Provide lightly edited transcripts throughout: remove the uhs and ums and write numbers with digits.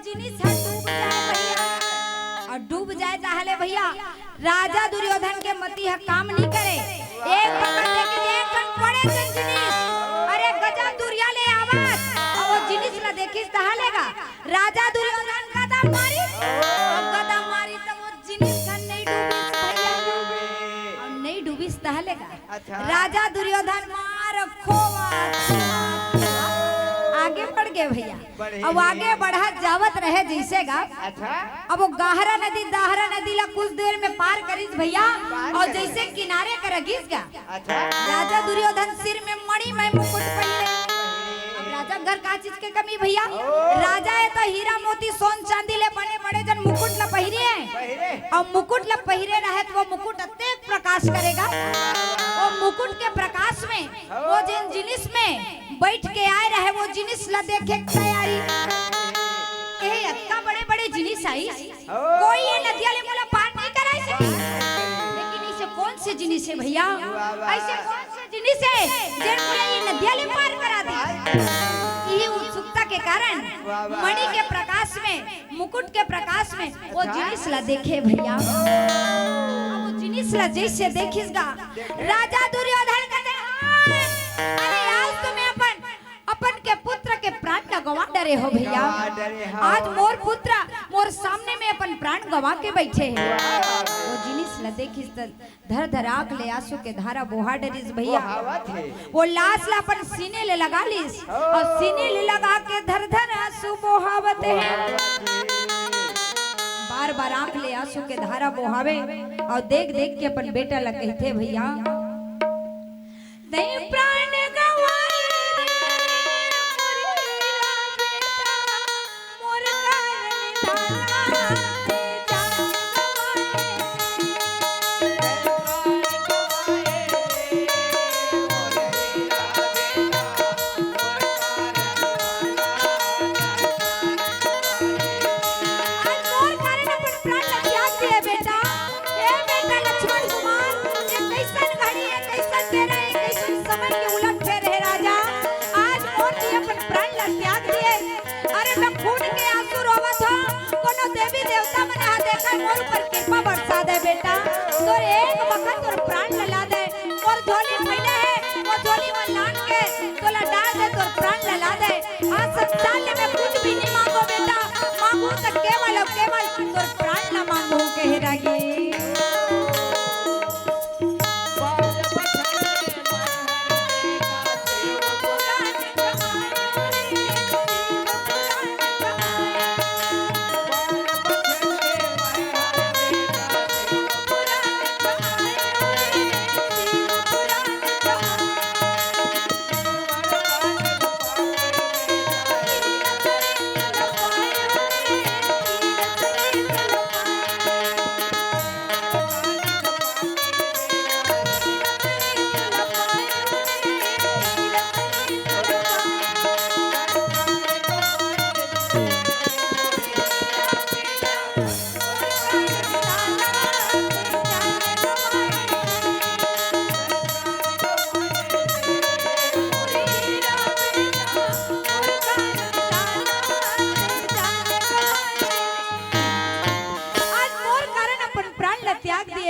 जिनिस डूब जाए भैया और डूब जाए ताहले भैया राजा दुर्योधन के मति है काम नहीं करे। एक पकड़ लेके एक जन पड़े जन जिनिस अरे गजा दुरिया ले आवाज और वो जिनिस ला देखिस ताहलेगा राजा दुर्योधन गदा मारी और गदा मारी तो वो जिनिस नहीं डूबिस भैया और नहीं डूबिस ताहलेगा राजा दुर्योधन मार खोवा आगे बढ़ गए भैया। अब आगे बढ़ा जावत रहे जैसे गा अब वो गाहरा नदी दाहरा नदी ला कुछ देर में पार करीस भैया और जैसे किनारे कर घिस गा राजा दुर्योधन सिर में मणि में मुकुट पहने। अब राजा घर का चीज के कमी भैया राजा है तो हीरा मोती सोन चांदी ले बने बड़े जन मुकुट ला पहिरे है और मुकुट ला पहिरे रहे तो वो मुकुट अत्यंत प्रकाश करेगा। वो मुकुट के प्रकाश में वो जिन जिनिस में बैठ के आए रहे वो जिनिस ला देखे तैयारी ए इतना बड़े बड़े जिनिस आई कोई ये नदिया ले मोला पार नहीं कराई सकी लेकिन इसे कौन से जिनिस है भैया ऐसे कौन से जिनिस है जिन मोला ये नदिया ले पार करा दी। यही उत्सुकता के कारण मणि के प्रकाश में मुकुट के प्रकाश में वो जिनिस ला देखे भैया। वो जिनिस ला जैसे देखिसगा राजा दुर्योधन कहते अरे आज तो मैं अपन के पुत्र के प्राण का गवा डरे हो भैया। आज मोर पुत्र मोर सामने में अपन प्राण गवा के बैठे हैं। वो जिनिस ला देखिस धर धर आंख ले आंसू के धारा बोहा डरिस भैया। वो लाश ला अपन सीने ले लगा लिस और सीने ले लगा के धर धर आंसू बोहावत है। बार बार आंख ले आंसू के धारा बोहावे और देख देख के अपन बेटा ला कहते भैया नहीं प्राण गवाए मोर कारण मोर पर कृपा बरसा दे बेटा तोर एक वक्त तोर प्राण लला दे और झोली फैले है वो झोली में लान के तोला डाल दे तोर प्राण लला दे। आज संसार में कुछ भी नहीं मांगो बेटा मांगो तो केवल और केवल तोर प्राण ला मांगो कहे रागी।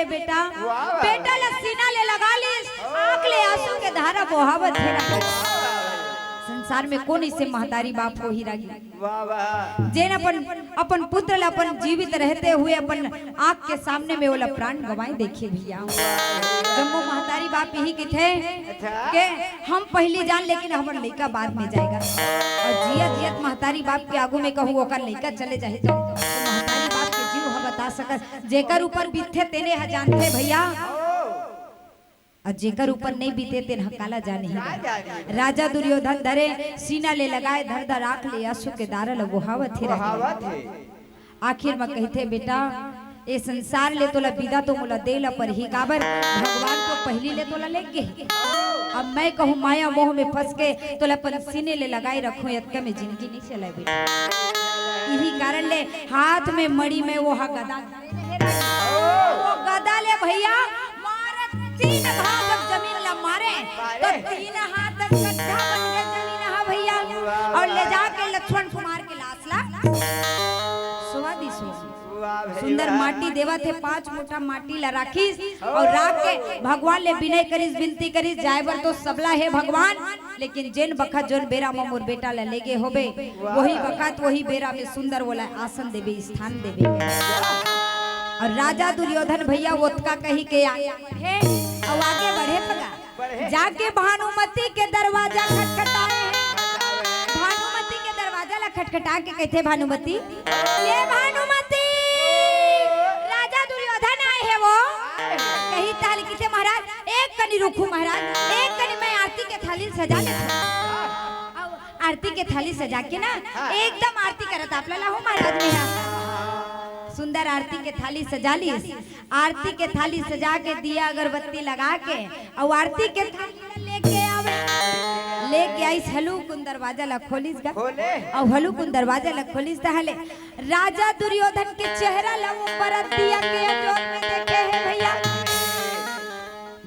बेटा बेटा ला सीना ले लगा लिस आंख ले आंसू के धारा बहावत है। संसार में कौन इसे महतारी बाप को ही रागी जेन अपन पुत्र ला अपन जीवित रहते हुए अपन आंख के सामने में वाला प्राण गवाए देखिए भैया। जम्मू महतारी बाप यही की थे के हम पहली जान लेकिन हमार लड़का बाद में जाएगा और जियत जियत महतारी बाप के आगू में कहूँ ओकर लड़का चले जाए तो महतारी बाप के जीव हम बता सकत जेकर ऊपर बीते तेने ह जानते भैया और जेकर ऊपर नहीं बीते तेन हकाला जाने ही। राजा दुर्योधन धरे सीना ले लगाए धर धर आंख ले आंसू के दारा लगो हावत ही रहे। आखिर में कहते बेटा ए संसार ले तोला विदा तो मोला देला पर ही काबर भगवान तो पहली ले तोला ले गए अब मैं कहूँ माया मोह में फंस के तोला अपन सीने ले लगाए रखूं यत्का में जिंदगी नहीं चलाए बेटा। यही कारण ले हाथ में मड़ी में वो गदा वो गदा ले भैया तीन घाव जब जमीन ला मारे तो तीन हाथ तक गड्ढा बन गया जमीन हा भैया और ले जाके लक्ष्मण कुमार के लाश ला राखीस हो। सुंदर माटी देवा थे 5 मोटा माटी ला राखीस और राख के भगवान ले विनय करिस विनती करिस जाय बर तो सबला है भगवान, लेकिन जेन बखत जोन बेरा में मोर बेटा ला लेगे होबे वही बखत वही बेरा में सुंदर वाला आसन देबे स्थान देबे। और राजा दुर्योधन भैया ओतका कही के है और आगे बढ़े पगा जाके भानुमति के दरवाजा खटखटाए। भानुमति के दरवाजा ला खटखटा के कहते भानुमति ये भानुमति राजा दुर्योधन आए हैं वो कही ताली किथे महाराज एक कनी रुकू महाराज एक कनी मैं आरती के थाली सजा लेता आरती के थाली सजा के ना एकदम आरती करत आपला हो महाराज में सुंदर आरती के थाली सजा ली। आरती के थाली सजा के दिया अगरबत्ती लगा के और आरती के थाली लेके आई हलूकुन दरवाजा ला खोलिस गा और हलूकुन दरवाजा ला खोलिस तहले राजा दुर्योधन के चेहरा ला ऊपर दिया के अंजोर में देखे है भैया।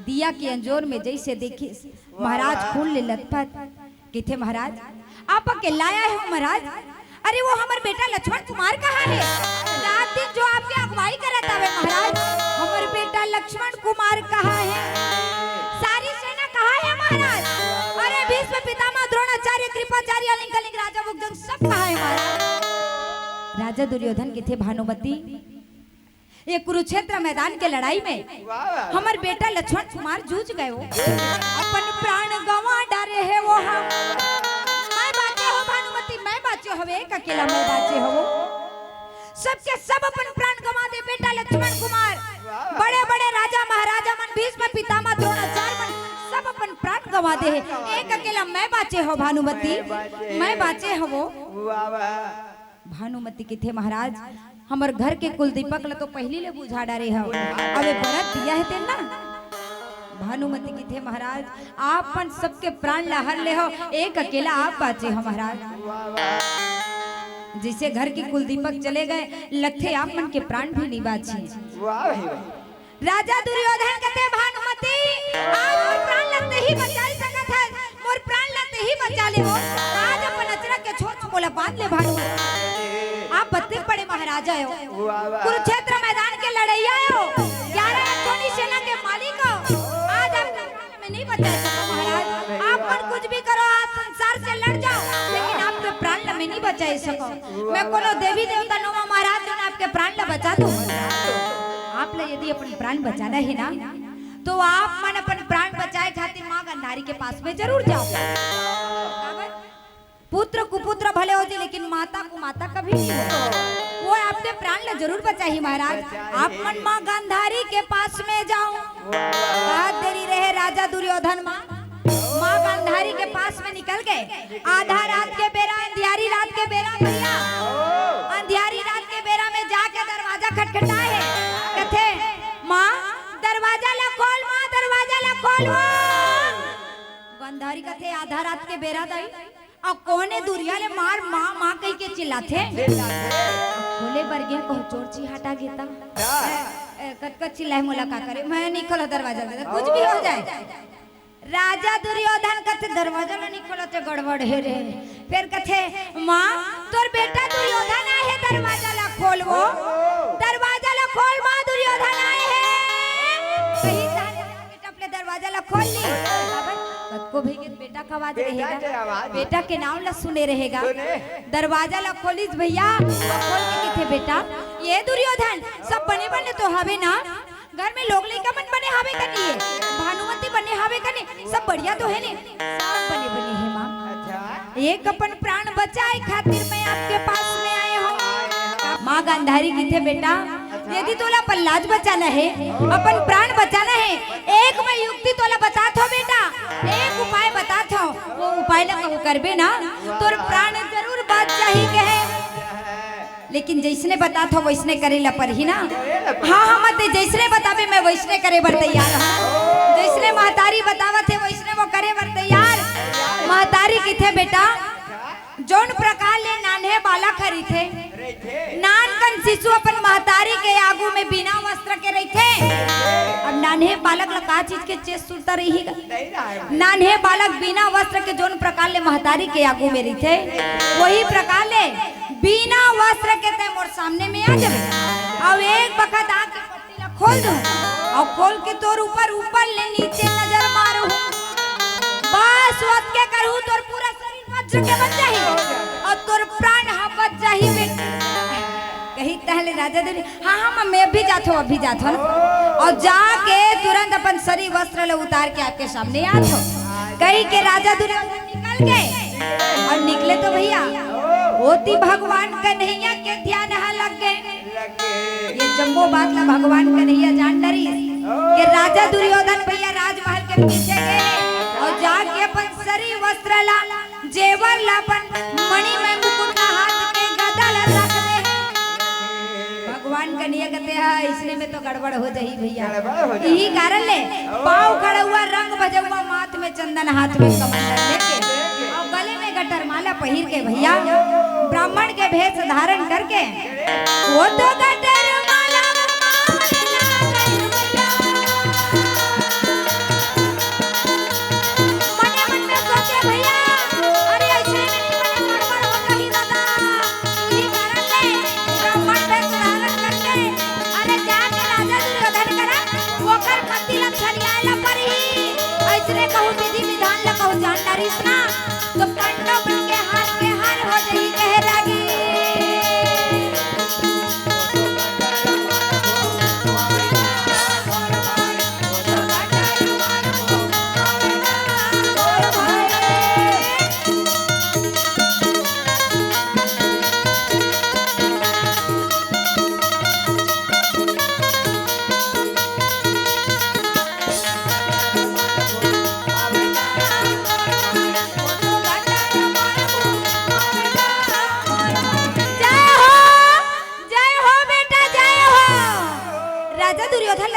दिया के अंजोर में जैसे देखी महाराज खून ले लथपथ किथे महाराज आप के लाया है महाराज। अरे वो हमार बेटा लक्ष्मण कुमार कहाँ है? रात दिन जो आपके अगुवाई करता है महाराज हमार बेटा लक्ष्मण कुमार कहाँ है? सारी सेना कहाँ है महाराज? अरे भीष्म पितामह द्रोणाचार्य कृपाचार्य अलिंग कलिंग राजा भुजंग सब कहाँ है महाराज? राजा दुर्योधन के थे भानुमति ये कुरुक्षेत्र मैदान के लड़ाई में हमार बेटा लक्ष्मण कुमार जूझ गए हो अपन प्राण गंवा डाले है वो हम हवे एक अकेला मैं बाचे हो सबके सब अपन प्राण गवा दे बेटा लक्ष्मण कुमार बड़े बड़े राजा महाराजा मन भीष्म पितामह द्रोणाचार्य मन सब अपन प्राण गवा दे एक अकेला मैं बाचे हो भानुमति मैं बाचे हो वो भानुमति किथे महाराज हमर घर के कुल दीपक ल तो पहली ले बुझा डारे हो अबे बरत दिया है तेन ना भानुमति की थे महाराज आपन सबके प्राण लहर ले हो एक अकेला आप बाचे हो महाराज। जिसे घर के कुल दीपक चले गए लगते आप मन के प्राण भी नहीं बाचे। राजा दुर्योधन कहते भानुमति आज मोर प्राण लगते ही बचा सकत है मोर प्राण लगते ही बचा ले हो आज अपन अचरा के छोट मोला बांध ले भानुमति आप बत्ते पड़े महाराजा हो कुरुक्षेत्र मैदान के लड़ैया हो 11 सोनी सेना के मालिक हो नहीं बचा सको महाराज आप मन कुछ भी करो आप संसार से लड़ जाओ लेकिन आपके प्राण ला मैं नहीं बचा सको मैं कोनो देवी देवता नोमा महाराज जो आपके प्राण ला बचा दूं आप ला यदि अपन प्राण बचाना है ना तो आप मन अपन प्राण बचाए खातिर मां गांधारी के पास में जरूर जाओ। पुत्र कुपुत्र भले हो जाए लेकिन माता को माता कभी नहीं हो वो आपके प्राण ला जरूर बचाई महाराज। आप मन मां गांधारी के पास में जाओ बहुत देरी रहे राजा दुर्योधन मां गांधारी के पास में निकल गए आधा रात के बेरा अंधियारी रात के बेरा भैया अंधियारी रात के बेरा में जाके दरवाजा खटखटाए कथे मां दरवाजा ला खोल मां दरवाजा ला खोल गांधारी कथे आधा रात के बेरा दई और कोने दुरिया ले मार मां मां कह के चिल्लाथे बोले बरगे को चोरची हटा गेता कटकट चिल्लाए मोला का करे मैं नहीं खोला दरवाजा दे कुछ भी हो जाए। राजा दुर्योधन कथे दरवाजा नहीं खोला तो गड़बड़ है रे फिर कथे मां तोर बेटा दुर्योधन आए है दरवाजा ला खोल वो दरवाजा ला खोल मां दुर्योधन आए है कहीं बेटा अपने दरवाजा ला खोल ली को भैया बेटा का आवाज रहेगा बेटा के नाम ला सुने रहेगा दरवाजा ला खोलिस भैया खोल के किथे बेटा ये दुर्योधन सब बने बने तो हवे ना घर में लोग लइका मन बने हवे कनी भानुमति बने हवे कनी सब बढ़िया तो है ने सब बने बने है मां एक अपन प्राण बचाए खातिर मैं आपके पास में आए हूं। मां गांधारी किथे बेटा यदि तोला पल्लाज बचाना है अपन प्राण बचाना है एक मैं युक्ति तोला बतात हो बेटा एक उपाय बतात हो वो उपाय ला कहू करबे ना तोर प्राण जरूर बच जाही के है लेकिन जैसने बतात हो वैसने करेला पर ही ना हाँ मत जैसने बताबे मैं वैसने करे बर तैयार हूं जैसने महतारी बतावत है वैसने वो करे बर तैयार। महतारी किथे बेटा जोन प्रकार ले नान्हे बालक खरी थे नान कन शिशु अपन महतारी के आगू में बिना वस्त्र के रही थे अब नान्हे बालक ला का चीज के चेस सुनता रहीगा नान्हे बालक बिना वस्त्र के जोन प्रकार ले महतारी के आगू में रही थे वही प्रकार ले बिना वस्त्र के ते मोर सामने में आ जावे और एक बखत आंख की पट्टी ला खोल दूं और खोल के तोर ऊपर ले नीचे नजर मारू बस वक्त के करू तोर पूरा शरीर वज्र के बन जाही और तोर प्राण हा बच जाही बेटा कही तहले राजा दुर्योधन हाँ मैं अभी जात हो ना और जाके तुरंत अपन शरीर वस्त्र ले उतार के आपके सामने आत हो कही के राजा दुर्योधन निकल गए और निकले तो भैया होती भगवान कन्हैया के ध्यान लग गए ये जम्बो बात ला भगवान कन्हैया जान डरी कि राजा दुर्योधन भैया राजमहल के पीछे गए और जाके अपन शरीर वस्त्र ला जेवर ला अपन मणि में मुकुट का हाथ के गदा ला रख दे भगवान कन्हैया कहते हैं इसने में तो गड़बड़ हो जाही भैया यही कारण ले पाँव खड़ा हुआ रंग बजा हुआ माथ में चंदन हाथ में कमंडल लेके और गले में गटर माला पहिर के भैया ब्राह्मण के भेष धारण करके वो तो गटर माला मने मन में सोचे भैया अरे ऐसे में नहीं बने गड़बड़ हो गई दादा यही कारण ले ब्राह्मण भेष धारण करके अरे जाके राजा दुर्योधन करा वो कर मत्ती लक्षणिया ला परी ऐसे कहूं विधि विधान ला कहूं जानकारी सुना तो पांडव बन के हार हो जाई कह लागी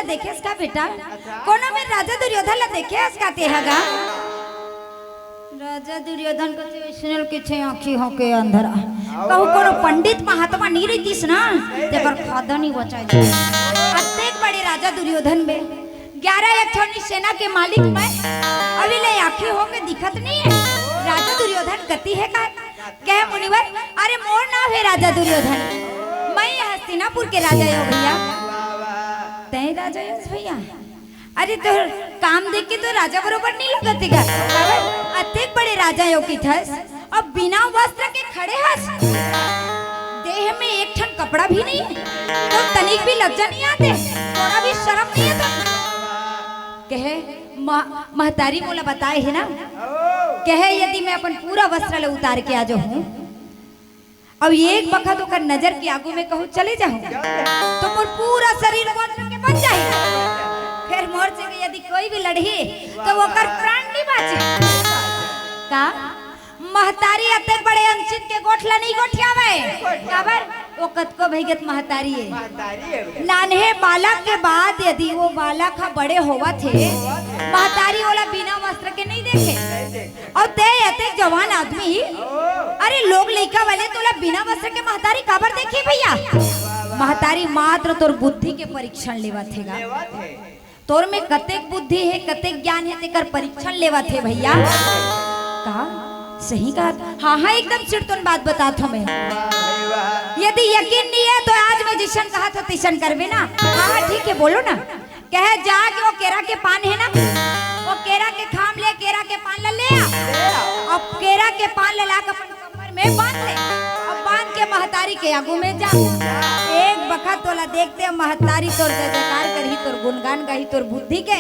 देखे इसका बेटा कोनो में राजा दुर्योधन ला देखे इसका तेहगा राजा दुर्योधन को सुनल के छे आंखी हो के अंधरा कहू कोनो पंडित महात्मा नहीं रहीतिस ना तेकर खादा नहीं बचाई दे अतेक बड़े राजा दुर्योधन में 11 एक छोटी सेना के मालिक में अभी ले आंखी हो के दिखत नहीं है राजा दुर्योधन गति है का कह मुनिवर अरे मोर नाम है राजा दुर्योधन मैं हस्तिनापुर के राजा हो भैया तय राजा भैया अरे तो काम देख के तो राजा बरोबर नहीं लगत का अत्यंत बड़े राजा यो की थस अब बिना वस्त्र के खड़े हस देह में एक ठन कपड़ा भी नहीं तो तनिक भी लज्जा नहीं आते थोड़ा भी शर्म नहीं है तो कहे महतारी मोला बताए है ना कहे यदि मैं अपन पूरा वस्त्र ले उतार के आ जाऊं अब एक बखत होकर नजर के आगू में कहूँ चले जाऊं तो मोर पूरा शरीर वस्त्र के बन जाए फिर मोर से यदि कोई भी लड़े तो वो कर प्राण नहीं बाचे का महतारी अतक बड़े अंशित के गोठला नहीं गोठियावे काबर वो कतको भईगत महतारी है नान्हे बालक के बाद यदि वो बालक बड़े होवा थे महतारी वाला बिना वस्त्र के नहीं देखे और ते अतक जवान आदमी अरे लोग लइका वाले तोला बिना वस्त्र के महतारी काबर देखी भैया महतारी मात्र तोर बुद्धि के परीक्षण लेवा थेगा तोर में कतेक बुद्धि है कतेक ज्ञान है तेकर परीक्षण लेवा थे भैया का सही कहा हाँ हाँ एकदम चिड़तुन बात बताता हूँ मैं यदि यकीन नहीं है तो आज मैं जिशन कहा था तिशन करवे ना हाँ ठीक है बोलो ना कहे जाके वो केरा के पान है ना वो केरा के खाम ले केरा के पान ले आ अब केरा के पान ले ला कर कमर में बांध ले अब बांध के महतारी के आगू में जा एक बखत तोला देखते महतारी तोर जयकार करही तोर गुणगान गाही तोर बुद्धि के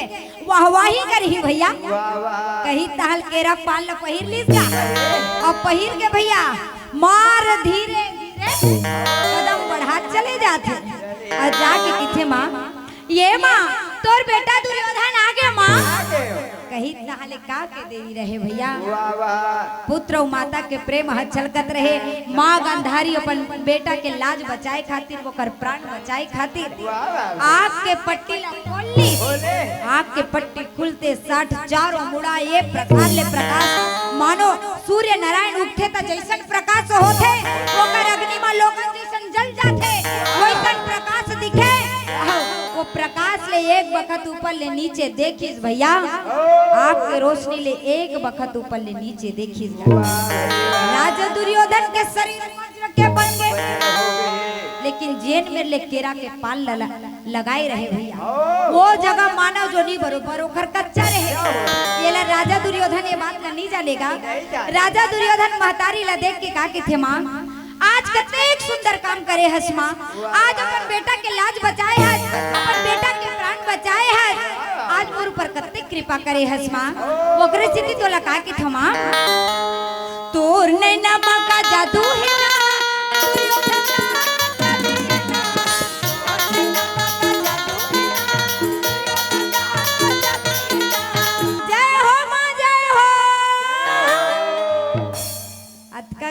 वाहवाही करही भैया कही ताल केरा पान ल पहिर लीस का और पहिर के भैया मार धीरे धीरे कदम बढ़ा चले जाते और जाके किथे माँ ये माँ तोर बेटा दुर्योधन आगे माँ कही ताले का के देवी रहे भैया पुत्र और माता के प्रेम छलकत रहे माँ गांधारी अपन बेटा के लाज बचाए खातिर वो कर प्राण बचाए खातिर आग के पट्टी खोलली आग के पट्टी खुलते 60 चारों मुड़ा ये प्रकार ले प्रकाश मानो सूर्य नारायण उठे तो जैसन प्रकाश होते वो कर अग्नि में लोगन जैसन जल जाते वैसन प्रकाश दिखे वो प्रकाश ले एक बखत ऊपर ले नीचे देखिस भैया आपके रोशनी ले एक बखत ऊपर ले नीचे देखिस राजा दुर्योधन के शरीर के बन गए, लेकिन जेन में ले केरा के पान लगाए रहे भैया। वो जगह मानव जो नहीं बरोबर ओखर कच्चा रहे। ये ला राजा दुर्योधन ये बात नहीं जानेगा। राजा दुर्योधन महतारी ला देख के कहा कि थे माँ आज कितने एक सुंदर काम करे हस माँ, आज अपन बेटा के लाज बचाए हस, अपन बेटा के प्राण बचाए हस, आज मोर ऊपर कितने कृपा करे हस माँ। ओकरे स्थिति तो लगा कि थे माँ तोर नैना माँ का जादू है ना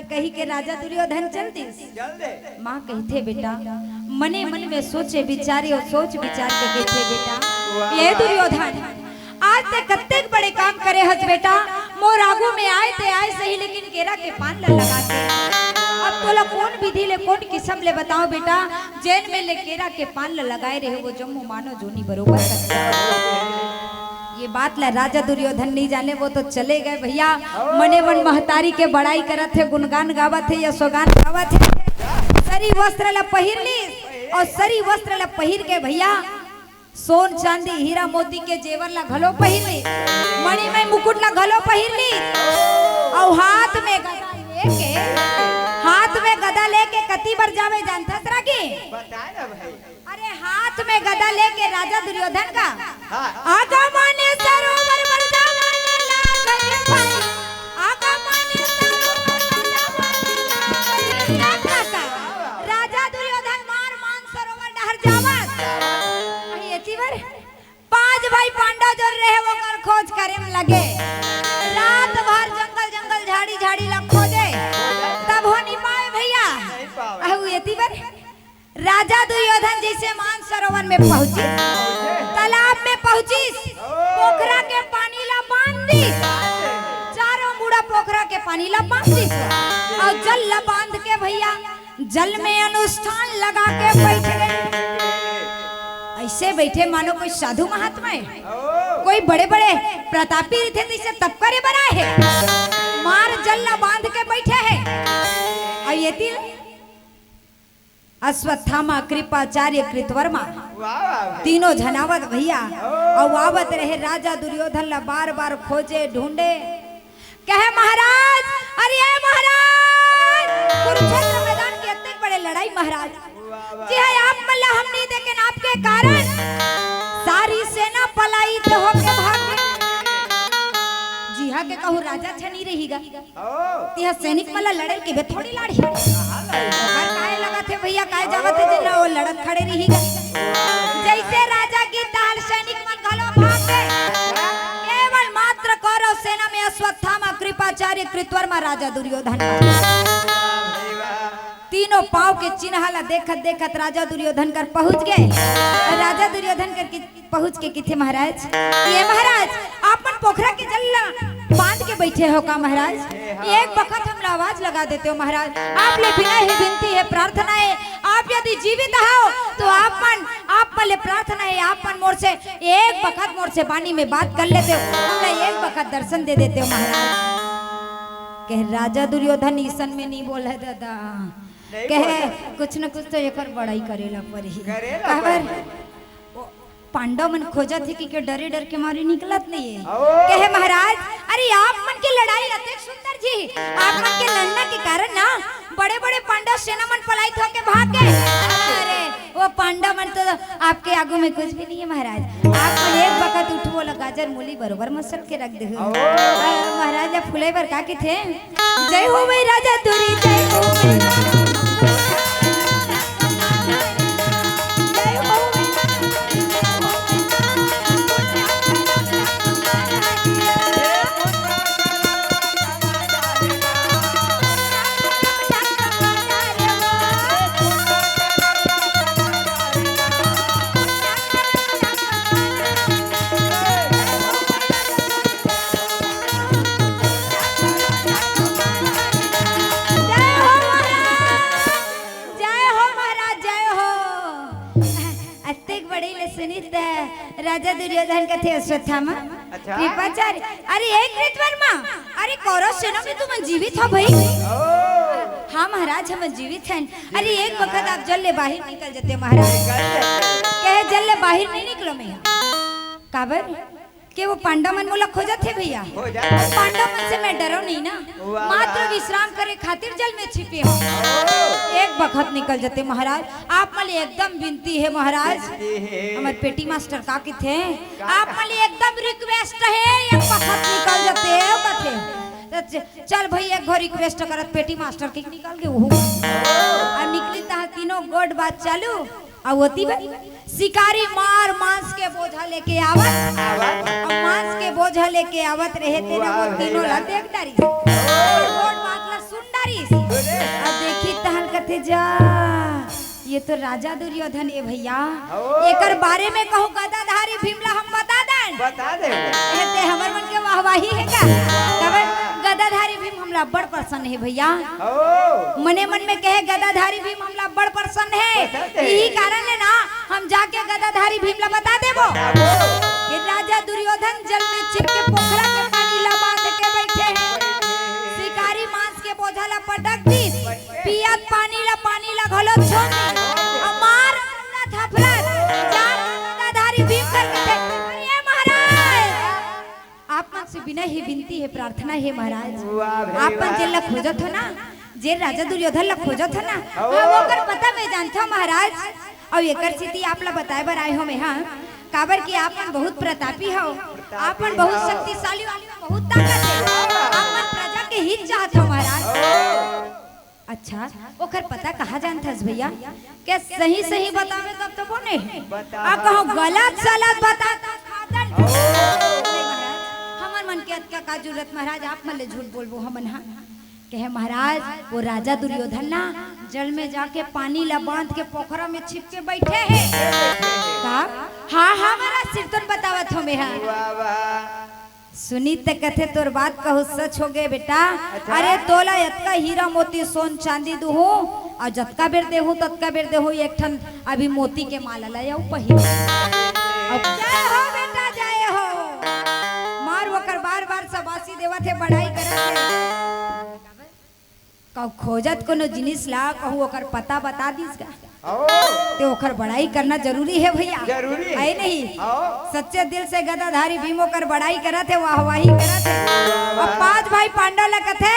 कही के राजा दुर्योधन चल दी। माँ कहते बेटा मने मन में सोचे विचारे और सोच विचार के कहते बेटा ये दुर्योधन आज ते कत्ते बड़े काम करे हस बेटा, मोर आगू में आए थे आए सही लेकिन केरा के पान लगा के अब तोला कौन विधि ले कौन किस्म ले बताओ बेटा, जैन में ले केरा के पान लगाए रहे वो जम्मू मानो जोनी बरोबर। ये बात ला राजा दुर्योधन नहीं जाने, वो तो चले गए भैया। मने मन महतारी के बड़ाई करत थे, गुणगान गावत थे, यशोगान गावत थे। सरी वस्त्र ला पहिर ली और सरी वस्त्र ला पहिर के भैया सोन चांदी हीरा मोती के जेवर ला घलो पहिर ली, मणि में मुकुट ला घलो पहिर ली और हाथ में गदा लेके कती बार जावे जानता तरा की बता ना भाई। अरे हाथ में गदा लेके राजा दुर्योधन का आगा माने सरोवर बरदा माने लागे भाई, आगा माने सरोवर बरदा माने लागे का राजा दुर्योधन मान सरोवर डहर जावत ये चीवर पांच भाई पांडव जो रहे वो कर खोज करे में लगे। रात भर जंगल झाड़ी ला खोजे तब हो नहीं पाए भैया। ये चीवर राजा दुर्योधन जैसे मान सरोवर में पहुंची, तालाब में पहुंची, पोखरा के पानी ला बांध दी, चारों मुड़ा पोखरा के पानी ला बांध दी और जल ला बांध के भैया जल में अनुष्ठान लगा के बैठ गए। ऐसे बैठे मानो कोई साधु महात्मा है, कोई बड़े बड़े प्रतापी थे जैसे तप करे बना है, मार जल ला बांध के बैठे है। और ये अश्वत्थामा कृपाचार्य कृतवर्मा तीनों झनावत भैया और आवत रहे राजा दुर्योधन ला बार बार खोजे ढूंढे। कहे महाराज अरे महाराज कुरुक्षेत्र मैदान के इतने बड़े लड़ाई महाराज जी है आप मल्ला हम नहीं देखे आपके कारण सारी सेना पलायित होके भाग गई। जी हाँ के कहूँ राजा छनी रहेगा तिहा सैनिक मल्ला लड़ल के बे थोड़ी लाड़ी काय लगा थे भैया काय जावत थे जिन वो लड़त खड़े रहेगा। जैसे राजा की ताल सैनिक मन घलो भाग गए, केवल मात्र कौरव सेना में अश्वत्थामा कृपाचार्य कृतवर्मा राजा दुर्योधन तीनों पांव के चिन्ह देखत राजा दुर्योधन कर पहुंच गए। राजा दुर्योधन कर पहुंच के किथे महाराज ये महाराज आपन पोखरा के जल बांध के बैठे हो का महाराज, एक वक्त हम आवाज लगा देते हो महाराज, आप ले बिना ही विनती है प्रार्थना है, आप यदि जीवित हो तो आप पहले प्रार्थना है आपन मोर से एक वक्त मोर से वाणी में बात कर लेते हो, हमने एक वक्त दर्शन दे देते हो महाराज। कह राजा दुर्योधन ईसन में नहीं बोला दादा, कहे कुछ न कुछ तो एक बड़ाई करेला पड़ी। पांडव मन खोजा थे कि डरे डर के मारे निकलत नहीं है। कहे महाराज अरे आप मन की लड़ाई अति सुंदर जी, आप मन के लड़ने के कारण ना बड़े बड़े पांडव सेना मन पलायित होके भाग गए। अरे वो पांडव मन तो आपके आगू में कुछ भी नहीं है महाराज, आप मन एक वक्त उठो बोला गाजर मूली बरोबर मसल के रख दे महाराज। जब फुले बर का के थे जय हो भाई राजा तुरी जय हो राजा दुर्योधन का थे अश्वत्थामा कृपाचार्य। अरे एक कृतवर्मा अरे कौरव सेना में तुम जीवित हो भाई, हाँ महाराज हम जीवित हैं। अरे एक वक्त आप जल ले बाहर निकल जाते महाराज। कहे जल ले बाहर नहीं निकलो मैं काबर के वो पांडव मन मोला खोजत थे भैया। पांडव मन से मैं डरो नहीं ना, मात्र विश्राम करे खातिर जल में छिपे हो। एक वक्त निकल जाते महाराज। आप मले एकदम विनती है महाराज, हमारे पेटी मास्टर का की थे, आप मले एकदम रिक्वेस्ट है एक वक्त निकल जाते बथे। चल भैया एक घर रिक्वेस्ट करत पेटी मास्टर के निकल के वो और निकली ता तीनों गोड बात चालू आवती बा। शिकारी मार मांस के बोझा लेके आवत और मांस के बोझा लेके आवत रहे तेरे वो तीनों ला देख डारी गोड बात ला सुन डारी और देखी तहन कथे जा ये तो राजा दुर्योधन है भैया। एकर बारे में कहूं गदाधारी भीमला हम बता दे कहते हमर मन के वाहवाही है का कबर गदाधारी भीम हमला बड़ प्रसन्न है भैया। मने मन में कहे गदाधारी भीम हमला बड़ प्रसन्न है, यही कारण है ना हम जाके गदाधारी भीमला बता देबो कि राजा दुर्योधन जल में छिप के पोखरा के पानी ला बांध के बैठे हैं। शिकारी मांस के बोझा ला पटक दी पियत पानी ला घोलो छोड़ मार ना थपला चार गदाधारी भीम करके अरे महाराज आप मन से बिना ही विनती है प्रार्थना है महाराज। आप मन जेल ला खोजत हो ना, जे राजा दुर्योधन ला खोजत हो ना वो कर पता मैं जानता हूं महाराज। और एकर स्थिति आप ला बताए बर आए हो मैं हां काबर की आप मन बहुत प्रतापी हो, आप मन बहुत शक्तिशाली हो, बहुत ताकत है, आप मन प्रजा के हित चाहत हो महाराज। अच्छा ओकर पता कहा जानथस भैया क्या सही सही बतावे तब तो बोने आ कहो गलत सलत बता खादन हमन मन के का जरूरत महाराज आप मन ले झूठ बोलबो हमन हां कहे महाराज वो राजा दुर्योधन ना जल में जाके पानी ला बांध के पोखरा में छिप के बैठे हैं का हां हमारा सिरतन बतावत हो मैं हां सुनी ते कथे तोर बात कहू सच हो गए बेटा। अरे तोला यतका हीरा मोती सोन चांदी दूहू और जतका बेर देहू ततका बेर देहू एक ठन अभी मोती के माला लाया पहिर अब जय हो बेटा जय हो मार वकर बार सबासी देवत है बढ़ाई करत कब खोजत कोनो जिनिस ला कहू ओकर पता बता दीस का ते ओकर बड़ाई करना जरूरी है भैया, जरूरी है नहीं। सच्चे दिल से गदाधारी भीमो कर बड़ाई करत है वाहवाही करत है। अब पांच भाई पांडव ला कथे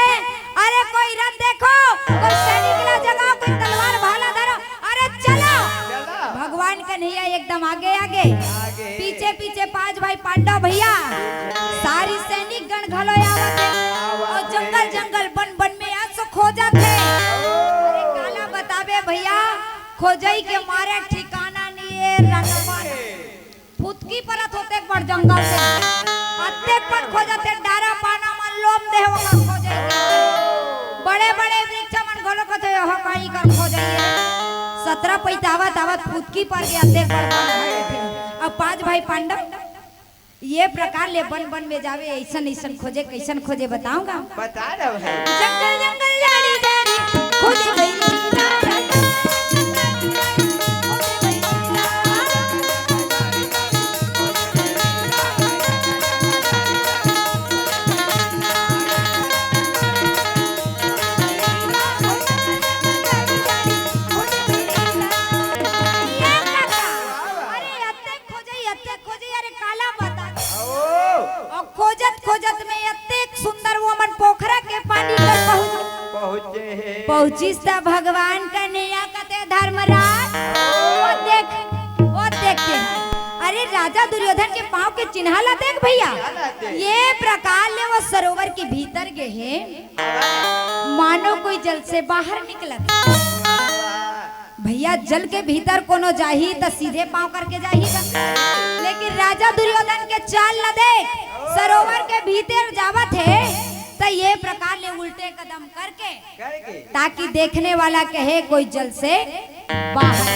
अरे कोई रथ देखो कोई सैनिक ला जगाओ कोई तलवार भाला धरो अरे चलो भगवान कन्हैया एकदम आगे आगे पीछे पीछे पांच भाई पांडव भैया सारी सैनिक गण घलो आवत है और जंगल जंगल बन बन में ऐसो खोजत है। अरे काला बतावे भैया खोजई के मारे ठिकाना नहीं रनवन फुतकी परत होते एक बार जंगल से अत्तेक पर खोजते डारा पाना मन लोम दे हो खोजई बड़े बड़े वृक्ष मन घोलो को तो हो काई कर खोजई 17 पैतावत आवत फुतकी पर के अत्तेक पर अब पांच भाई पांडव ये प्रकार ले बन बन में जावे ऐसन ऐसन खोजे कैसन खोजे बताऊंगा बता दो जंगल जंगल जाड़ी जाड़ी खोजे गई पहुंचिस भगवान कन्हैया कते धर्मराज वो देख के अरे राजा दुर्योधन के पांव के चिन्ह ला देख भैया ये प्रकार ले वो सरोवर के भीतर गए हैं मानो कोई जल से बाहर निकलत भैया जल के भीतर कोनो जाही तो सीधे पांव करके जाही लेकिन राजा दुर्योधन के चाल ला देख सरोवर के भीतर जावत है तो ये प्रकार ले उल्टे कदम करके ताकि देखने वाला कहे कोई जल से बाहर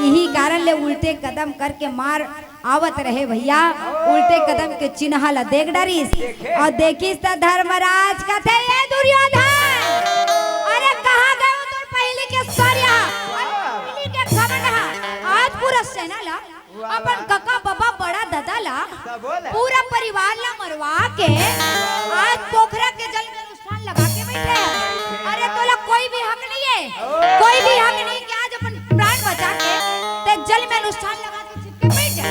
यही कारण ले उल्टे कदम करके मार आवत रहे भैया उल्टे कदम के चिन्ह ला देख डरीस और देखिस तो धर्मराज कथे ये दुर्योधन अरे कहां गए तोर पहले के सरिया पहले के खबरहा आज पूरा सेना ला अपन काका बाबा बड़ा दादा ला पूरा परिवार ला मरवा के आज पोखरा के जल में अनुष्ठान लगा के बैठे हैं। अरे कोई भी हक नहीं कि आज अपन प्राण बचा के ते जल में अनुष्ठान लगा के चिपके बैठ जाए।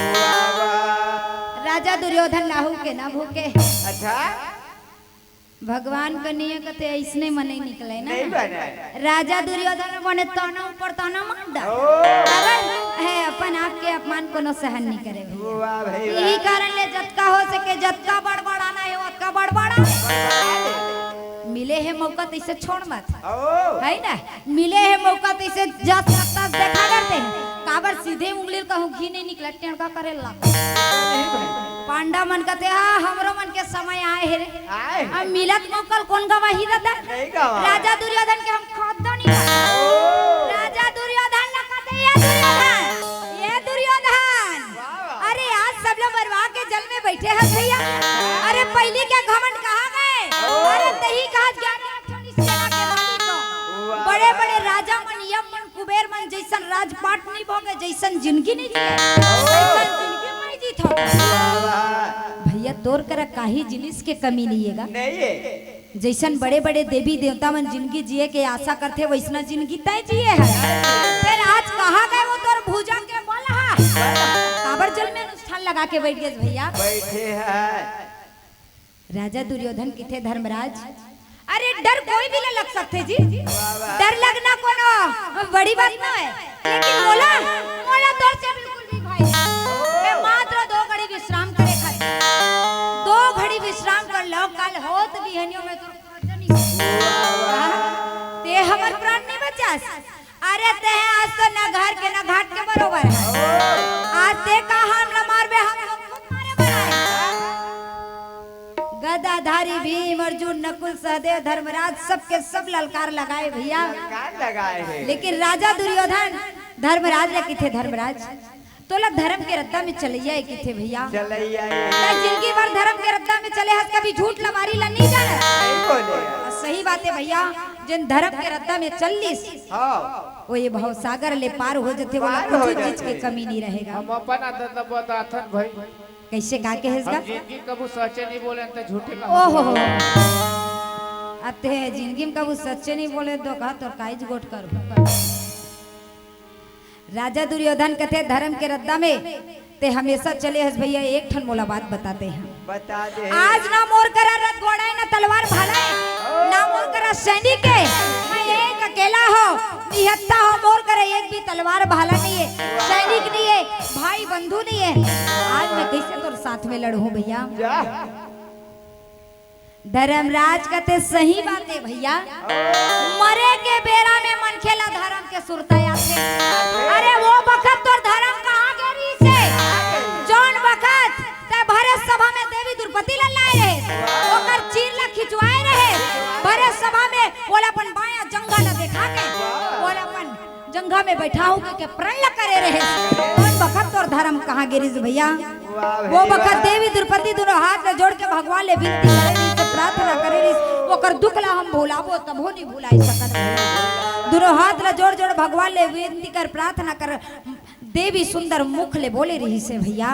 राजा दुर्योधन लाहू के ना भूखे। अच्छा भगवान का नियम कते ऐसने मने निकले ना। नहीं बना राजा दुर्योधन बने ताना ऊपर ताना मार दा। है अपन आपके अपमान को न सहन नहीं करे भैया। वाह भाई यही कारण ले जतका हो सके जतका बड़बड़ाना है उतना बड़बड़ा। मिले है मौका तो इसे छोड़ मत है ना। मिले है मौका तो इसे जस लगता देखा करते हैं। काबर सीधे उंगली कहूँ घी नहीं निकला टेढ़ा करे ला। पांडा मन कहते हाँ हमरो मन के समय आए है रे। अब मिलत मौका कौन गवाही दादा। राजा दुर्योधन के हम खोद नहीं। राजा दुर्योधन न कहते ये दुर्योधन। अरे आज सब लोग बरवा के जल में बैठे हैं भैया। अरे पहली क्या घमंड कहाँ गए। अरे तही कहा ज्ञानी सेना के मालिक को। बड़े बड़े राजा मन यम मन कुबेर मन जैसन राजपाट नहीं भोगे जैसन जिंदगी नहीं जिए जैसन जिंदगी में जीत हो। भैया तोर कर काहे जिनिस के कमी नहीं हैगा। नहीं है जैसन बड़े बड़े देवी देवता मन जिंदगी जिए के आशा करते वैसना जिंदगी तय जिए है। फिर आज कहाँ गए वो तोर भुजा के बोल हा। काबर जल में अनुष्ठान लगा के बैठ गए भैया। बैठे हैं राजा दुर्योधन किथे धर्मराज। अरे डर कोई भी न लग सकते जी। डर लगना कोनो बड़ी बात ना है। लेकिन मोला मोला तोर से बिल्कुल भी भाई मैं मात्र 2 घड़ी विश्राम करे खातिर 2 घड़ी विश्राम कर लो। कल होत बिहनियों में तोर खर्च नहीं ते हमर प्राण नहीं बचास। अरे ते आज तो ना घर के ना घाट के बरोबर है। आज ते का हमला मारबे हम खुद मारे बनाए। गदाधारी भीम अर्जुन नकुल सहदेव धर्मराज सबके सब ललकार लगाए भैया। लगाए हैं लेकिन राजा दुर्योधन धर्मराज ने किथे धर्मराज तोला धर्म के रद्दा में चलैया है किथे भैया। चलैया जिंदगी भर धर्म के रद्दा में चले हस कभी झूठ लवारी ला नहीं जाने। नहीं बोले सही बात है भैया। जिन धर्म के रद्दा में चललिस वो ये भव सागर ले पार हो जते वाला कुछ चीज की कमी नहीं रहेगा। हम अपन आदत बताथन भाई कैसे का के हेसगा हम जिंदगी कबू सच्चे नहीं बोले त झूठे का। ओहो अते जिंदगी में कबू सच्चे नहीं बोले तो कहा तो काइज गोट कर। राजा दुर्योधन कहते धर्म के रद्दा में ते हमेशा चले हस भैया। एक ठन मोला बात बताते हैं बता दे। आज ना मोर करा रथ घोड़ा है ना तलवार भाला है ना मोर करा सैनिक है। मैं एक अकेला हो निहत्ता हो। मोर करे एक भी तलवार भाला नहीं है सैनिक नहीं है भाई बंधु नहीं है। आज मैं कैसे तोर साथ में लड़ूं भैया। धर्मराज कहते सही बात है भैया। मरे के बेरा में मन खेला धर्म के सुरताया से। अरे वो वक्त तो धर्म कहाँ गेरी से जौन वक्त ते भरे सभा में देवी द्रौपदी लाए रहे ओकर चीर ला खिंचवाए रहे। भरे सभा में बोलापन बाया जंगा ला देखा के बोलापन जंगा में बैठा हो के प्रण ला करे रहे। कौन वक्त और धर्म कहाँ गेरी से भैया। वो वक्त देवी द्रौपदी दोनों हाथ में जोड़ के भगवान ले विनती करे प्रार्थना करे वो कर दुख ला हम भुलाबो तब हो नहीं भुलाई सकत। दोनों हाथ ला जोड़ जोड़ भगवान ले विनती कर प्रार्थना कर। देवी सुंदर मुख ले बोले रही से भैया।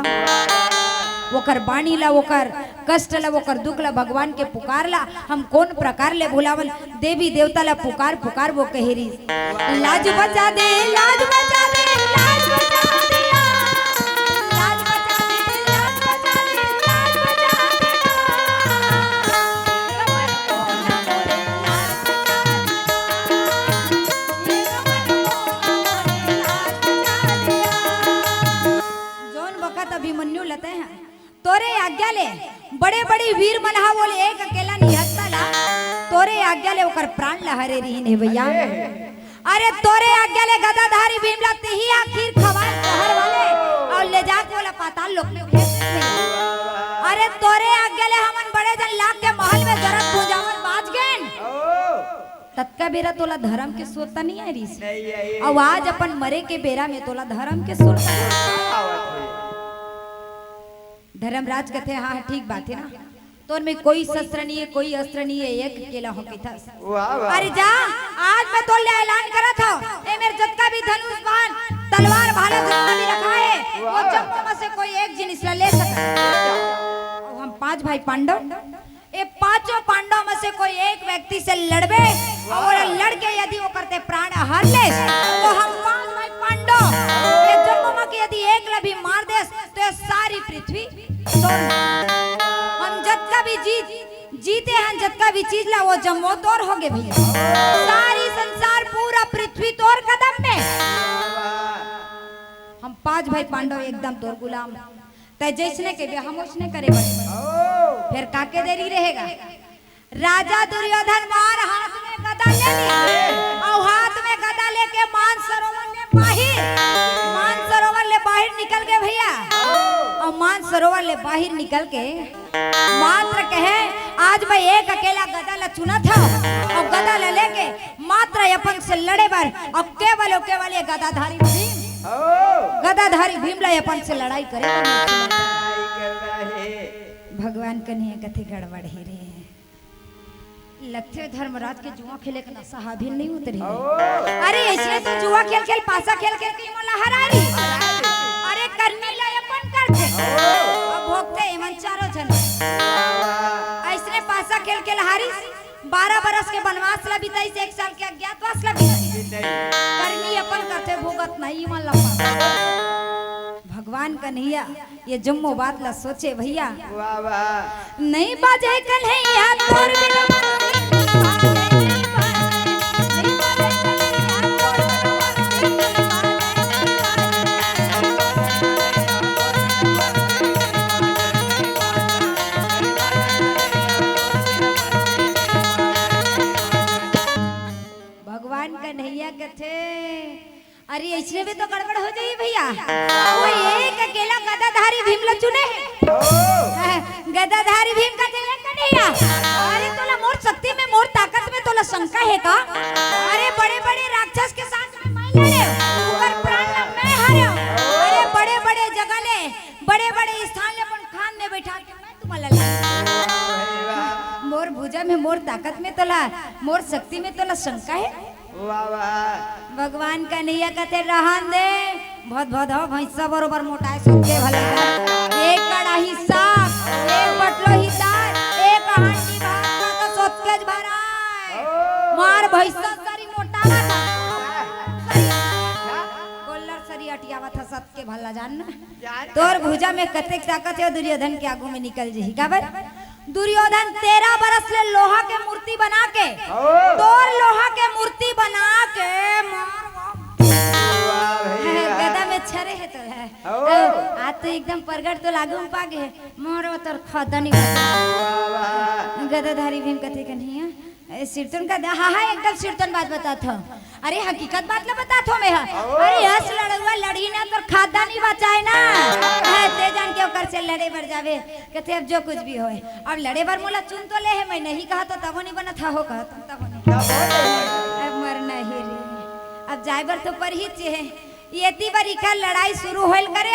वो कर बाणी ला वो कर कष्ट ला वो कर दुख ला भगवान के पुकार ला हम कौन प्रकार ले भुलावल। देवी देवता ला पुकार पुकार वो कह रही लाज बचा दे लाज बचा दे लाज बचा दे लाज बचा दे लाज बचा दे लाज बचा दे। अभिमन्यु लते हैं तोरे आज्ञा ले बड़े बड़े वीर मल्हा बोले एक अकेला निहत्ता ला तोरे आज्ञा ले ओकर प्राण लहरे रही ने भैया। अरे तोरे आज्ञा ले गदाधारी भीम ला ही आखिर खवाल शहर वाले और ले जाके बोला पाताल लोक में भेज दे। अरे तोरे आज्ञा ले हमन बड़े जन लाख के महल में जरत पूजावन बाज गए। तत्का बेरा तोला धर्म के सोता नहीं आ रही और आज अपन मरे के बेरा में तोला धर्म के सोता। धर्मराज कहते हैं हाँ ठीक बात है ना। तो में कोई शस्त्र नहीं है कोई अस्त्र नहीं है एक अकेला हो के था। अरे जा आज मैं तो ऐलान करा था ए मेरे जत्ता भी धनुष बाण तलवार भाला जितना भी रखा है वो जब से कोई एक जिनिस ले सकता। हम 5 भाई पांडव ए 5 पांचों पांडवों में से कोई एक व्यक्ति से लड़बे और लड़के यदि वो करते प्राण हर ले तो हम 5 भाई पांडव ये जम्मू के यदि एक लभी मार दे तो ये सारी पृथ्वी हम जत का भी जीते हैं, जत का भी चीज ला वो जम्मू तोड़ हो गए भैया। सारी संसार पूरा पृथ्वी तोड़ कदम में हम 5 भाई पांडव एकदम तोड़ गुलाम तय जैसने के भी हम उसने करे फिर काके देरी रहेगा। राजा दुर्योधन मार हाथ में गदा ले ली और हाथ में गदा लेके मानसरोवर ले बाहर निकल गए भैया। और मानसरोवर ले बाहर निकल के मात्र कहे आज मैं एक अकेला गदा ला चुना था और गदा ले लेके मात्र अपन से लड़े बार अब केवल ये गदाधारी भीम ला अपन से लड़ाई करे। भगवान कन्हैया कथे गड़बड़ है रे लगते धर्मराज के जुआ खेले का नशा हाबिल नहीं उतरे। अरे ऐसे तो जुआ खेल पासा खेल के मोला हरारी अरे करने ला अपन करते अब भोगते एमन चारों जन ऐसे पासा खेल हारी 12 बरस के वनवास ला बिताई से 1 साल के अज्ञातवास ला बिताई करनी अपन करते भोगत नहीं मन लपा। भगवान कन्हैया ये जम्मो बात ला सोचे भैया नहीं बाजे कन्हैया तोर बिना कन्हैया कथे अरे ऐसे भी तो गड़बड़ हो जाई भैया। वो एक अकेला गदाधारी भीम ला चुने गदाधारी भीम का चले कन्हैया अरे तोला मोर शक्ति में मोर ताकत में तोला शंका है का। अरे बड़े राक्षस के साथ में मैं लड़े ऊपर प्राण ला मैं हारे अरे बड़े जगह ले बड़े स्थान ले अपन खान में बैठा के मैं तुम्हारा मोर भुजा में मोर ताकत में तोला मोर शक्ति में तोला शंका है। भगवान कन्हैया कहते रहन दे बहुत हो भैंसा बरोबर मोटाए सबके भले एक कड़ाही साग एक बटलो ही दाल एक हांडी भात का तो सबके भराए मार भैंसा सारी मोटावा था गोल्लर सरी अटियावा था सबके भला जान तोर भुजा में कतेक ताकत है दुर्योधन के आगू में निकल जही काबर दुर्योधन 13 बरस ले लोहा के मूर्ति बना के तोर लोहा के मूर्ति बना के गदा में छरे है तो है आज तो एकदम परगट तो लागू में पागे मोर तोर खदा नहीं गदाधारी भीम कथे कन्हैया सिरतन का हाँ एकदम सिरतन बात बता था अरे हकीकत बात ला बता थो मैं अरे हस लड़ुआ लड़ी ना तो खादा नहीं बचाए ना ते जान के ओकर से लड़े बर जावे कहते अब जो कुछ भी होए अब लड़े बर मोला चुन तो ले है मैं नहीं कहा तो तब नहीं बना था हो कहा तब नहीं अब मरना ही रे अब जाए बर तो पर ही है येती बारी का लड़ाई शुरू होल करे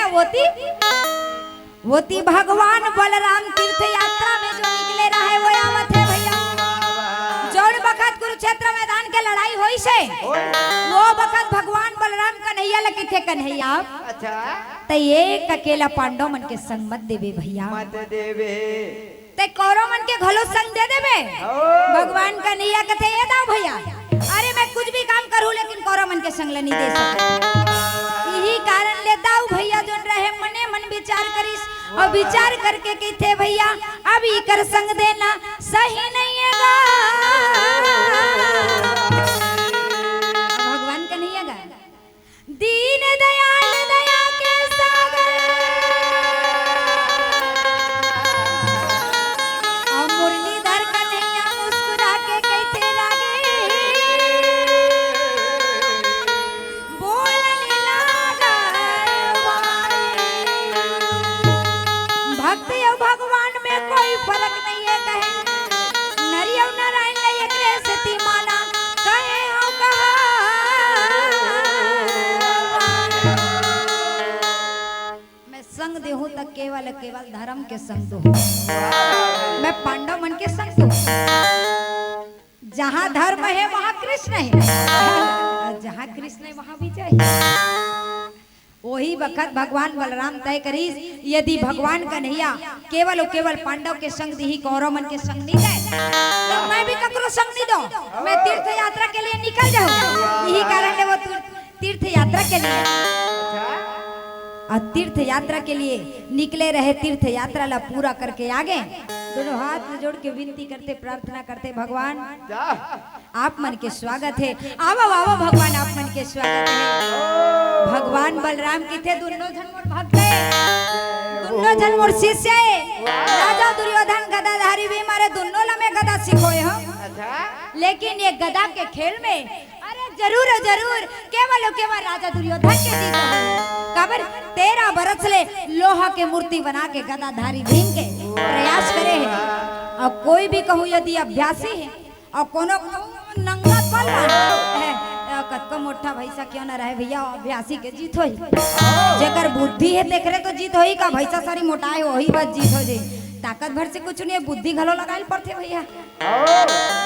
वोती भगवान बलराम तीर्थ यात्रा में जो निकले रहे वो आवत है भैया। जोड़ बखत कुरुक्षेत्र मैदान के लड़ाई होई से वो बखत भगवान बलराम कन्हैया लगे थे कन्हैया अच्छा ते एक अकेला पांडव मन के संग मत देवे भैया मत देवे ते कौरव मन के घलो संग दे देवे। भगवान कन्हैया कहते ये दाओ भैया अरे मैं कुछ भी काम करूं लेकिन कौरव मन के संग नहीं दे सकता यही कारण ले दाऊ भैया जो रहे मने मन विचार करिस और विचार करके कहते भैया अब ई कर संग देना सही नहीं है भगवान कन्हैया गा दीन दयाल दया के सागर और मुरलीधर कन्हैया मुस्कुरा के कहते लागे बोलने लगा भक्त और भगवान में कोई फर्क नहीं है कहे नरी और नारायण ले एकरे सती माना कहे हो कहा मैं संग देहूं तक केवल धर्म के संग दो मैं पांडव मन के संग दो जहां धर्म है वहां कृष्ण है जहां कृष्ण है वहां विजय है। वही वक्त भगवान बलराम तय करीस यदि भगवान कन्हैया केवल और केवल पांडव के संग दी कौरव मन के संग नहीं गए तो मैं भी ककरो संग नहीं दो, मैं तीर्थ यात्रा के लिए निकल जाऊं। यही कारण है वो तीर्थ यात्रा के लिए और तीर्थ यात्रा के लिए निकले रहे। तीर्थ यात्रा ला पूरा करके आगे दोनों हाथ जोड़ के विनती करते प्रार्थना करते, भगवान आप मन के स्वागत है, आवो आवो भगवान आप मन के स्वागत है। भगवान बलराम की थे दोनों जन मोर भक्त है, दोनों जन मोर शिष्य है। राजा दुर्योधन गदाधारी भी मारे दोनों लमे गदा सिखोए हम, लेकिन ये गदा के खेल में अरे जरूर जरूर केवल और केवल राजा दुर्योधन के जीत कबर 13 बरस ले लोहा के मूर्ति बना के गदाधारी भीम के प्रयास करे है। और कोई भी कहूँ यदि अभ्यासी है और कोनो कहूँ नंगा पल है कतको मोटा भैसा क्यों ना रहे भैया अभ्यासी के जीत होई, जेकर बुद्धि है देख रहे तो जीत होई का भैसा सारी मोटाए वही बस जीत हो जाए। ताकत भर से कुछ नहीं है, बुद्धि घलो लगाई पड़ते भैया।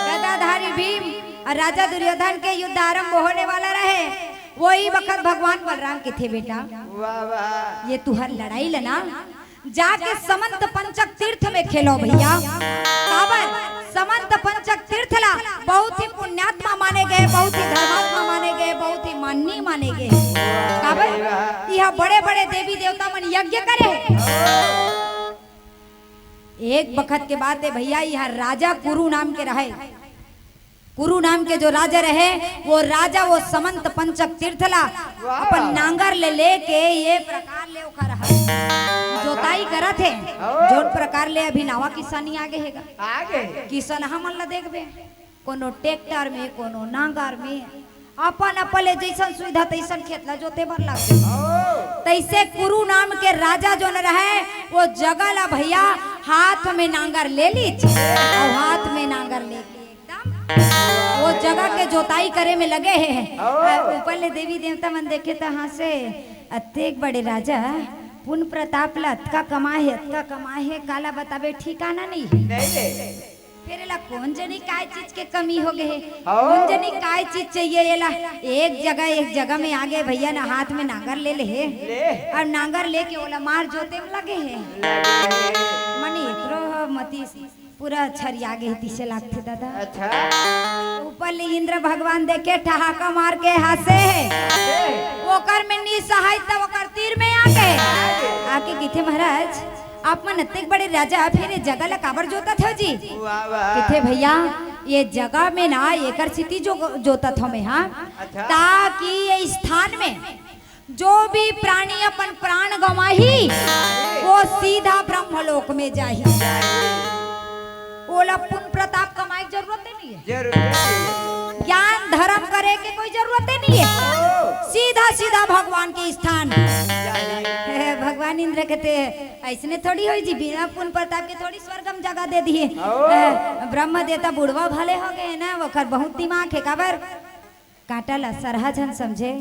गदाधारी भीम और राजा दुर्योधन के युद्ध आरंभ होने वाला रहे। वही वक्त भगवान बलराम के थे बेटा ये तुहर लड़ाई लेना जाके समंत पंचक तीर्थ में खेलो भैया। काबर समंत पंचक तीर्थ ला बहुत ही पुण्यात्मा माने गए, बहुत ही धर्मात्मा माने गए, बहुत ही माननीय माने गए। काबर यह बड़े बड़े देवी देवता मन यज्ञ करे। एक वक्त के बाद भैया यह राजा कुरु नाम के रहे, कुरु नाम के जो राजा रहे वो राजा वो समंत पंचक तीर्थला अपन नांगर ले लेके ये प्रकार ले उखा रहा जोताई करा थे। जो प्रकार ले अभी नावा किसानी आगे हैगा, आगे किसान हमन ला देखबे कोनो ट्रैक्टर में कोनो नांगर में अपन अपन जैसन सुविधा तैसन खेत ला जोते बर लागते। तैसे कुरु नाम के राजा जो न रहे वो जगह ला भैया हाथ में नांगर ले ली और हाथ में नांगर ले वो जगह के जोताई करे में लगे हैं। ऊपर ले देवी देवता मन देखे तो हाँ से अत्येक बड़े राजा पुण्य प्रताप ला अतका कमाए है काला बतावे ठिकाना नहीं है। फिर ला कौन जनी काय चीज के कमी हो गए, कौन जनी काय चीज चाहिए ये ला एक जगह में आगे भैया ना हाथ में नांगर ले ले और नांगर लेके ओला मार जोते में लगे है मनी एकरो मती पूरा छरिया गे तीसे लागते दादा। अच्छा ऊपर ले इंद्र भगवान देखे ठहाका मार के हंसे ओकर में नी सहायता ओकर तीर में आके किथे महाराज आप मन अत्येक बड़े राजा फिर जगह ला काबर जोता थे जी किथे भैया ये जगह में ना एकर स्थिति जो जोता था मैं हाँ ताकि ये स्थान में जो भी प्राणी अपन प्राण गवाही वो सीधा ब्रह्मलोक में जाही। ओला पुण्य प्रताप कमाए की जरूरत नहीं है, ज्ञान धर्म करे के कोई जरूरत नहीं है, सीधा सीधा भगवान के स्थान। भगवान इंद्र कहते ऐसने थोड़ी हो जी बिना पुण्य प्रताप के थोड़ी स्वर्गम जगह दे दिए। ब्रह्म देवता बुढ़वा भले हो गए ना वो कर बहुत दिमाग है काबर काटा ला सरहा झन समझे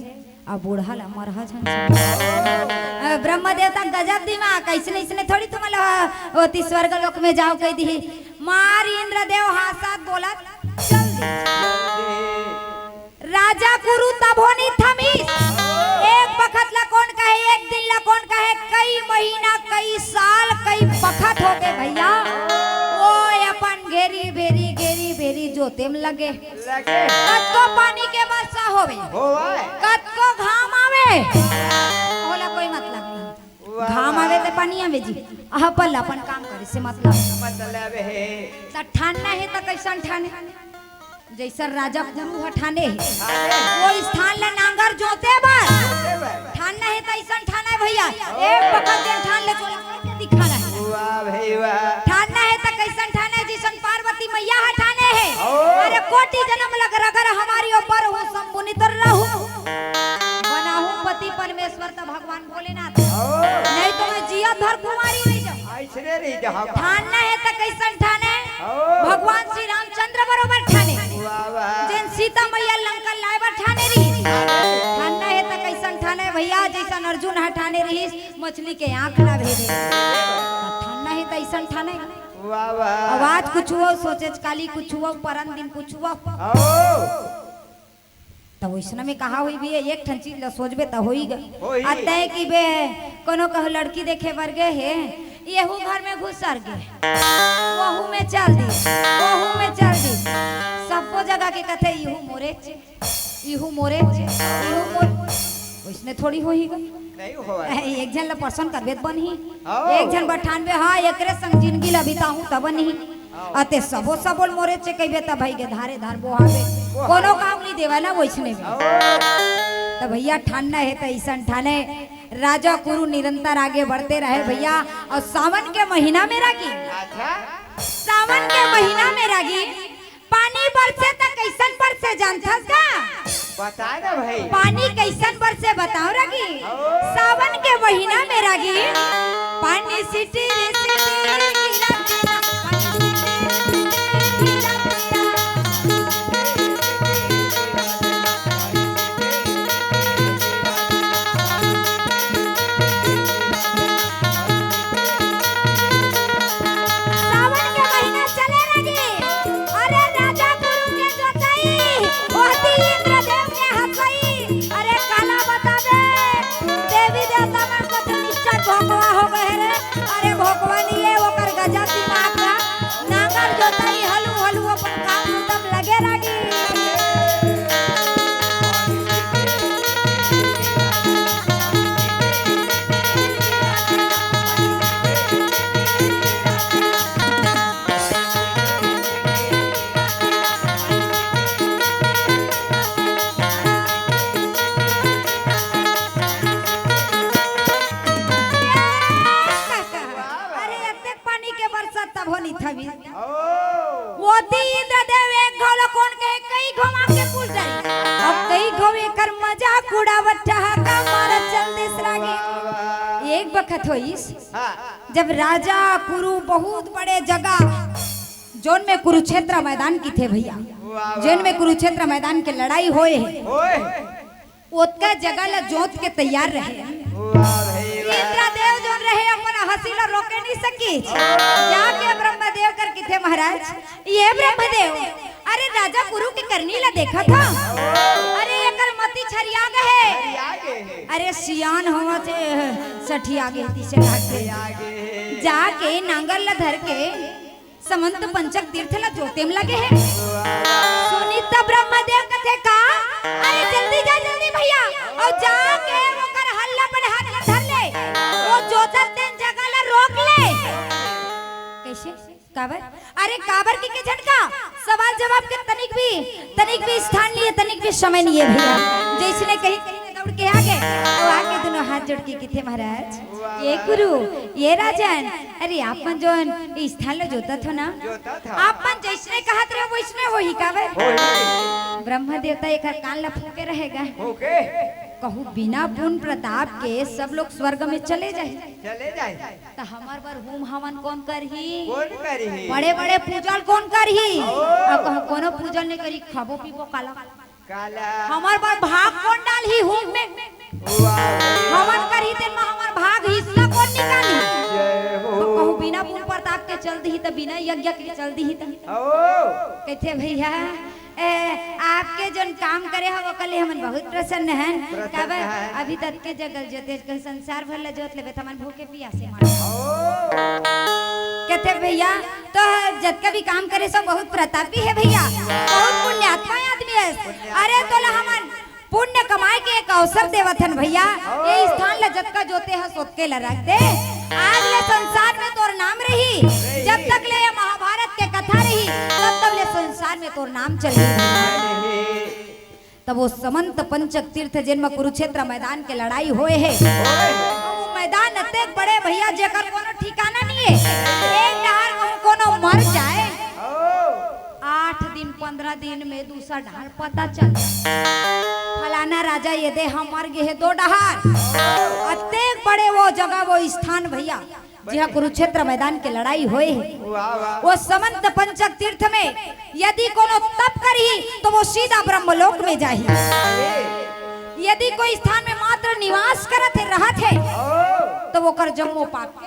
और बूढ़ा ला मरहा झन समझे। ब्रह्म देवता गजब दिमाग ऐसने ऐसने थोड़ी तुम होती स्वर्ग लोक में जाओ कह दी मार इंद्र देव हाथ बोला राजा गुरु तब होनी थमी एक बखत ला कौन कहे एक दिन ला कौन कहे कई महीना कई साल कई बखत हो गए भैया वो अपन घेरी बेरी जोते में लगे कतको पानी के वर्षा होवे कतको घाम आवे होला कोई मतलब नहीं घाम आवे ते पानी आवे जी अपन अपन काम करे से मतलब है। ठानना है तो कैसा ठाने जैसा राजा गुरु हठाने वो स्थान ला नांगर जोते बार ठानना है तो ऐसा ठाना है भैया एक पकड़ के ठान ले चोला दिखा रहा है। वाह भाई वाह ठानना है तो कैसा ठाना है जैसा पार्वती मैया हठाने है। अरे कोटि जन्म लग अगर हमारी ऊपर हो संबुनित रहूं बनाहूं पति परमेश्वर तो भगवान भोलेनाथ नहीं तो मैं जिया धर कुमारी नहीं जाऊं। ठानना है तो कैसा ठाने भगवान श्री रामचंद्र बरोबर ठाने जिन सीता मैया लंका लाए ठाने रही ठानना है तो कैसन ठाने भैया जैसा अर्जुन हठाने रही मछली के आंख ना भेदे ठानना है तो ऐसा ठाने आवाज कुछ हुआ सोचे काली कुछ हुआ परन दिन कुछ हुआ तो वैसना में कहा हुई भी है एक ठन चीज ला सोचबे तो होई गई होई। अतः कि बे कोनो कहो लड़की देखे बर गए है येहू घर में घुसर गए वहू में चल दी वहू में चल दी सबको जगह के कथे इहू मोरे चे इहू मोरे चे इहू मोर वैसने थोड़ी होई गई नहीं होगा एक जन ला पर्सन करबे बनही आओ। एक जन 98 हां एकरे संग जिंदगी ला बिताहू तब नहीं अते सबो सबोल मोरे चे कहबे त भाई के धारे धार बोहाबे कोनो काम नहीं देवाला वैसने में तो भैया ठानना है तो ऐसा ठाने राजा कुरु निरंतर आगे बढ़ते रहे भैया और सावन के महीना में रागी अच्छा सावन के महीना में रागी पानी बरसे तो कैसन बरसे जानथस का बता ना भाई पानी कैसन बरसे बताओ रागी सावन के महीना में रागी पानी सिटी एक बखत होइस जब राजा कुरु बहुत बड़े जगह जोन में कुरुक्षेत्र मैदान की थे भैया जोन में कुरुक्षेत्र मैदान के लड़ाई होए ओतका जगह ला जोत के तैयार रहे इंद्रदेव जोन रहे अपन हंसी ला रोके नहीं सकी जाके ब्रह्मदेव कर के थे महाराज ये ब्रह्मदेव अरे राजा कुरु के करनी ला देखा था अरे एकर मती छरिया गए अरे सियान होवा से सठिया गए तीसे घाट जाके नांगर ला धर के समंत पंचक तीर्थ ला जोतेम लगे है सुनीता ब्रह्मदेव कथे का अरे जल्दी जा जल्दी भैया और जाके वो कर हल्ला पर हाथ धर ले वो जोतत दिन जगह ला रोक ले कैसे काबर अरे काबर की के झटका सवाल जवाब के तनिक भी स्थान लिए तनिक भी समय नहीं है भैया जैसने कहीं दौड़ के आगे तो आगे दोनों हाथ जोड़ के किथे महाराज ये गुरु ये राजन अरे आपन जो स्थान ले जोता था ना आपन जैसने कहत रहे वैसने वही काबर ब्रह्म देवता एक कान ला फूके रहेगा कहूँ बिना पुण्य प्रताप के सब लोग स्वर्ग में चले जाए तो हमार बार होम हवन कौन करही बड़े बड़े पूजल कौन करही और कहूँ कोनो पूजल नहीं करी खाबो पीबो काला हमार बार भाग कौन डालही होम में हवन करही तेन में हमार भाग हिस्सा कौन निकाली तो कहूँ बिना पुण्य प्रताप के चल दी तो बिना यज्ञ के चल दी तो कहते भैया आपके जो काम करे हो वो कल हमन बहुत प्रसन्न है काबर अभी तक के जगल जोते के संसार भर ला जोत लेबे तमन भूखे प्यासे मार कहते भैया तो जत का भी काम करे सब बहुत प्रतापी है भैया बहुत पुण्यात्मा आदमी है अरे तोला हमन पुण्य कमाए के एक अवसर देवथन भैया ये स्थान ला जत का जोते है सोत के ला रख दे आज ले संसार में तोर नाम रही जब तक ले महाभारत के कथा रही तब तक ले संसार में तोर नाम चली तब वो समंत पंचक तीर्थ जिनमें कुरुक्षेत्र मैदान के लड़ाई होए है वो मैदान अत्ते बड़े भैया जेकर कोनो ठिकाना नहीं है एक डहार कोनो मर जाए 8 दिन 15 दिन में दूसरा ढार पता चल फलाना राजा ये दे हम मर गए है 2 डहार अत्ते बड़े वो जगह वो स्थान भैया जहाँ कुरुक्षेत्र मैदान के लड़ाई होए है वो समंत पंचक तीर्थ में यदि कोनो तप करी तो वो सीधा ब्रह्मलोक में जाही यदि कोई स्थान में मात्र निवास करत है रहत है तो वो कर जम्मो पाप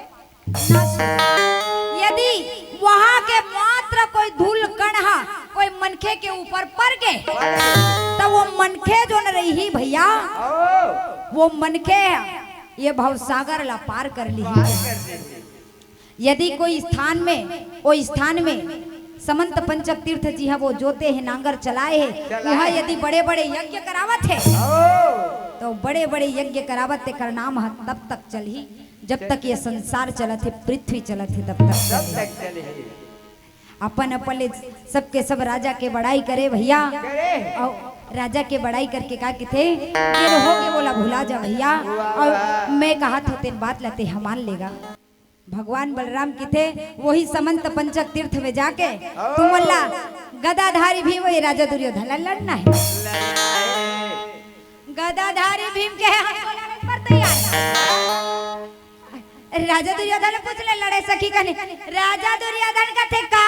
ना सुनी। यदि वहाँ के मात्र कोई धूल कणहा कोई मनखे के ऊपर पड़ गए तो वो मनखे जो न रही भैया वो मनखे ये भवसागर ला पार कर ली। यदि कोई स्थान में समंत पंचक तीर्थ जी है वो जोते हैं नांगर चलाए हैं वहाँ यदि बड़े बड़े यज्ञ करावत है तो बड़े बड़े यज्ञ करावत ते कर नाम है तब तक चली जब तक ये संसार चलत है पृथ्वी चलत है तब तक चले। अपन अपन सबके सब राजा के बड़ाई करे भैया और राजा के बड़ाई करके का थे हो गए बोला भुला जा भैया और मैं कहा था तेन बात लेते हमान लेगा। भगवान बलराम की थे वही समंत पंचक तीर्थ में जाके तुमल्ला गदाधारी भीम वही राजा दुर्योधन लड़ना है। गदाधारी भीम के हमको लड़ने पर तैयार। राजा दुर्योधन ने पूछ ले लड़े सखी का नहीं। राजा दुर्योधन का थे का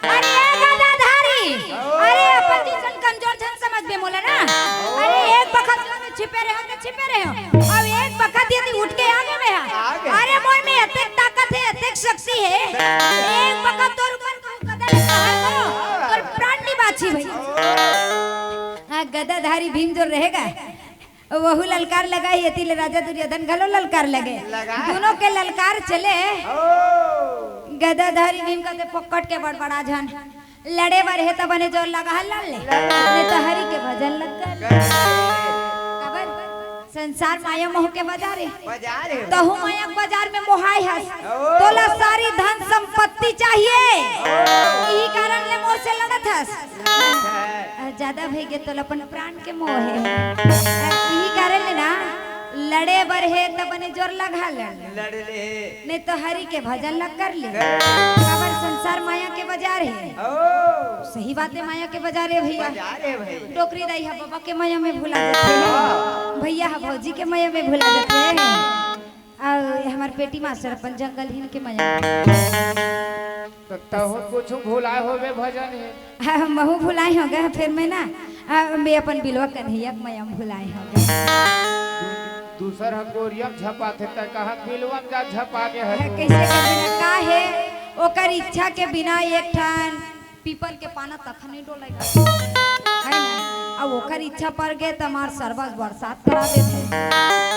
अरे गदाधारी अरे अपन जिसन कमजोर जन समझ में मोला ना अरे एक वक्त में छिपे रहे हो अब एक वक्त यदि उठ के आगे में है अरे मोर में अत्यंत ताकत है अत्यंत शक्ति है एक वक्त तोर ऊपर कदम कहर को तोर प्राण नहीं बाछी भाई। गदाधारी भीम जो रहेगा वहु ललकार लगाई ये राजा दुर्योधन घलो ललकार लगे दोनों के ललकार चले। गदाधारी भीम का पकड़ के बड़बड़ा जन लड़े बार है तो बने जोर लगा लड़ ले नहीं तो हरि के भजन लग खबर संसार माया मोह के बाजार है तो हूँ माया बाजार में मोहाई है तोला सारी धन संपत्ति चाहिए यही कारण ले मोर से लड़त हस ज्यादा भई गे तो अपन प्राण के मोह है यही कारण ले ना लड़े बर है तो बने जोर लगा लड़ ले नहीं तो हरि के भजन लग कर ले खबर संसार माया के बाजार है सही बात है माया के बाजार है भैया टोकरी दाई है बाबा के माया में भुला जाते हैं भैया भौजी के माया में भुला जाते हैं और हमारे पेटी मास्टर अपन जंगल हिन के माया तो कुछ भुलाए हो बे भजन है महू भुलाए हो गए फिर मैं ना मैं अपन बिलवा कन्हैया माया भुलाए हो गए दूसर गोरियम झपा थे त कहा बिलवम जा झपा के है कैसे के बिना का है ओकर इच्छा के बिना एक ठान पीपल के पाना तक नहीं डोलेगा है ना अब ओकर इच्छा पर गए तो हमार सरबस बरसात करा देते।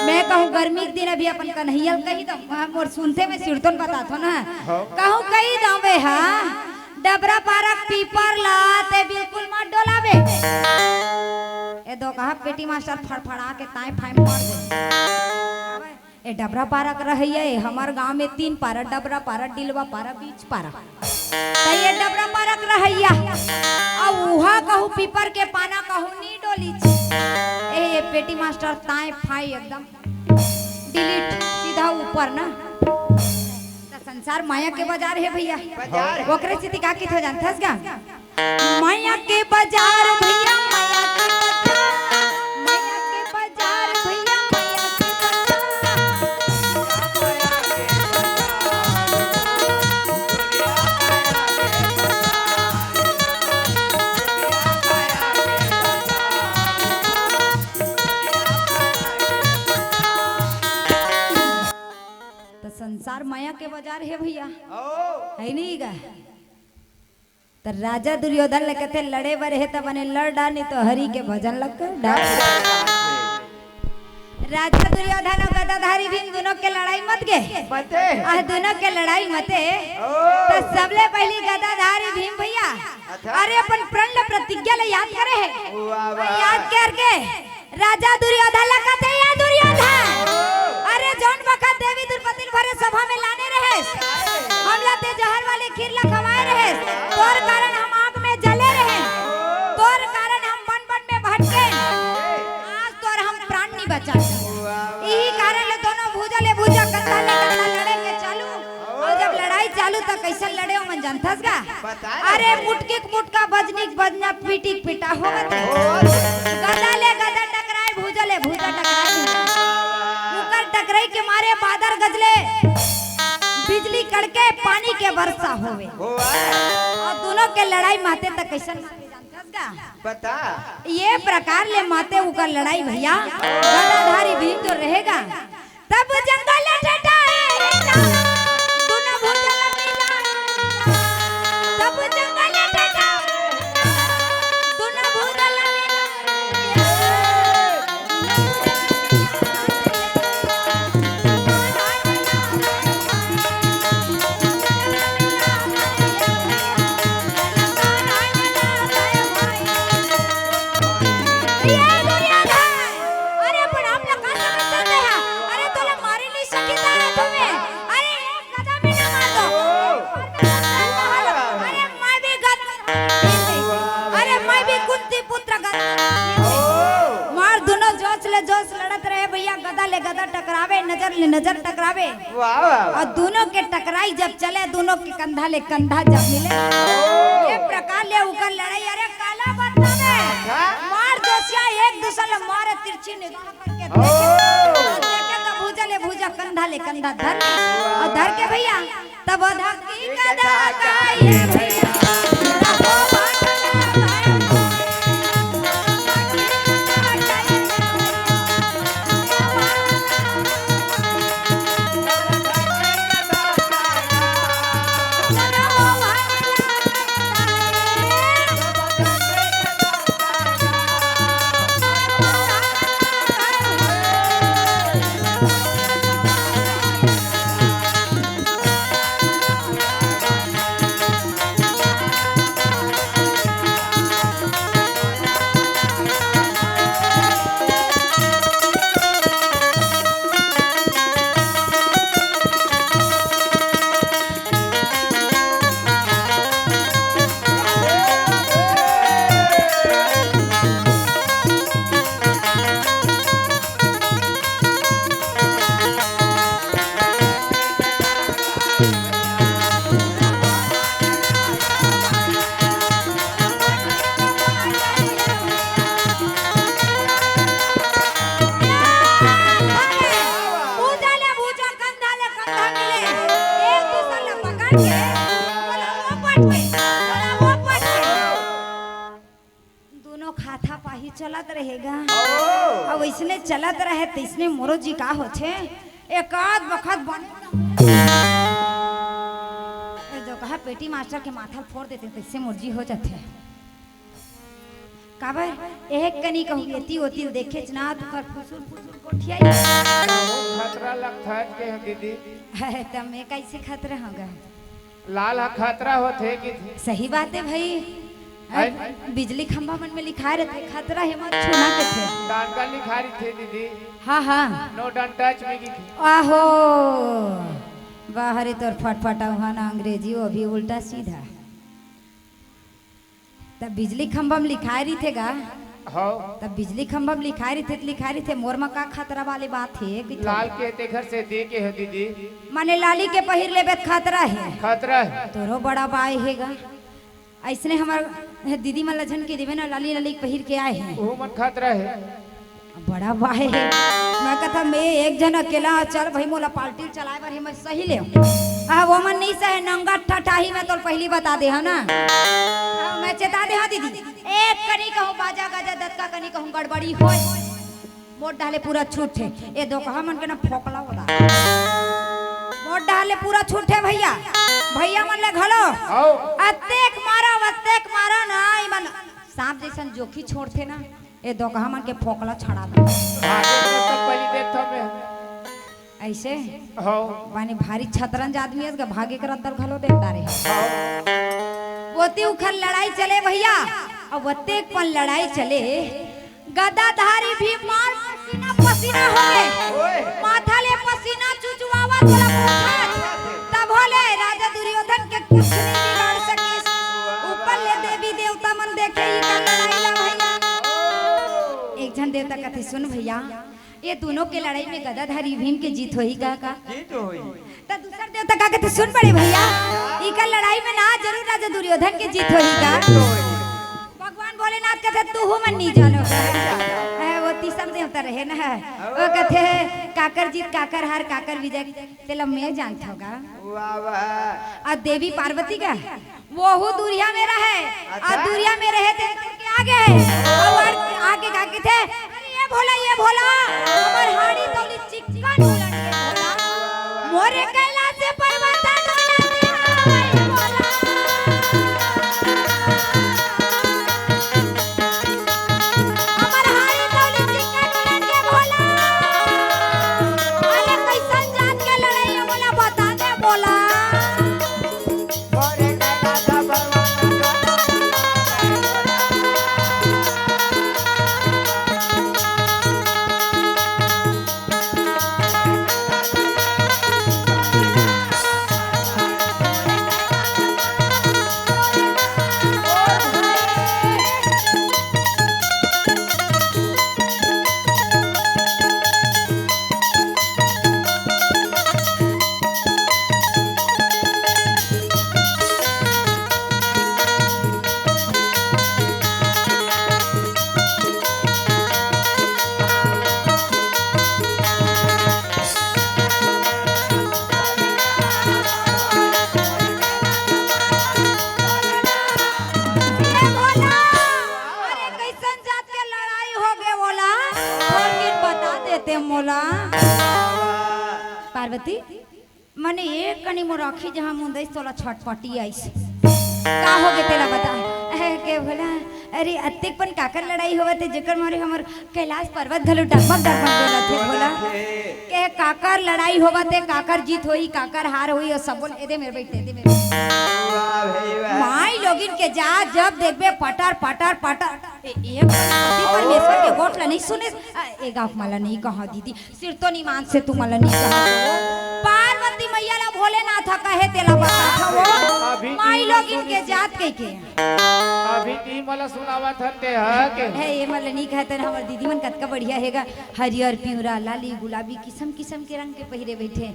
मैं कहूँ गर्मी के दिन अभी अपन कन्हैया कही दो मोर सुनते में सिरतोन बतातो ना कहूँ कही दो बे हाँ डबरा पारक पीपर लाते बिल्कुल मत डोलावे ए दो कहा पेटी मास्टर फड़फड़ा के ताए फाई मार दे ए डबरा पारक रहिए हमार गांव में 3 पारा डबरा पारा डिलवा पारा बीच पारा तो ये डबरा पारक रहिया अब उहा कहूँ पीपर के पाना कहूँ नी डोली ए पेटी मास्टर ताए फाई एकदम डिलीट सीधा ऊपर ना संसार माया के बाजार है भैया ओकरे स्थिति का कित हो जानथस का माया के बाजार भैया माया के बाजार भैया माया तो संसार माया के बाजार है भैया है नहीं गा तो राजा दुर्योधन लगते लड़े बरे है तो बने लड़ डानी तो हरि के भजन लग कर राजा दुर्योधन और गदाधारी भीम दोनों के लड़ाई मत गए दोनों के लड़ाई मते तो सबले पहली गदाधारी भीम भैया अरे अपन प्रण प्रतिज्ञा ले याद करे है याद करके राजा दुर्योधन लगते या दुर्योधन अरे जौन वक्त देवी द्रौपदी भरे सभा में लाने रहे हम लाते जहर वाले खीर ला खवाए रहे तोर कारण हम आग में जले रहे तोर कारण हम बन में भटके आज तोर हम प्राण नहीं बचा यही कारण ले दोनों भूजा कंधा लड़े के चालू और जब लड़ाई चालू तो कैसे लड़े हो मन जानथस का अरे मुटकिक मुटका बजनिक बजना पीटिक पिटा होवत गदा ले गदा टकराए भूजा टकराए ऊपर टकराई के मारे बादर गजले बिजली कड़के पानी के वर्षा होवे और दोनों के लड़ाई माते तक कैसे बता ये प्रकार ले माते उकर लड़ाई भैया गदाधारी भीम जो रहेगा तब जंगल गदा टकरावे, नजर ले नजर टकरावे, वाह वाह और दोनों के टकराई जब चले, दोनों के कंधा ले कंधा जब मिले, ये प्रकार ले उकर लड़ाई। अरे काला बदला में मार जोशिया एक दूसरे ले मारे तिरछी निगाह करके देखे तो भुजा ले भुजा, कंधा ले कंधा धर और धर के भैया तब धकी गदा का ये भैया दोनों खाता पाही चलत रहेगा। अब इसने चलत रहे तो इसने मोरो जी का होते एक आध वक्त बन जो कहा पेटी मास्टर के माथा फोड़ देते तो इससे मुर्जी हो जाते काबर एक कनी कहूँ एती ओती देखे ना तो कर फुसुर फुसुर कोठिया खतरा लगता है के दीदी है तब मैं कैसे खतरा होगा लाल खतरा होते कि सही बात है भाई। बिजली खंभा मन में लिखा रहते खतरा है मत छूना के थे डांडा लिखा रही थी दीदी। हाँ हाँ नो डोंट टच मी की थी। आहो बाहरी तोर फटफटा हुआ ना अंग्रेजी वो भी उल्टा सीधा। तब बिजली खंभा में लिखा रही थे गा हो तब बिजली खंभा में लिखा रही थे मोर में का खतरा वाली बात है कि लाल के ते घर से दे के है दीदी माने लाली के पहिर लेबे खतरा है खतरा है तोरो बड़ा बाई हैगा ऐसने हमार दीदी मन लझन के देवे ना लाली लाली पहिर के आए हैं वो मन खतरा है बड़ा बाई है। मैं कहता मैं एक जन अकेला चल भाई मोला पार्टी चलाए बार मैं सही ले वो मन नहीं सहे नंगा ठठाही में तो पहली बता दे है ना मैं चेता दे हाँ दीदी एक कनी कहूँ बाजा गाजा दत्ता कनी कहूँ गड़बड़ी हो मोट डाले पूरा छूट है ये दो कहा मन के ना फोकला होता मोट डाले पूरा छूट है भैया भैया मन ले घलो अत्तेक मारा ना मन सांप जैसन जोखी छोड़ते ना ये दो कहा मन के फोकला छड़ा दो पहली देखता मैं ऐसे हो माने भारी छतरंज आदमी है भागे कर अंदर घलो देख डारे वोती उखल लड़ाई चले भैया और वत्ते पन लड़ाई चले गदाधारी भी मार पसीना पसीना हो गए माथा ले पसीना चुचवावा थोड़ा पूछा तब होले राजा दुर्योधन के कुछ नहीं बिगाड़ सके ऊपर ले देवी देवता मन देखे ही का लड़ाई ला भैया एक जन देवता कहते सुन भैया ये दोनों के लड़ाई में गदाधारी भीम के जीत होई का जीत होई तो दूसर देवता का कहते सुन बड़े भैया ई का लड़ाई में ना जरूर राजा दुर्योधन के जीत होई का भगवान भोलेनाथ कहते तू हो मन नहीं जानो वो तीसरा देवता रहे ना वो कहते काकर जीत काकर हार काकर विजय तेला मैं जानता होगा वाह वाह और देवी पार्वती का वो दूरिया में रहे और दूरिया में रहे थे के आगे और आगे काके थे ये भोला हमर हाड़ी तौली चिकन उलट के भोला मोरे कैला से पर्वत डोला दे हाय भोला हमर हाड़ी तौली चिकन उलट के भोला अरे कैसन जात के लड़ाई है भोला बता दे भोला मोरे कैला सा दे मोला पार्वती मने एक कनी मोर आखी जहां मुंदई तोला छटपटी आइस का हो गे तेला बता के बोला अरे अत्तेक पण काकर लड़ाई होवत है जेकर मारे हमर कैलाश पर्वत घलो डगमग डगमग देला थे बोला के काकर लड़ाई होवत है काकर जीत होई काकर हार होई और सब बोल एदे मेरे बैठे एदे मेरे माई लोगिन के जा जब देखबे पटर पटर पटर एक परमेश्वर के गोठला नहीं सुने ए गाँव मला नहीं कहा दीदी सिर तो नहीं मान से तू मला नहीं कहा पार्वती मैया ला भोलेनाथ कहे तेला बता वो माई लोगिन के जात के अभी ती मला सुनावत हते ह के है ये मला नहीं कहते हमर दीदी मन कतका बढ़िया हैगा हरियर पिवरा लाली गुलाबी किस्म किस्म के रंग के पहिरे बैठे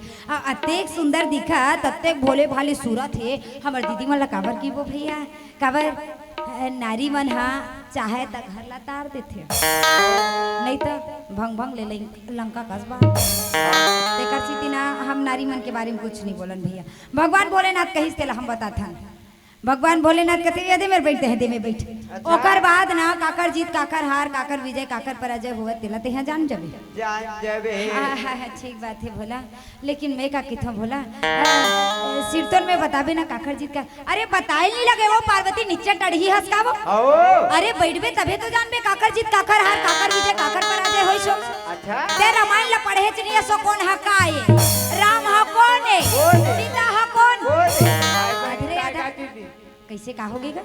अतेक सुंदर दिखा तत्तेक भोले भाले सूरत है हमर दीदी मन ला काबर की वो भैया काबर नारी मन हा चाहे त घर ला तार देथे नहीं तो भंग भंग ले लंका कस्बा तेकर सीतिना हम नारी मन के बारे में कुछ नहीं बोलन भैया भगवान भोलेनाथ कहिस तेला हम बताथन भगवान भोलेनाथ कहते हैं दे में बैठते हैं दे में बैठ ओकर बाद ना काकर जीत काकर हार काकर विजय काकर पराजय हुआ तेला ते यहाँ जान जबे ठीक बात है भोला लेकिन मैं का किथा भोला सिरतन में बताबे ना काकर जीत का अरे बताए नहीं लगे वो पार्वती नीचे टढ़ी हंस का वो अरे बैठबे तबे तो जानबे काकर जीत काकर हार काकर विजय काकर पराजय होई सो अच्छा ते रामायण ला पढ़े च नहीं सो कौन हकाए राम ह कौन है सीता ह कौन कैसे का होगी गा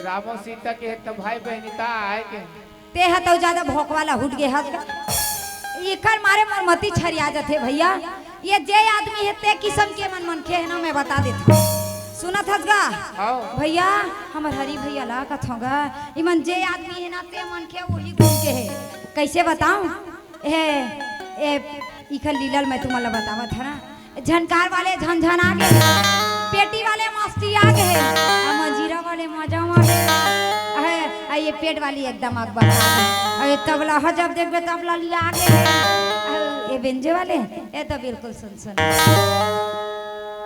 रामो सीता के तो भाई बहनिता आए के ते ह तो ज्यादा भोक वाला हुट गे हस गा एकर मारे मोर मती छरिया जथे भैया ये जे आदमी है ते किस्म के मन के है ना मैं बता देता सुनत हस गा भैया हमर हरी भैया ला कथोगा इमन जे आदमी है ना ते मन के वही गुण के है कैसे बताऊं ए इखल लीलल मैं तुम्हाला बतावत है ना झनकार वाले झनझन आ गए पेटी वाले मस्ती आ गए मंजीरा वाले मजा मारे ये पेट वाली एकदम अकबर अरे तबला ह जब देखबे तबला लिया आ गए ये बेंजे वाले ये तो बिल्कुल सुन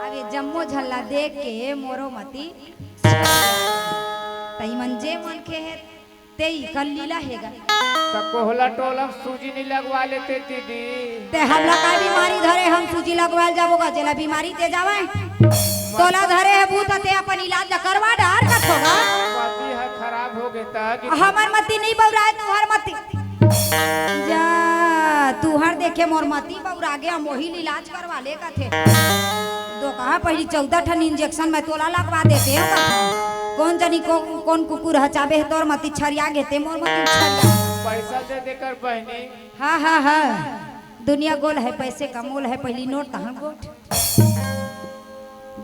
अब ये जम्मो झल्ला देख के मोरो मती तई मंजे मन के है ते कल लीला हैगा तब कोहला टोला सूजी नहीं लगवा लेते दीदी ते हमला का बीमारी धरे हम सूजी लगवाल जाबोगा जेला बीमारी ते जावे तोला धरे है भूत ते अपन इलाज ला करवा डार कत होगा मती है खराब हो गई ता हमर मती नहीं बौराए तुहर मती जा तुहर देखे मोर मती बौरा गया मोही इलाज करवा ले का थे तो कहा पहली 14 ठन इंजेक्शन में तोला लगवा देते हैं कौन जानी कौन कुकुर हचाबे है तोर मती छरिया गेते मोर मती छरिया पैसा दे देकर बहनी हाँ हाँ हाँ दुनिया गोल है पैसे का मोल है पहली नोट तहाँ गोट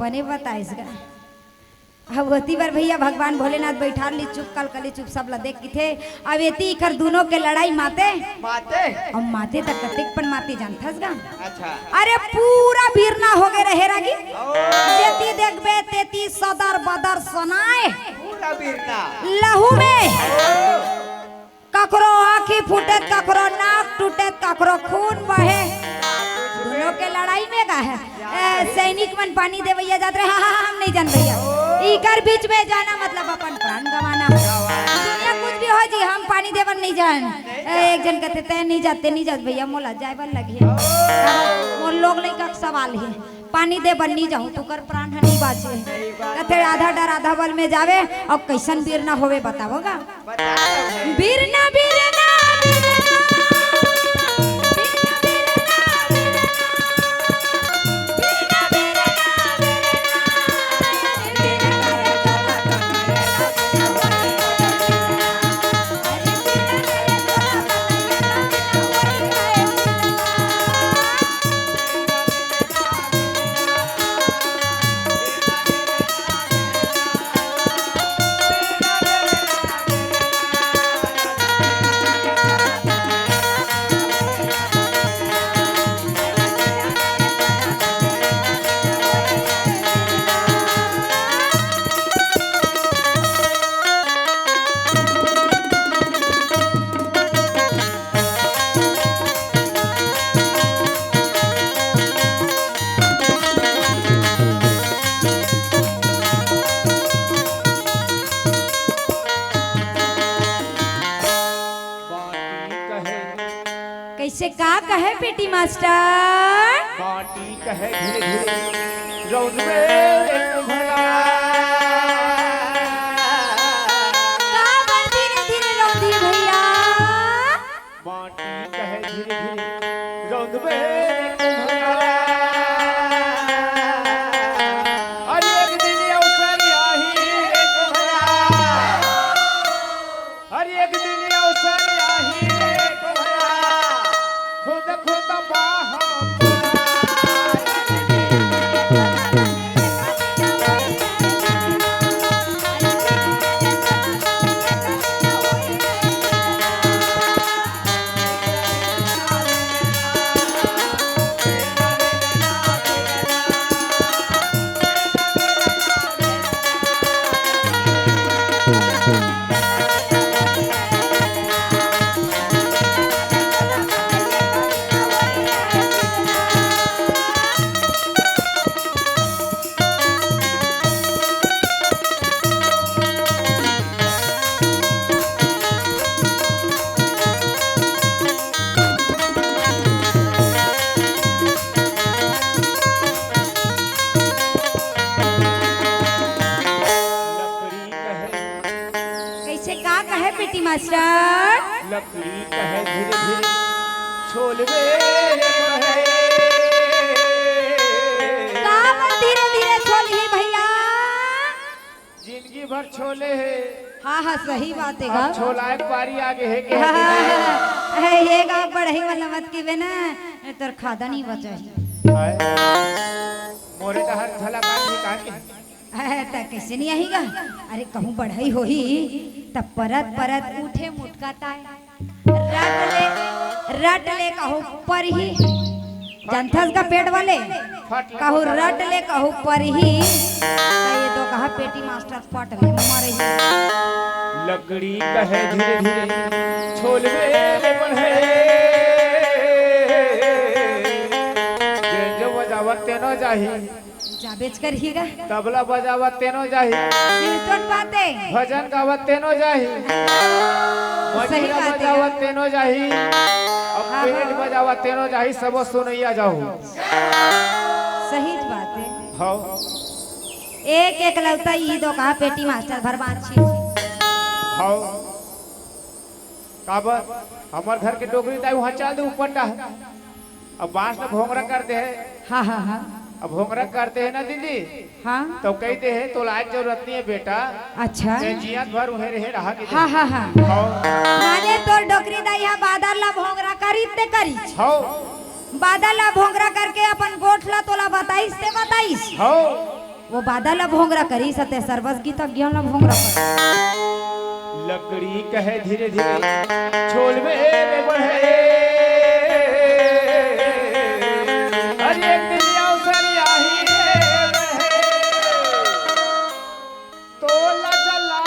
बने बताइस गा हवती बार भैया भगवान भोलेनाथ बैठा ली चुप कल कली चुप सब ला देख की थे अब एती कर दोनों के लड़ाई माते अब माते तक कतिक पण माते जानथस गा अच्छा अरे पूरा बीरना हो गए रहे रागी जेती देखबे तेती सदर बदर सनाए पूरा बीरना लहू में ककरो आँखी फूटे ककरो नाक टूटे ककरो खून बहे दोनों के लड़ाई में का है सैनिक मन पानी दे भैया जाते हाँ हम नहीं जान भैया इकर बीच में जाना मतलब अपन प्राण गवाना दुनिया कुछ भी हो जी हम पानी देवन नहीं जान एक जन कहते तय नहीं जाते भैया मोला जाए बन लगे मोर लोग नहीं का सवाल है पानी दे बन नहीं जाऊं तू कर प्राण नहीं बाचे कहते आधा डर आधा बल में जावे और कैसन बीरना होवे बताओगा बीरना बीरना का कहे पीटी मास्टर? माटी कहे धीरे धीरे रौद में एक भला। काबर धीरे धीरे रौदी भैया? माटी कहे धीरे धीरे रौद में एक भला। अरे एक दिन अवसर आही एक भला। अरे एक दिन अवसर आही एक भला। खुद खुद बाहा कैसे का कहे पीटी मास्टर? लकड़ी कहे धीरे धीरे छोलवे बहे। काबर धीरे धीरे छोली भैया? जिंदगी भर छोले है। हाँ हाँ सही बात है अब छोलाए पारी आगे है के ये गा बढ़ई वाला मत की बेना तोर खादा नहीं बचा मोरे का हर झलक आके काके त कैसे नहीं आएगा? अरे कहूँ बढ़ई होही तब परत परत उठे मुटकाता रट ले कहूँ पर ही जनथस का पेट वाले कहूँ रट ले कहूँ पर ही ये तो कहा पेटी मास्टर पट ले मरे ही। लकड़ी कहे धीरे धीरे छोलवे बहे। जो बजावत तेनो जाही जा बेच कर हीगा तबला बजावत तेनो जाही सिरतोट बातें भजन गावत तेनो जाही सही मजीरा बात है। बजावत तेनो जाही अब पेट बजावत तेनो जाही सब सुनैया जाहू। सही बात है। हाँ एक एक लौता ई दो कहा पेटी मास्टर भरबान छी। हाँ काबर हमार घर के डोगरी दाई वहाँ चल दे ऊपर टा अब बांस में भोंगरा करते हैं। हाँ हाँ हाँ अब भोंगरा करते हैं ना दीदी हाँ तो कहते हैं तो लाज जरूरत नहीं है बेटा। अच्छा जियात भर उहे रहे रहा के हाँ हाँ हाँ हाँ माने तोर डोकरी दाई हा बादल ला भोंगरा करी ते करी हाँ बादल ला भोंगरा करके अपन गोठला तोला बताइस ते बताइस हाँ वो बादल ला भोंगरा करी सते सर्वस गीत ज्ञान ला भोंगरा कर। लकड़ी कहे धीरे धीरे छोलवे बढ़े। अरे एक दिन अवसर आही बहे तो लजला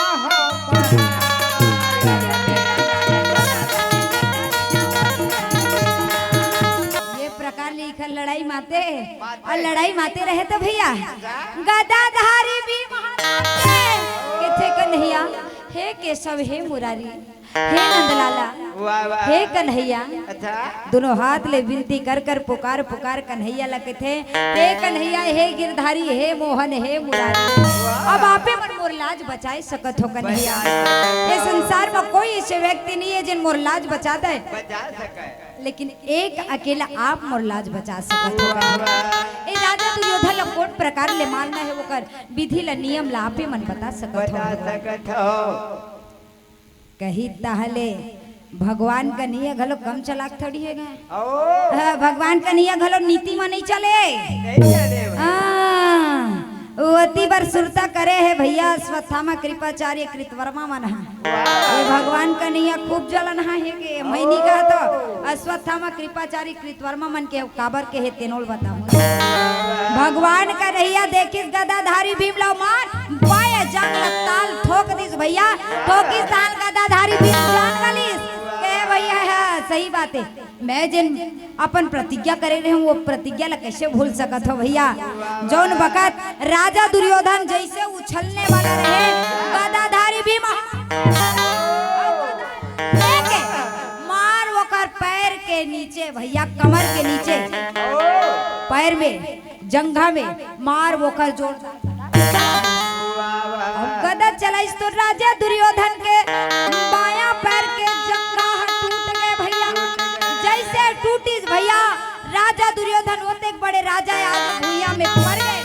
ये प्रकार लिखल लड़ाई माते और लड़ाई माते रहे तो भैया गदाधारी भी किथे कन्हैया हे केशव हे मुरारी हे नंदलाला वाह वाह हे कन्हैया अच्छा दोनों हाथ ले विनती कर कर पुकार पुकार कन्हैया लगे थे हे कन्हैया हे गिरधारी हे मोहन हे मुरारी अब आपे मन मोर लाज बचाए सकत हो कन्हैया। ये संसार में कोई ऐसे व्यक्ति नहीं है जिन मोर लाज बचा दे बचा सके लेकिन एक अकेला आप मोर लाज बचा सकत हो कन्हैया। ए राजा दुर्योधन ला कोट प्रकार ले मानना है वो कर विधि ला नियम ला आपे मन बता सकत बता हो। सकत हो कही ताहले भगवान का निया घलो कम चलाक थोड़ी है गा। ओ हाँ, भगवान का निया घलो नीति में नहीं चले। नहीं चले वो अति बार सुरता करे है भैया अश्वत्थामा कृपाचार्य कृतवर्मा मन ये भगवान का निया खूब जलन है के मैनी का तो अश्वत्थामा कृपाचार्य कृतवर्मा मन के काबर के है तेनोल बताऊं। भगवान का नैया देखिस गदाधारी भीमला मार पाए जंग ताल ठोक दिस भैया ठोकिस ताल गदाधारी भीम जान गलिस के भैया है सही बात है। मैं जिन अपन प्रतिज्ञा करे रहे हूँ वो प्रतिज्ञा ला कैसे भूल सकत हो भैया। जौन वक़्त राजा दुर्योधन जैसे उछलने वाला रहे गदाधारी भीम मार वो कर पैर के के नीचे भैया, कमर के नीचे, पैर में, जंघा में मार वोकर जोरदार गदा चलाइस तो राजा दुर्योधन के बायां पैर के जंघा टूट गए भैया। जैसे टूटिस भैया, राजा दुर्योधन होते बड़े राजा आज भूया में पड़ गए।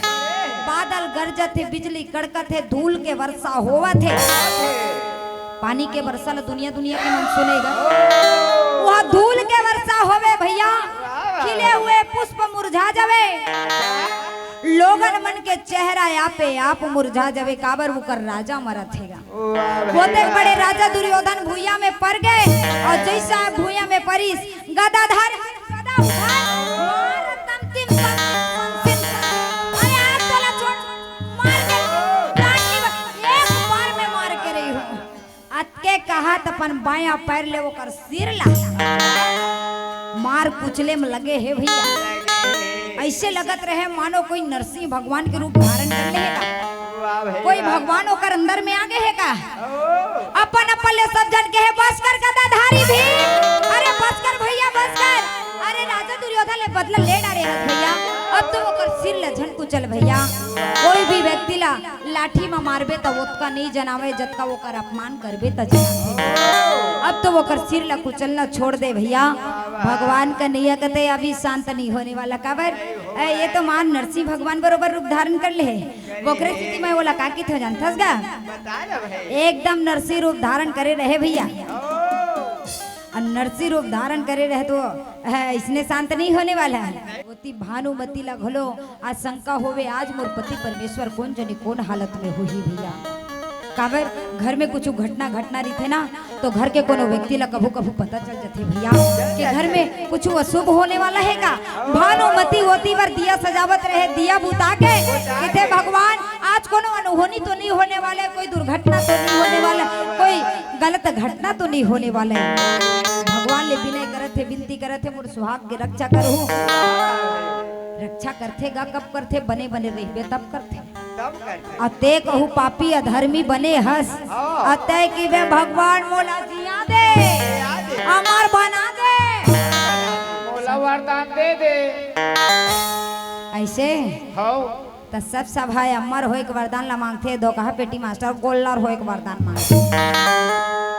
बादल गरजत थे, बिजली कड़कत है, धूल के वर्षा होवा थे। पानी के वर्षा दुनिया दुनिया के मन सुनेगा। वह धूल के वर्षा होवे भैया, खिले हुए पुष्प मुरझा जावे, लोगन मन के चेहरा आपे आप मुरझा जावे। काबर वो कर राजा मरत हैगा। होते बड़े राजा दुर्योधन भूया में पड़ गए और जैसा भूया में परिस गदाधर गदा उठा मार तमतिम अरे हाथ तोला छोड़, मार के लाठी एक बार में मार के रही हूं। अतके कहा त अपन बायां पैर ले वो कर सिर ला मार कुचले में लगे है भैया। ऐसे लगत रहे मानो कोई नरसिंह भगवान के रूप धारण कर ले का, कोई भगवान होकर अंदर में आगे है का। अपन अपन ले सब जन के है बस कर गदाधारी भी, अरे बस कर भैया बस कर। अरे राजा दुर्योधन ले बदला ले डारे हस भैया। अब तो ओकर सिर ले झन कुचल भैया। कोई भी व्यक्ति ला लाठी में मारबे त ओतका नहीं जनावे जतका ओकर अपमान करबे त जनावे। अब तो ओकर सिर ला कुचलना छोड़ दे भैया। भगवान का नैया कहते अभी शांत नहीं होने वाला। काबर ये तो मान नरसिंह भगवान बरोबर रूप धारण कर ले है। ओकरे स्थिति में बोला का कित हो जानथस गा, एकदम नरसिंह रूप धारण करे रहे भैया। और नरसिंह रूप धारण करे रहे तो इसने शांत नहीं होने वाला है। भानुमती ला घलो आज शंका होवे, आज मोर पति परमेश्वर कौन जने कौन हालत में होही भैया। काबर घर में कुछ घटना घटना रही थे ना तो घर के कोनो व्यक्ति ला कभू कभू पता चल जाते भैया कि घर में कुछ अशुभ होने वाला है का। भानुमती होती बार दिया सजावत रहे, दिया बुता के कहते भगवान आज कोनो अनहोनी तो नहीं होने वाले, कोई दुर्घटना तो नहीं होने वाला, कोई गलत घटना तो नहीं होने वाला है। भगवान ले विनय करत थे, विनती करत थे मोर सुहाग के रक्षा करहु। रक्षा करथे गा कब करथे, बने बने रहिबे तब करथे। अते कहू पापी अधर्मी बने हस, अतः कि वे भगवान मोला जिया दे, अमर बना दे, मोला वरदान दे दे। ऐसे हो तो सब सभाए अमर होए के वरदान ला मांगथे। दो कहा पेटी मास्टर गोल्लर होए के वरदान मांगथे।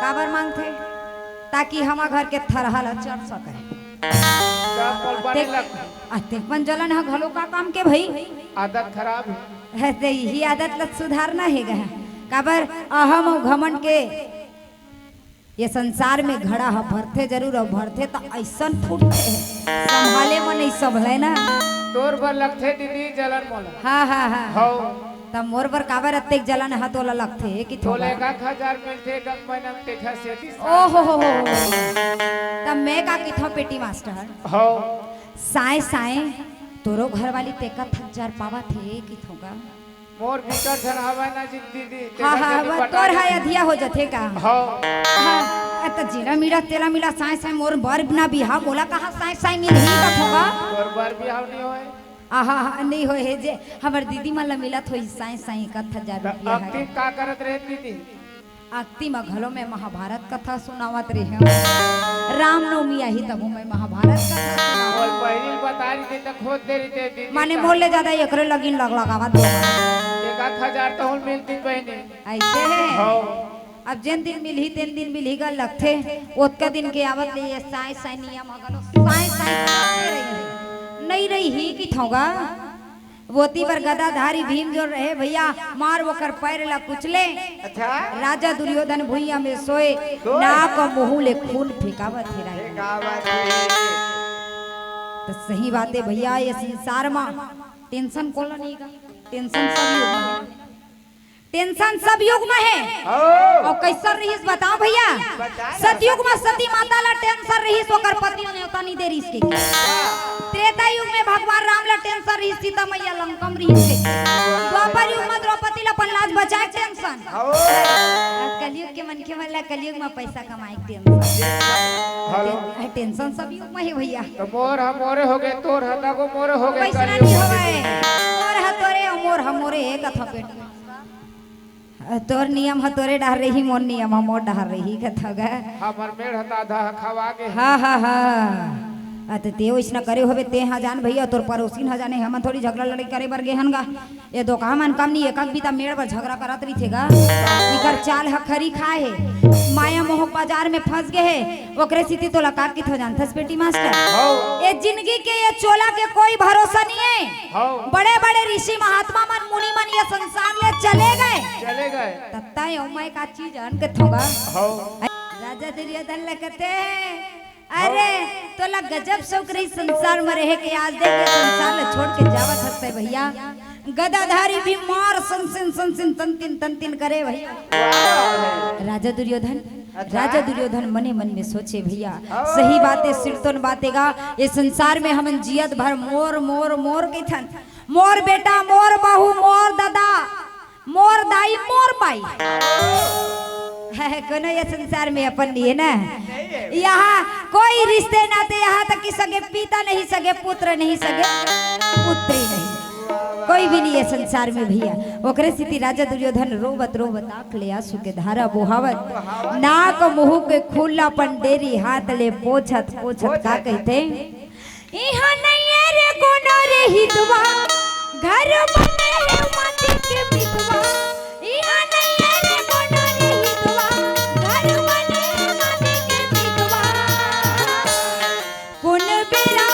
काबर मांगथे ताकि हमा घर के थरहा ला चढ़ सके। अतेपन जलन है घलो का काम के भाई, आदत खराब है तो यही आदत ला सुधारना है गा। काबर अहम और घमंड के ये संसार में घड़ा है, भरते जरूर और भरते तो ऐसा फूटते संभाले में नहीं संभले ना। तोर पर लगथे दीदी जलन मोला। हाँ हाँ हाँ हो तब मोर पर काबर अतेक जलन है तोला लगथे कि तोले का 1000 मिलथे गम बनम तेखा सेती। ओ हो तब मैं का किथा पेटी मास्टर हो साए साए तोरो घर वाली तेका 1000 पावा थे कि थोगा मोर भीतर धनावा ना जी दीदी। हाँ हाँ वो तोर है अधिया हो जथे का। हो हाँ त जीरा मीरा तेला मिला साए साए मोर बर ना बिहा बोला कहा साए साए मिल ही का थोगा। तोर बर बिहाव नहीं होए। आहा नहीं हो हे जे हमर दीदी मन ला मिलत होई साए साए 1000 रुपया अब है। का करत रहे दीदी? आक्ति में घलों में महाभारत कथा सुनावत रहे। रामनवमी आई तब मैं महाभारत कथा सुनावत। और पहली बता रही थी तो खोद दे रही थी दीदी। माने मोल ले ज्यादा एकरे लगिन लग लगावत। 1000 तो हम मिलती बहने। ऐसे है हो अब जिन दिन मिलही तीन दिन मिलही गल लगथे ओतका दिन के आवत ले साए साए नियम हगलो साए साए नहीं रही ही कि थोगा। वोती पर गदाधारी भीम जो रहे भैया मार वो कर पैर ला कुचले। अच्छा राजा दुर्योधन भुइया में सोए, नाक और मुंह ले खून फेंकावत है। तो सही बात है भैया, ये संसार में टेंशन कोला नहीं का, टेंशन सब युग में है। टेंशन सब युग में है। और कैसा रहीस बताओ भैया। सतयुग में सती माता ला टेंशन रहीस ओकर पति ने उतना नहीं दे रहीस के। त्रेता युग में भगवान राम ला टेंशन रहीस, सीता मैया लंका में रहीस के। द्वापर युग में द्रौपदी ला अपन लाज बचाए टेंशन। कलयुग के मन के वाला कलयुग में पैसा कमाए टेंशन। टेंशन सब युग में है भैया। तो मोर हमोरे हो गए, तोर हता को मोरे हो गए। पैसा नहीं होवे, तोर हतोरे और मोर हमोरे एक कथा पेट। तोर नियम है तोरे डहर रही मोर नियम है मोर डहर रही कथगा हमर मेड़ हता आधा खवा के हाँ हाँ हाँ अत ते वैसना करे होबे ते हाँ जान भैया तोर पड़ोसिन हाँ जाने हम थोड़ी झगड़ा लड़ाई करे बर गेहन गा ये दो कहा मन काम नहीं एक बीता मेड़ पर झगड़ा करत रही थे गा इकर चाल हखरी खाए है माया मोह बाजार में फंस गए है ओकरे स्थिति तो लका की थो जानथस बेटी मास्टर ये जिंदगी के ये चोला के कोई भरोसा नहीं है बड़े बड़े ऋषि महात्मा मन मुनि मन ये संसार ले चले गए तत्ता यो मैं का चीज अन के थोगा राजा दुर्योधन लगते अरे तो ला गजब शौक रही संसार में रहे के आज देख के संसार ले छोड़ के जावत हसते भैया गदाधारी भी मार संसिन तंतिन करे भैया राजा दुर्योधन मने मन में सोचे भैया सही बातें सिरतोन बातेगा ये संसार में हम जियत भर मोर मोर मोर के थन मोर बेटा मोर बहू मोर दादा मोर दाई मोर माई है कोनो ये संसार में अपन लिए ना यहाँ कोई रिश्ते नाते यहाँ तक कि सगे पिता नहीं सगे पुत्र नहीं सगे पुत्री नहीं कोई भी नहीं है संसार में भैया ओकरे स्थिति राजा दुर्योधन रोवत आंख ले आंसू के धारा बोहावत नाक मुंह के खुला पंडेरी हाथ ले पोछत का कहते यहाँ नहीं है रे कोनो रे हितवा घर बने है माटी के मितवा यहाँ नहीं है रे कोनो रे हितवा घर बने है माटी के मितवा कुन बेरा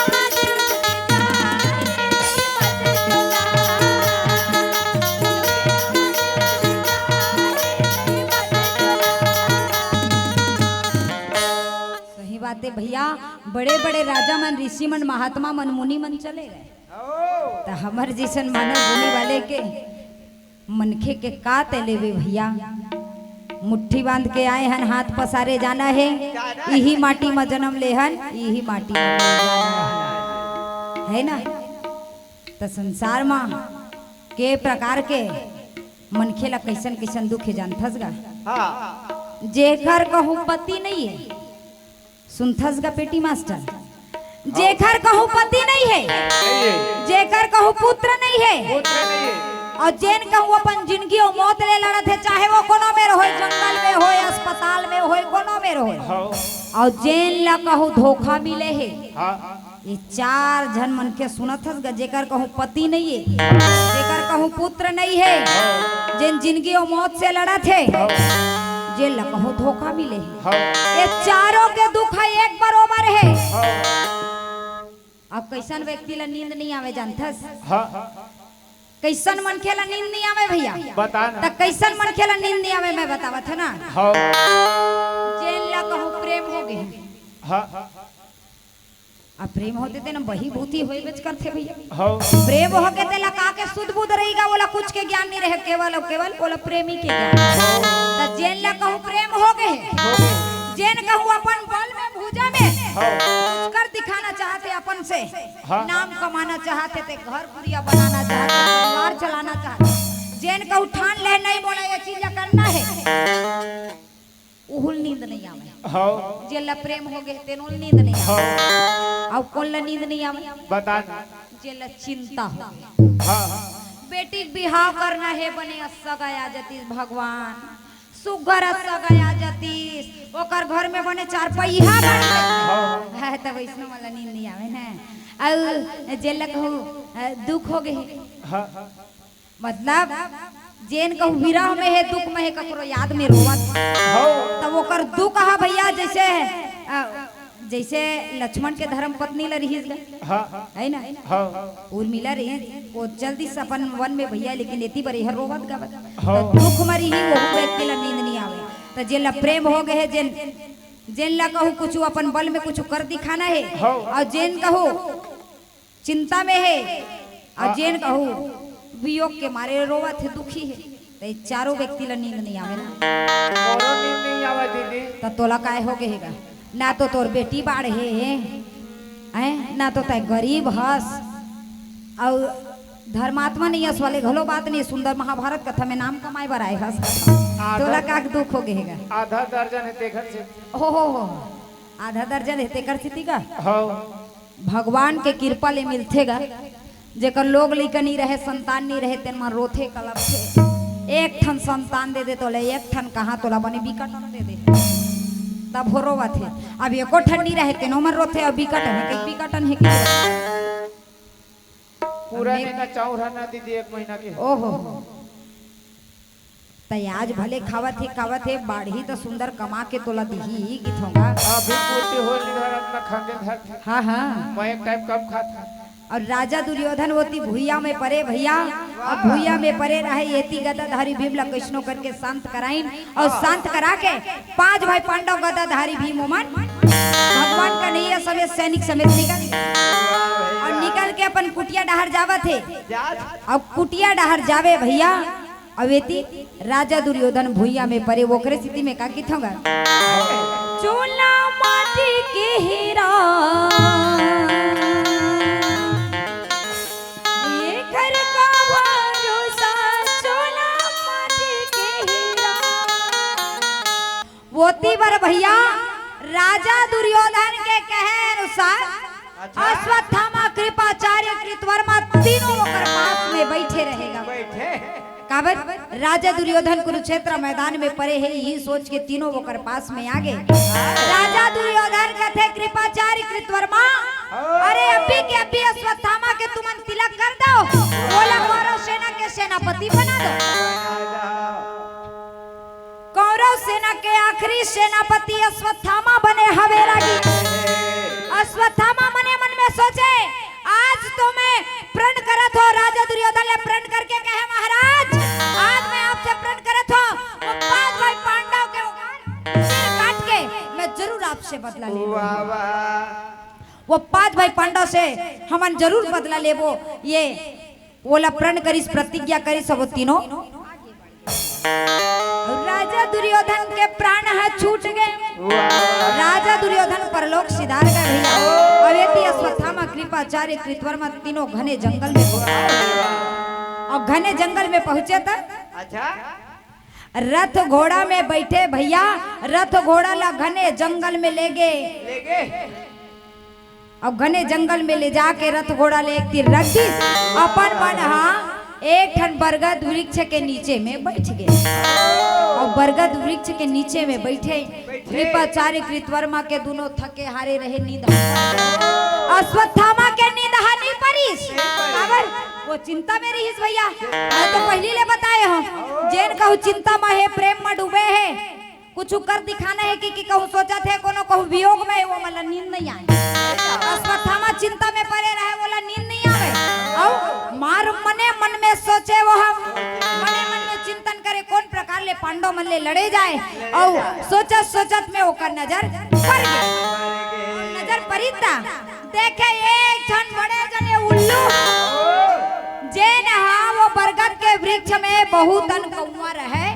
बातें भैया बड़े बड़े राजा मन ऋषि मन महात्मा मन मुनि मन चले गए तो हमर जैसन मानव बोली वाले के मनखे के का लेवे भैया मुट्ठी बांध के आए हन हाथ पसारे जाना है यही माटी में जन्म ले हन यही माटी में जाना है ना तो संसार में के प्रकार के मनखे ला कैसन कैसन दुख जानथस गा जेकर कहूँ पति नहीं है सुनथस गा बेटी मास्टर जेकर कहूँ पति नहीं है जेकर कहूँ पुत्र नहीं है और जेन कहूँ अपन जिंदगी और मौत ले लड़त है चाहे वो कोनो में रहो जंगल में हो अस्पताल में हो कोनो में रहो और जेन ला कहूँ धोखा मिले है ये चार जन मन के सुनथस गा जेकर कहूँ पति नहीं है जेकर कहूँ पुत्र नहीं है जेन जिंदगी और मौत से लड़त है जे लकहो धोखा मिले ये चारों के दुख है एक बरोबर है अब कैसन व्यक्ति ला नींद नहीं आवे जानथस कैसन मनखे ला नींद नहीं आवे भैया बता ना कैसन मनखे ला नींद नहीं आवे मैं बतावत है ना जेन ला कहूँ प्रेम हो गए अब प्रेम होते थे ना वही भूति होई बेच करते भैया प्रेम हो के तेला का के सुध बुध रहेगा बोला कुछ के ज्ञान नहीं रहे केवल बोला प्रेमी के ज्ञान त जेन ला कहूँ प्रेम हो गए जेन कहूँ अपन बल में भूजा में कुछ कर दिखाना चाहते अपन से नाम कमाना चाहते थे घर पुरिया बनाना चाहते परिवार चलाना चाहते जेन कहूँ ठान ले नहीं बोला ये चीज करना है उहुल नींद नहीं आवे जेला प्रेम हो गए तेनुल नींद नहीं आवे अब कौन ला नींद नहीं आवे बता जेला चिंता हो बेटी बिहाव करना है बने सगाया जतीस भगवान सुगर सगाया जतीस ओकर घर में बने चार पहिया है तब वैष्णव वाला नींद नहीं आवे ना और जेला कहूँ दुख हो गए मतलब जेन कहूँ विरह में है दुख में है ककरो याद में रोवत तब ओकर दुख है भैया जैसे लक्ष्मण के धर्म पत्नी ला रही है ना उर्मिला रही वो जल्दी से अपन वन में भैया लेकिन एती पर यह रोवत का तो दुख मरी ही वो व्यक्ति ला नींद नहीं आवे तो जेन ला प्रेम हो गए जेन ला कहूँ कुछ अपन बल में कुछ कर दिखाना है और जेन कहूँ चिंता में है और जेन कहूँ वियोग के मारे रोवत है दुखी है तो चारों व्यक्ति ला नींद नहीं आवे ना तो तोला काय हो गएगा ना तो तोर बेटी बाढ़ है ना तो तय गरीब हस और धर्मात्मा नहीं हस वाले घलो बात नहीं सुंदर महाभारत कथा में नाम कमाए बर आए हस तोला का दुख हो गएगा आधा दर्जन है तेखर से हो आधा दर्जन है तेकर स्थिति का भगवान के कृपा ले मिलथेगा जेकर लोग लेकर नहीं रहे संतान नहीं रहे तेन रोथे कलप थे एक ठन संतान दे दे तोले एक ठन कहाँ तोला बने बिकटन दे दे तब हो रोवा थे। अब एको ठंडी रहे तेनो मन रोथे अब बिकटन है के बिकटन है के पूरा दिन ना चाउर ना दीदी 1 महीना के। ओहो तय आज भले खावत है बाढ़ी तो सुंदर कमा के तोला दिही गीत होगा। अभी पूर्ति हो निधर अपना खांगे धर। हाँ हाँ मैं एक टाइम कम खाता। और राजा दुर्योधन होती भूया में परे भैया अब भूया में परे रहे येती गदाधारी भीम लकृष्णो करके शांत कराइन और शांत करा के 5 भाई पांडव गदाधारी भीम ओमन भगवान का नहीं है सभी सैनिक समेत निकल के अपन कुटिया डहर जावा थे। अब कुटिया डहर जावे भैया अवेती राजा दुर्योधन भूया में परे वो करे स्थिति में का कित होगा। चूल्हा माटी के हीरा ये घर का भरोसा चूल्हा माटी के हीरा वो तीवर भैया राजा दुर्योधन के कहे अनुसार अश्वत्थामा कृपाचार्य कृतवर्मा तीनों ओकर पास में बैठे रहेगा। काबर राजा दुर्योधन कुरुक्षेत्र मैदान में पड़े है यही सोच के तीनों ओकर पास में आ गए। राजा दुर्योधन कहते कृपाचार्य कृतवर्मा अरे अभी के अभी अश्वत्थामा के तुमन तिलक कर दो बोला कौरव सेना के सेनापति बना दो। कौरव सेना के आखिरी सेनापति अश्वत्थामा बने हवेरागी। अश्वत्थामा मने मन में सोचे आज तो मैं प्रण करत हो। राजा दुर्योधन ने प्रण करके कहे महाराज आज मैं आपसे प्रण करत हो वो 5 भाई पांडव के सिर काट के मैं जरूर आपसे बदला लेबो। वो 5 भाई पांडव से हमन जरूर बदला लेबो। ये बोला प्रण करिस प्रतिज्ञा करिस सब तीनों। राजा दुर्योधन के प्राण है छूट गए। राजा दुर्योधन परलोक सिधार गए भैया। अवेती अश्वत्थामा कृपाचार्य कृतवर्मा तीनों घने जंगल में और घने जंगल में पहुंचे तक अच्छा रथ घोड़ा में बैठे भैया रथ घोड़ा ला घने जंगल में ले गए। अब घने जंगल में ले जाके रथ घोड़ा ले एक तीर रख दी अपन मन हाँ एक ठन बरगद वृक्ष के नीचे में बैठ गए। और बरगद वृक्ष के नीचे में बैठे कृपाचार्य कृतवर्मा के दोनों थके हारे रहे नींद। अश्वत्थामा के नींद हानि परिस काबर वो चिंता में रहीस भैया। मैं तो पहली ले बताए हो जेन कहू चिंता में है प्रेम में डूबे है कुछ कर दिखाना है कि कहूँ सोचा थे कोनो कहू वियोग में वो मतलब नींद नहीं आए। अश्वत्थामा चिंता में पड़े रहे बोला नींद नहीं आवे और मार मने मन में सोचे वो हम मने मन में चिंतन करे कौन प्रकार ले पांडव मन ले लड़े जाए और सोचत सोचत में ओकर नजर पड़ गई। नजर पड़ीता देखे एक जन बड़े जने उल्लू जेन हाँ वो बरगद के वृक्ष में बहुत अन कौआ रहे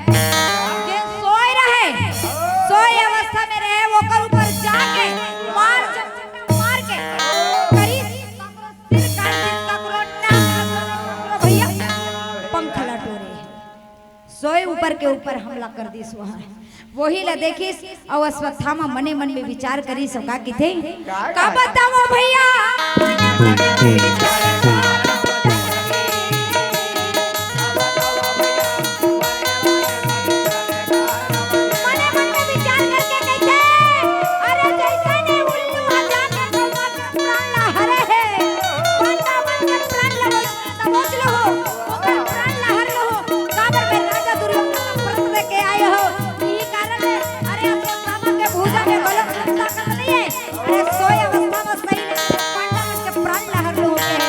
जे सोए रहे सोए अवस्था में रहे वो कर ऊपर जाके मार के करी सिर काट दी ककरो नाक भैया पंख लटोरे सोए ऊपर के ऊपर हमला कर दी सुहा वही ला देखिस और अश्वत्थामा मने मन में विचार करी सका कि थे का बताओ भैया सोए अवस्था में सही पांडव के प्राण लहर होते हैं।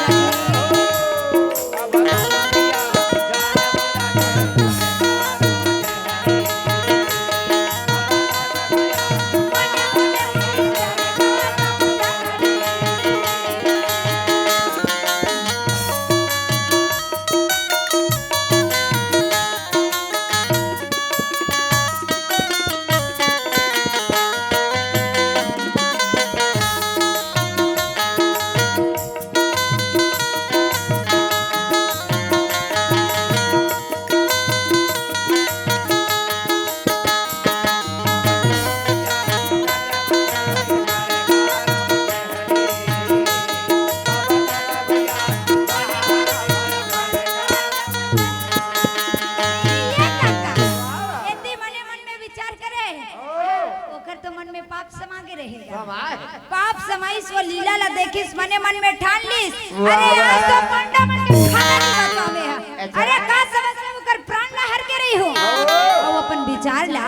ठान लीस अरे आज तो पांडा मन के खाना नहीं बचावे है अरे का समझ में कर प्राण ना हर के रही हो और अपन विचार ला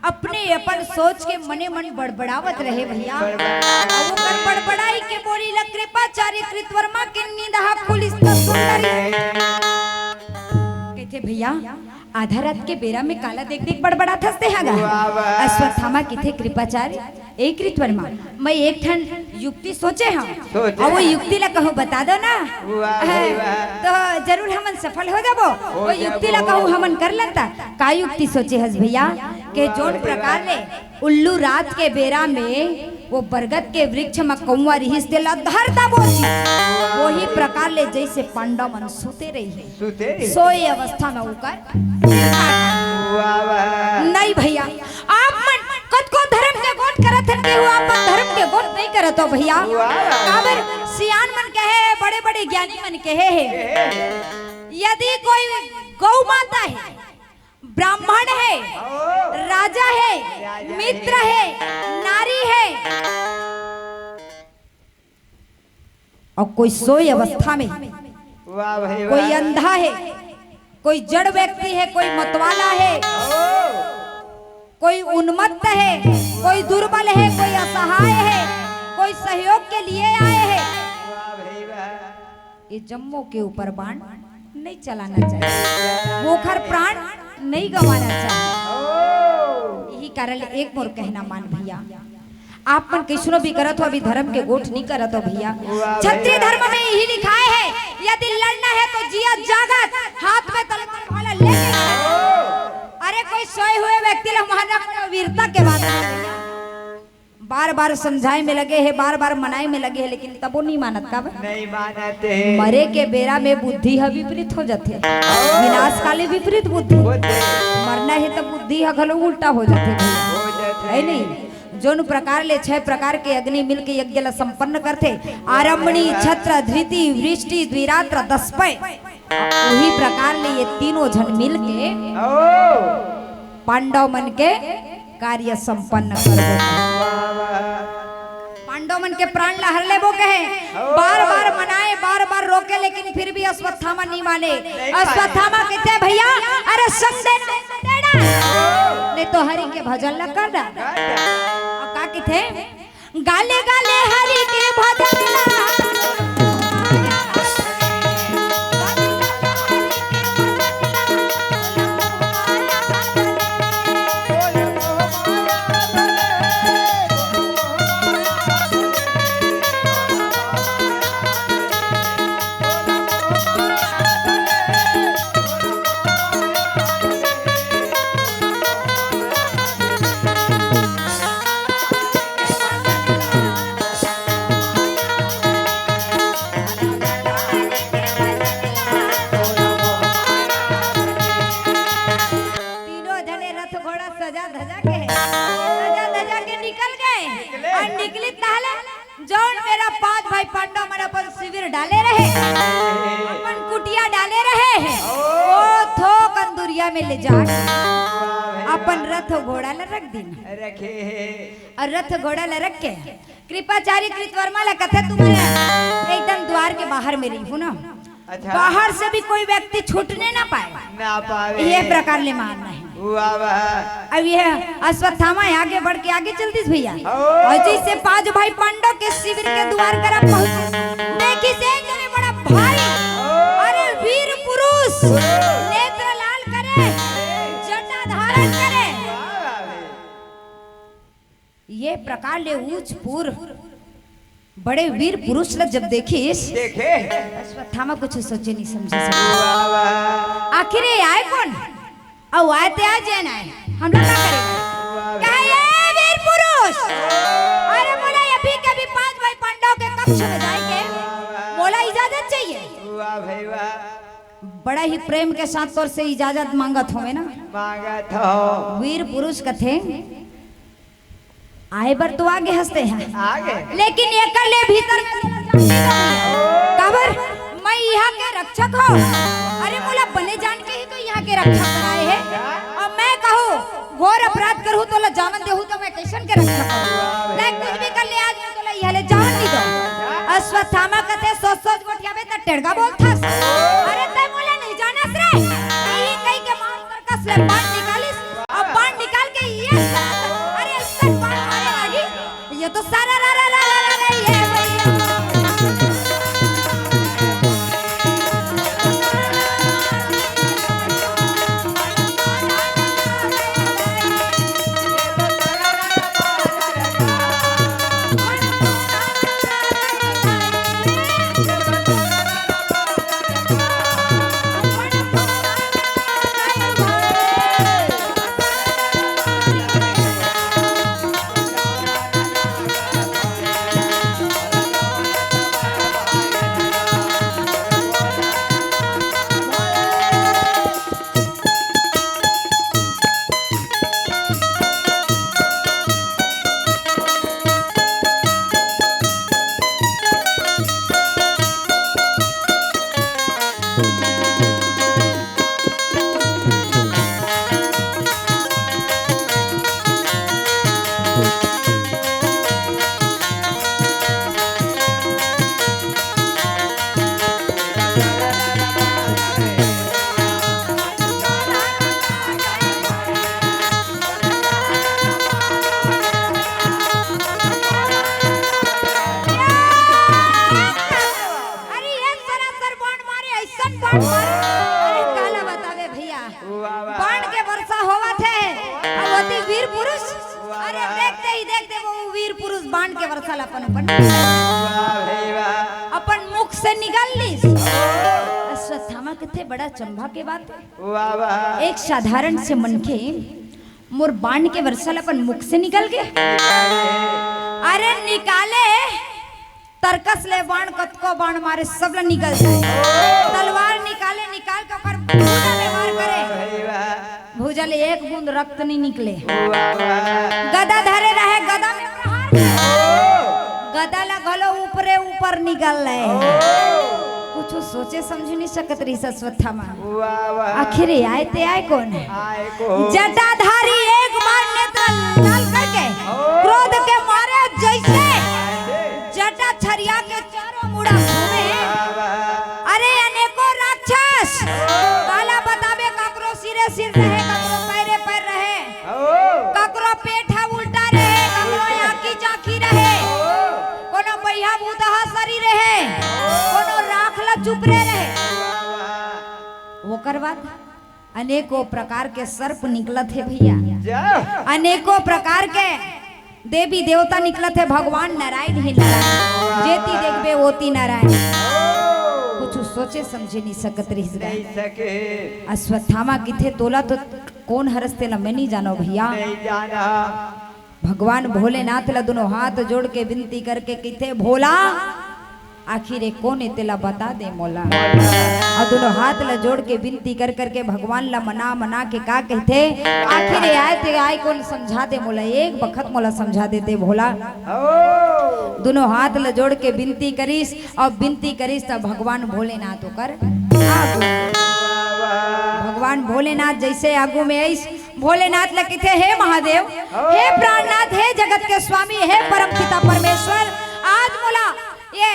अपने अपन सोच के मने मन बड़बड़ावत रहे भैया और वो कर बड़बड़ाई के बोली ल कृपाचार्य कृतवर्मा के निंदा पुलिस तो सुंदरी कहते भैया आधा रात के बेरा में काला देख देख बड़बड़ा थसते हैगा अश्वत्थामा किथे कृपाचार्य एक कृतवर्मा मैं एक ठन युक्ति सोचे हम और वो युक्ति ला कहूँ बता दो ना तो जरूर हमन सफल हो जाबो वो युक्ति ला कहूँ हमन कर लेता का युक्ति सोचे हस भैया के जोन प्रकार ले उल्लू रात के बेरा में वो बरगद के वृक्ष में कौवा रिहिस देला धरता बोची वही प्रकार ले जैसे पांडव मन सोते रही सोए अवस्था में उकर नहीं भैया आप मन खुद को धर्म के गोट करत हन के आप धर्म के गोट नहीं करत हो भैया काबर सियान मन कहे बड़े बड़े ज्ञानी मन कहे है यदि कोई गौ माता है ब्राह्मण है राजा है मित्र है नारी है और कोई सोई अवस्था में कोई अंधा है कोई जड़ व्यक्ति है कोई मतवाला है कोई उन्मत्त है कोई दुर्बल है कोई असहाय है कोई सहयोग के लिए आए हैं ये जम्मू के ऊपर बाण नहीं चलाना चाहिए वो खर प्राण नहीं गंवाना चाहिए यही कारण एक मोर कहना मान भैया आप मन किसनो भी करत हो अभी धर्म के गोठ नहीं करत हो भैया क्षत्रिय धर्म में यही लिखा है यदि लड़ना है तो जिया जागत हाथ में तलवार भाला लेके अरे कोई सोए हुए व्यक्ति ला मारना वीरता के बात है बार बार समझाए में लगे है बार बार मनाए में लगे है लेकिन तब वो नहीं मानत का नहीं मानते मरे के बेरा में बुद्धि है विपरीत हो जाते विनाश काले विपरीत बुद्धि मरना है तब बुद्धि हलो उल्टा हो जाते है नहीं जोन प्रकार ले 6 प्रकार के अग्नि मिल के यज्ञ ला संपन्न करते आरंभणी छत्र धृति वृष्टि द्विरात्र दस्पय वही प्रकार ले ये तीनों जन मिल के पांडव मन के कार्य संपन्न कर देते पांडव मन के प्राण ला हर ले वो कहे बार बार मनाए बार बार रोके लेकिन फिर भी अश्वत्थामा नहीं माने अश्वत्थामा कहते भैया अरे संग देना नहीं तो हरि के भजन ला कर दा का कहते गाले गाले हरि के भजन ला पांडव मन अपन शिविर डाले रहे अपन कुटिया डाले रहे ओ थो कंदुरिया में ले जा अपन रथ घोड़ा ला रख दिन रखे और रथ घोड़ा ला रख के कृपाचार्य कृतवर्मा ला कथे तुम्हारे एकदम द्वार के बाहर में रही हूँ ना अच्छा बाहर से भी कोई व्यक्ति छूटने ना पाए ये प्रकार ले मारना है अब यह अश्वत्थामा आगे बढ़ के आगे चलती भैया और जैसे 5 भाई पांडव के शिविर के द्वार कर पहुंचे देखी से बड़ा भारी अरे वीर पुरुष नेत्र लाल करे जटा धारण करे ये प्रकार ले ऊंच पूर्व बड़े वीर पुरुष लग जब देखिस देखे अश्वत्थामा कुछ सोचे नहीं समझे आखिर ये आए कौन अब आए थे आज ना हम लोग क्या करेंगे क्या ये वीर पुरुष अरे बोला अभी कभी 5 भाई पांडव के कक्ष में जाएंगे बोला इजाजत चाहिए वाह भाई वाह बड़ा ही प्रेम के साथ तौर से इजाजत मांगत होवे ना मांगत हो वीर पुरुष कथे आए बर तो आगे हंसते हैं आगे लेकिन ये कर ले भीतर कबर मैं यहाँ के रक्षक हूँ अरे बोला बने जान के ही तो यहाँ के रक्षक कराए हैं और मैं कहूँ घोर अपराध करूँ तो जावन देहूँ तो मैं कैसन के रक्षक हूँ कुछ भी कर ले आज तो यहाँ ले जावन नहीं दो अश्वत्थामा कथे सोच सोच गोठियाबे त टेड़गा बोलथस। अरे तय मोला नहीं जानस रे, ई कई के मार कर कसले बाण निकालिस, अब बाण निकाल के ये अरे इससे बाण मारे लगी, ये तो सारा रा रा रा रा रा ये भैया। काला बतावे भैया बाण के वर्षा होवत है अब होती वीर पुरुष। अरे देखते वो वीर पुरुष बाण के वर्षा अपन मुख से निकाल ली। अश्वत्थामा कथे बड़ा चंभा के बात है, एक साधारण से मनखे मोर बाण के वर्षा अपन मुख से निकल गए। अरे निकाले तरकस ले बाण कतको बाण मारे सब ला निकल जाए, तलवार निकाले निकाल के ऊपर भूजा में वार करे, भूजा ले एक बूंद रक्त नहीं निकले। गदा धरे रहे, गदा में प्रहार करे, गदा ला घलो ऊपरे ऊपर निकल रहे। कुछ सोचे समझ नहीं सकत रही अश्वत्थामा, आखिर आए ते आए कौन है? जटाधारी एक बार नेत्र लाल करके क्रोध के मारे जैसे जटा छरिया के चारों मुड़ा घूमे। अरे अनेकों राक्षस काला बतावे, ककरो सिरे सिर रहे, ककरो पैरे पैर रहे, ककरो पेठा उल्टा रहे, ककरो आंखी जाखी रहे, कोनो बैहा बूदहा सरी रहे, कोनो राखला चुप रहे। ओकर बाद अनेकों प्रकार के सर्प निकलत है भैया, अनेकों प्रकार के देवी देवता निकलत है, भगवान नारायण ही नारायण, जेती देखबे ओती नारायण। कुछ सोचे समझे नहीं सकत रही। अश्वत्थामा किथे तोला तो कौन हरस्ते ला मैं नहीं जानो भैया। भगवान भोलेनाथ ला दोनों हाथ जोड़ के विनती करके किथे भोला आखिर कौन है तेला बता दे मोला। और दोनों हाथ ला जोड़ के विनती कर करके भगवान ला मना मना के का कहते आखिर आए ते आए कौन समझा दे मोला, एक बखत मोला समझा देते भोला। दोनों हाथ ला जोड़ के विनती करीस और विनती करीस तब भगवान भोलेनाथ होकर भगवान भोलेनाथ जैसे आगू में आईस भोलेनाथ लगे थे, हे महादेव, हे प्राणनाथ, हे जगत के स्वामी, हे परम पिता परमेश्वर, आज मोला ये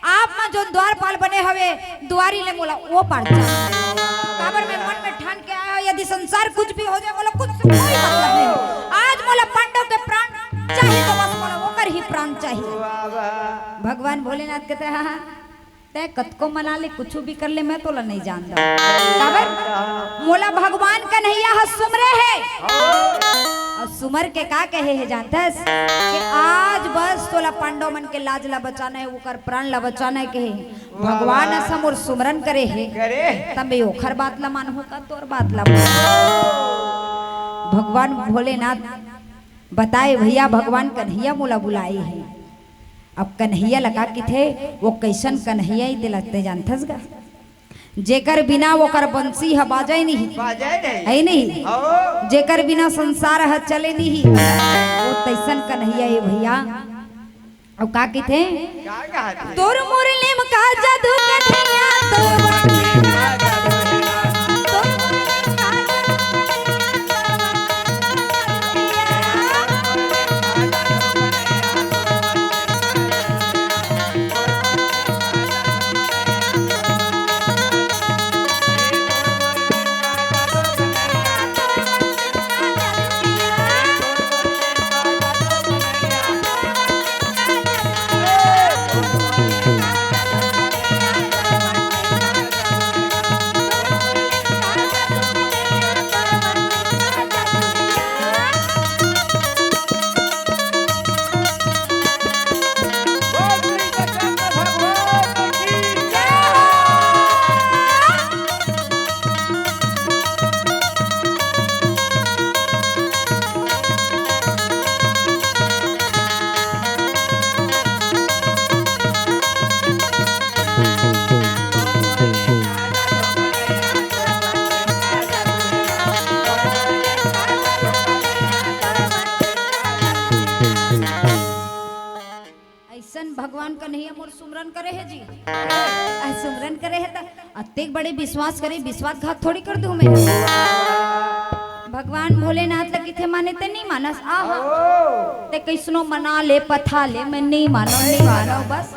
आप में जो द्वारपाल बने हवे द्वारी ले मोला वो पार काबर में मन में ठान के आया यदि संसार कुछ भी हो जाए मोला कुछ से कोई मतलब नहीं, आज मोला पांडव के प्राण चाहिए तो बस मोला वो कर ही प्राण चाहिए। भगवान भोलेनाथ कहते हैं हाँ तय कतको मना ले कुछ भी कर ले मैं तोला नहीं जानता काबर मोला भगवान कन्हैया ह सुमरे है और सुमर के का कहे है जानतस कि आज बस तोला पांडव मन के लाज ला बचाना है, ओकर प्राण ला बचाना है के भगवान समोर सुमरन करे है तब ओखर बात ला मान होगा तोर बात ला। भगवान भोलेनाथ बताए भैया भगवान कन्हैया मोला बुलाई है। अब कन्हैया लगा कि थे वो कैसन कन्हैया ही लगते जानथस गा जेकर बिना वो कर बंसी ह बाजे नहीं है नहीं, जेकर बिना संसार ह चले नहीं वो तैसन कन्हैया है भैया। अब का कि थे तोर मुरली में का जादू कन्हैया सुमरन करे है त अतेक बड़े विश्वास करे, विश्वासघात थोड़ी कर दूं मैं। भगवान भोलेनाथ लगी थे माने ते नहीं मानस आहा ते कैसनो मना ले पथा ले मैं नहीं मानो बस।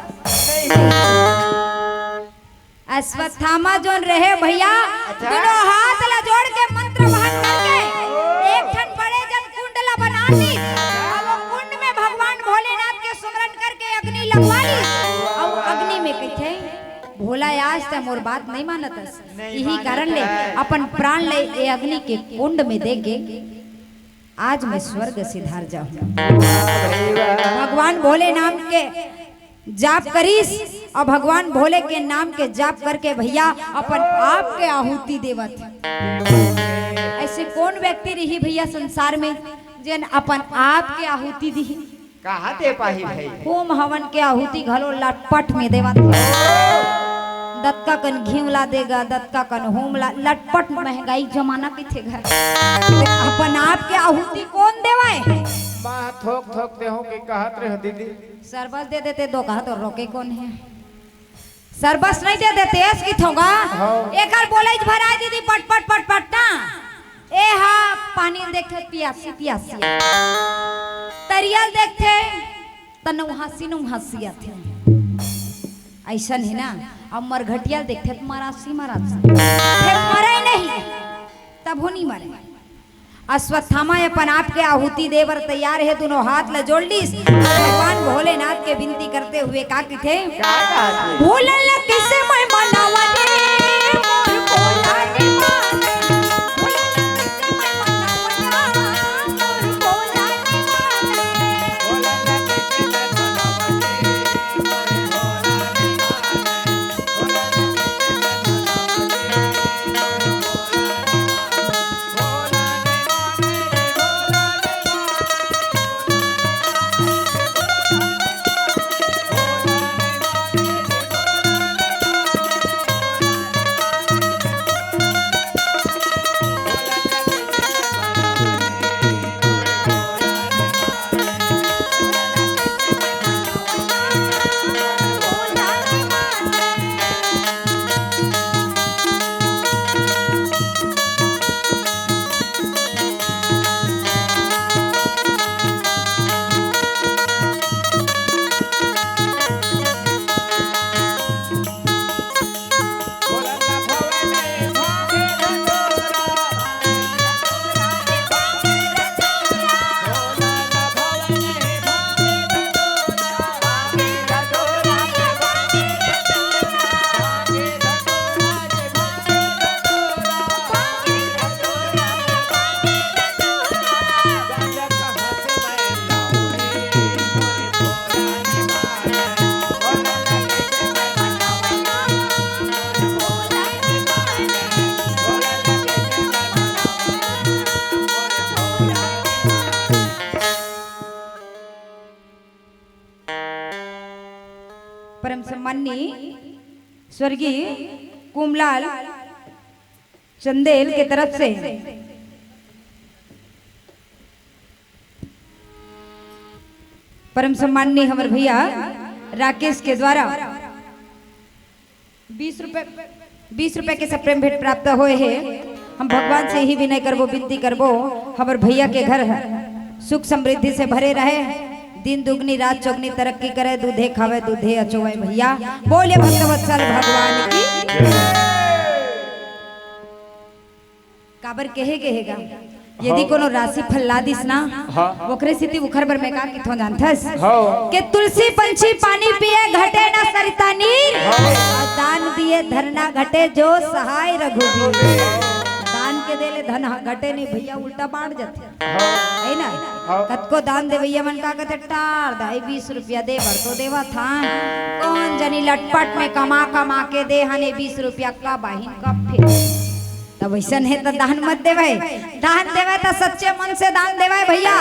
अश्वत्थामा जोन रहे भैया दोनों हाथ ला जोड़ के मंत्र वहन करके एक ठन बड़े जन कुंड ला बना दी और वो कुंड में भगवान भोलेनाथ के सुमरन करके अग्नि लगवा ली और अग्नि में कथे भोला आज तक मोर बात नहीं मानतस, यही कारण ले अपन प्राण ले ये अग्नि के कुंड में दे के आज मैं स्वर्ग सिधार जाऊं। भगवान भोले नाम के जाप करीस और भगवान भोले के नाम के जाप करके भैया अपन आप के आहुति देवत। ऐसे कौन व्यक्ति रही भैया संसार में जन अपन आप के आहुति दी कहाँ दे पाही भाई? होम हवन के आहुति घलो लटपट में देवत। दत्का कन घीवला देगा, दत्का कन होमला, लटपट महंगाई जमाना के थे घर। अपन आप के आहुति कौन देवाए? माँ थोक थोक दे हो के कहत रहे दीदी। सरबस दे देते दो कहा तो रोके कौन है? सरबस नहीं दे देते ऐस की थोगा। एक बार बोले भरा दीदी पट पट पट पट ना ए हा पानी देखते पियासी पियासी तरियल देखते तनु हंसी थे ऐसा है ना। अब मरघटिया देखते तो मरासी मरे नहीं तब हो नहीं मरे। अश्वत्थामा अपन आप के आहुति देवर तैयार है, दोनों हाथ ल जोड़ लीस भगवान भोलेनाथ के विनती करते हुए का थे भोलन किसे मैं मनावने मोर भोला रे माने, भोलन किसे मैं मनावना मोर भोला रे माने, भोलन किसे मैं मनावने मोर भोला रे माने, भोलन परम सम्माननीय स्वर्गीय कुमलाल चंदेल के तरफ से परम सम्माननीय हमारे भैया राकेश के द्वारा 20 रुपए के सब प्रेम भेंट प्राप्त हुए हैं। हम भगवान से ही विनय करबो विनती करबो हमारे भैया के घर सुख समृद्धि से भरे रहे, दिन दुगनी रात चौगनी तरक्की करे, दूधे खावे दूधे अचोवे भैया। बोले भक्तवत्सल भगवान की काबर कहेगा यदि कोनो राशि फल ला दिस ना ओकरे स्थिति उखर बर में का किथो जानथस के तुलसी पंछी पानी पिए घटे ना सरिता नीर, दान दिए धरना घटे जो सहाय रघुवीर। दान के देले धन घटे नहीं भैया उल्टा बांट जाते है ना। कतको दान दे भैया मन का कहते टार दाई 20 रुपया दे भर तो देवा था कौन जनी लटपट में कमा कमा के दे हने 20 रुपया का बाहिन का फिर तब वैसा है तो दान मत देवे, दान देवे तो सच्चे मन से दान देवे भैया,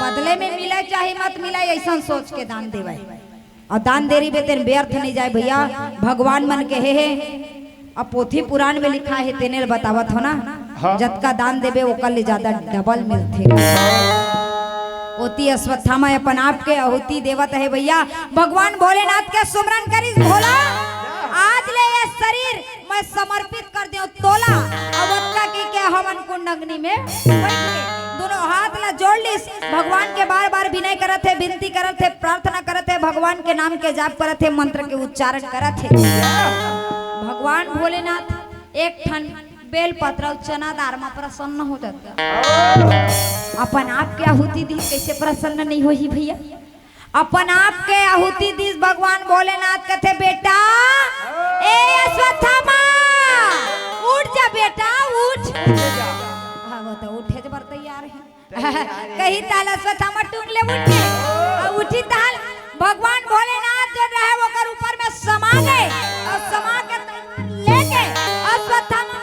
बदले में मिले चाहे मत मिले ऐसा सोच के दान देवे। और दान देरी बेतेन व्यर्थ नहीं जाए भैया। भगवान मन के है अब पोथी पुराण में लिखा है तेने बतावत हो ना जतका दान देवे ओकर ले ज्यादा डबल मिलते। ओती अश्वत्थामा अपन आप के आहुति देवत है भैया। भगवान भोलेनाथ के सुमरन करी भोला आज ले मैं समर्पित कर दियो तोला अवत्ता की के हवन कुंड अग्नि में बैठ के दोनों हाथ ला जोड़ लिस भगवान के बार बार विनय करत है विनती करत है प्रार्थना करत है भगवान के नाम के जाप करत है मंत्र के उच्चारण करत है। भगवान भोलेनाथ एक ठन बेल पत्र चना दार में प्रसन्न हो जाता अपन आप के आहुति दी कैसे प्रसन्न नहीं हो ही भैया अपन आप के आहुति दी भगवान भोलेनाथ कहते बेटा ए अश्वत्थामा उठ जा बेटा उठ हाँ वो तो उठे जबर तैयार है कहीं ताल अश्वत्थामा टूंग ले उठ के उठी ताल भगवान भोलेनाथ जो रहे वो कर ऊपर में समा गए और समा के लेके अश्वत्थामा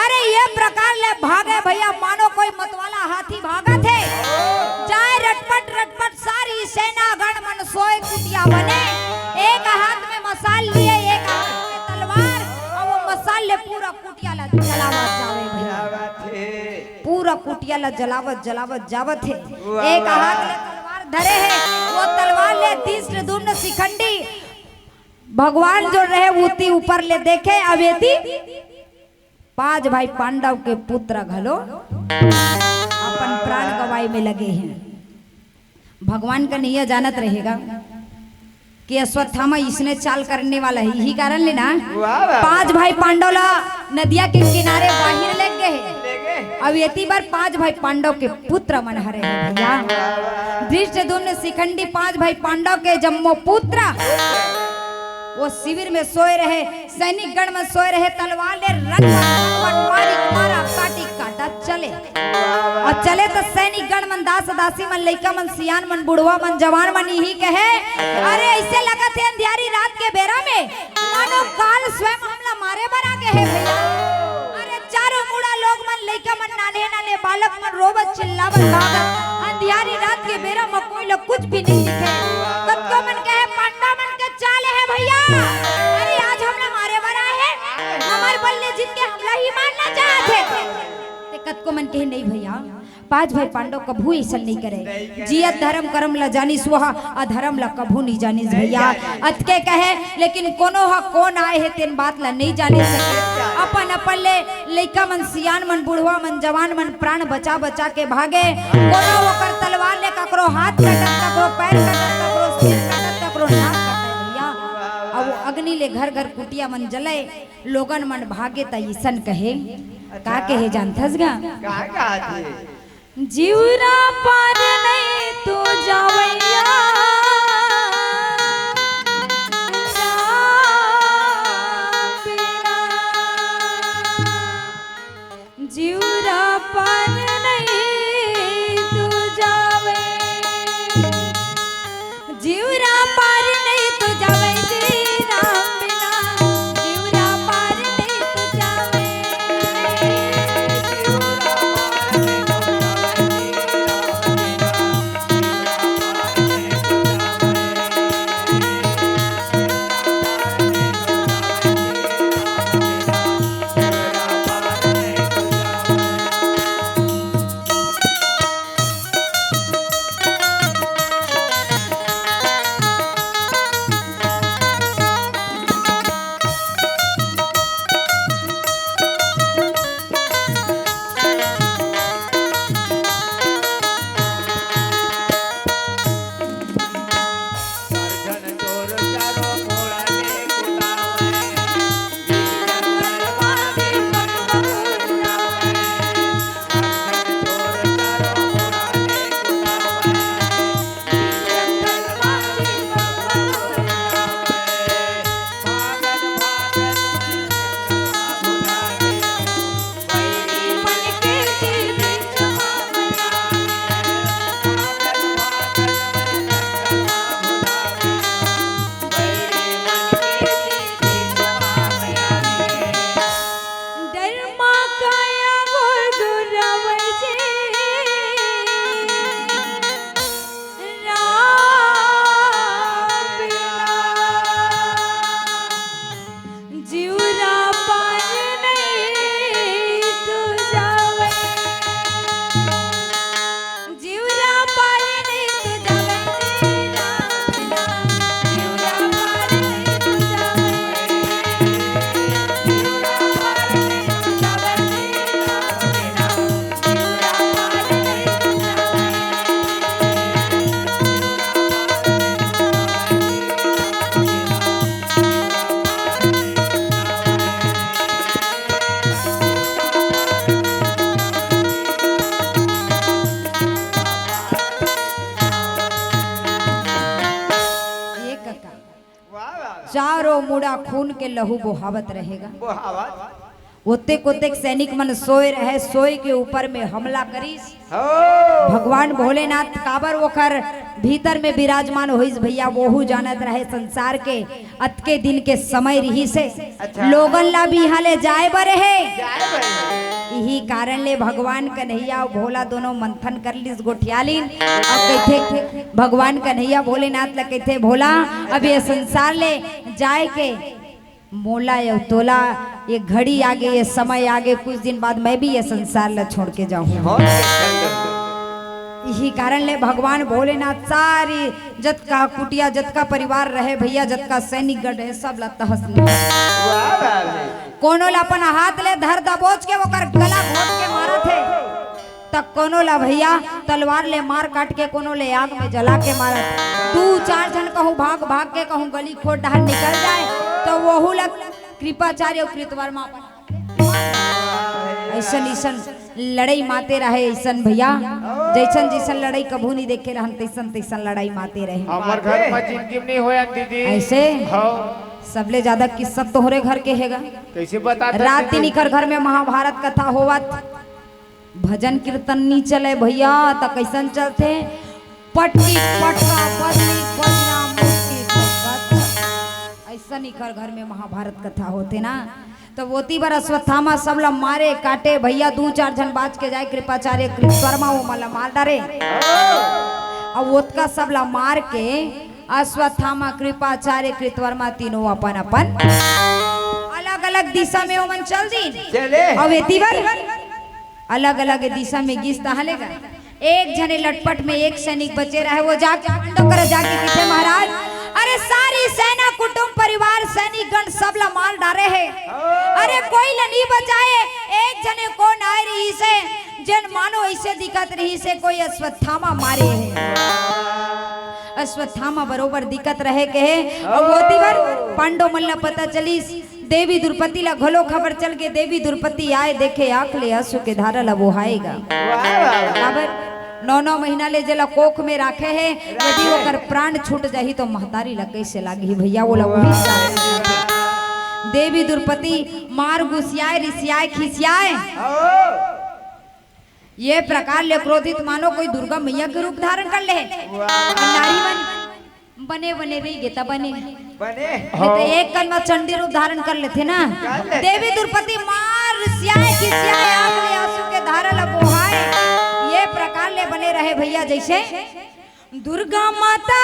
अरे ये प्रकार ले भागे भैया मानो कोई मतवाला हाथी भागा थे जाए रटपट रटपट सारी सेना गण मन सोए कुटिया बने एक हाथ में मसाल लिए एक हाथ में तलवार और वो मसाल ले पूरा कुटिया ला जलावत जावे भैया पूरा कुटिया ला जलावत जलावत जावत है एक हाथ ले तलवार धरे है वो तलवार ले तीसरे दुन्न शिखंडी भगवान जो रहे ऊती ऊपर ले देखे अवेदी 5 भाई पांडव के पुत्र घलो अपन प्राण गवाई में लगे हैं। भगवान का नहीं जानत रहेगा कि अश्वत्थामा इसने चाल करने वाला है यही कारण लेना 5 भाई पांडव ला नदिया के किनारे बाहर लग गए हैं अवेती बार 5 भाई पांडव के पुत्र मन हरे हैं भैया धृष्टद्युम्न शिखंडी 5 भाई पांडव के जम्मो पुत्र वो शिविर में सोए रहे सैनिक गण में सोए रहे तलवार ले मारी मारा काटी काटा चले और चले तो सैनिक गण मन दास दासी मन लइका मन सियान मन बुढ़वा मन जवान मन यही कहे अरे ऐसे लगा थे अंधियारी रात के बेरा में मानो काल स्वयं हमला मारे बना के है भैया अरे चारों मुड़ा लोग मन लइका मन नाने नाने बालक मन रोबत चिल्लावत भागत अंधियारी रात के बेरा में कोई लोग कुछ भी नहीं दिखे सबको मन कहे पांडा मन के चाले है भैया अरे आज हमने मारे बना है हमारे बल्ले जीत के हमला ही मारना चाहते ते कत को मन कहे नहीं भैया 5 भाई पांडव कभू ऐसा नहीं करे जियत धर्म कर्म ला जानी सुहा अधर्म ला कभू नहीं जानी भैया अतके कहे लेकिन कोनो हा कौन आए है तेन बात ला नहीं जाने सके अपन अपन ले लइका मन सियान मन बुढ़वा मन जवान मन प्राण बचा बचा के भागे कोनो ओकर तलवार ले ककरो हाथ कटत ककरो पैर कटत ककरो सिर कटत ककरो नाक कटत भैया अब अग्नि ले घर घर कुटिया मन जले लोगन मन भागे त ईसन कहे का कहे जानथस गा जीवरा पार नहीं तो जावैया जीवरा पार नहीं तो जावे जीवरा पार नहीं तो जावे श्री राम बिना जीवरा पार नहीं तो जावे वाह वाह चारों मुड़ा खून के लहू बहावत रहेगा। बहावत ओतेक ओतेक सैनिक मन सोए रहे, सोए के ऊपर में हमला करीस। हो भगवान भोलेनाथ काबर ओकर भीतर में विराजमान होइस भैया, वहू जानत रहे संसार के अतके दिन के समय रही से अच्छा। लोगन ला भी यहाँ ले जाए बर है। जाए भाई यही कारण ले भगवान कन्हैया और भोला दोनों मंथन कर लिस गोठियालिन। अब कहते भगवान कन्हैया भोलेनाथ ला कहते भोला अब ये संसार ले जाए के मोला या तोला, ये घड़ी आगे ये समय आगे कुछ दिन बाद मैं भी ये संसार ला छोड़ के जाऊँ। बहुत यही कारण ले भगवान भोलेनाथ सारी जतका कुटिया जतका परिवार रहे भैया, जतका सैनिक गढ़ है सब ला तहस ले। वाह वाह भाई कोनो ला अपन हाथ ले धर दबोच के ओकर गला घोट के मारा थे, तब कोनो ला भैया तलवार ले मार काट के, कोनो ले आग में जला के मारा। दू चार जन कहूँ भाग भाग के कहूँ गली खोट डहर निकल जाए तो वहू ला कृपाचार्य और कृतवर्मा ऐसन ऐसन लड़ाई माते रहे। ऐसन भैया जैसन जैसन लड़ाई कभू नहीं देखे रहन तैसन तैसन लड़ाई माते रहे। हमार घर में जिंदगी नहीं होया दीदी ऐसे हाँ सबले ज्यादा किस्सा तोहरे घर के हैगा। कैसे बता रात दिन इकर घर में महाभारत कथा होवत, भजन कीर्तन नहीं चले भैया तो कैसन चलते पटकी पटका बदली बजना मुक्ति भगत, ऐसा इकर घर में महाभारत कथा होते ना। तो वोती बार अश्वत्थामा सब ला मारे काटे भैया, दू चार जन बाज के जाए कृपाचार्य कृतवर्मा वो मला मार डारे। अब वोतका सब ला मार के अश्वत्थामा कृपाचार्य कृतवर्मा तीनों अपन अपन अलग अलग दिशा में ओमन चल दी। चले अब एती बार अलग अलग दिशा में गिस तहलेगा। एक जने लटपट में एक सैनिक बचे रहे, वो जाके खंडो कर जाके पीछे महाराज अरे सारी सेना कुटुंब परिवार सैनिक गण सब ला मार डारे है, अरे कोई ला नहीं बचाए। एक जने को नाय रही से जन मानो ऐसे दिखत रही से कोई अश्वत्थामा मारे है। अश्वत्थामा बरोबर दिक्कत रहे के है। और वो दिवर पांडव मन ला पता चली देवी द्रौपदी ला घलो खबर चल के देवी द्रौपदी आए देखे आंख ले आंसू के धारा ला बोहाएगा। खबर 9 महीना ले जला कोख में राखे है, यदि ओकर प्राण छूट जाही तो महतारी ला कैसे लागी भैया। वो ला वही देवी द्रौपदी मार गुस्सियाए रिसियाए खिसियाए, ये प्रकार ले क्रोधित मानो कोई दुर्गा मैया के रूप धारण कर ले। नारी मन बने बने रही गे तब बने बने तो एक कल में चंडी रूप धारण कर लेते ना। देवी द्रौपदी मार सियाए खिसियाए आंख ले आंसू के धारा ला बोहाए, ये प्रकार ले बने रहे भैया। जैसे दुर्गा माता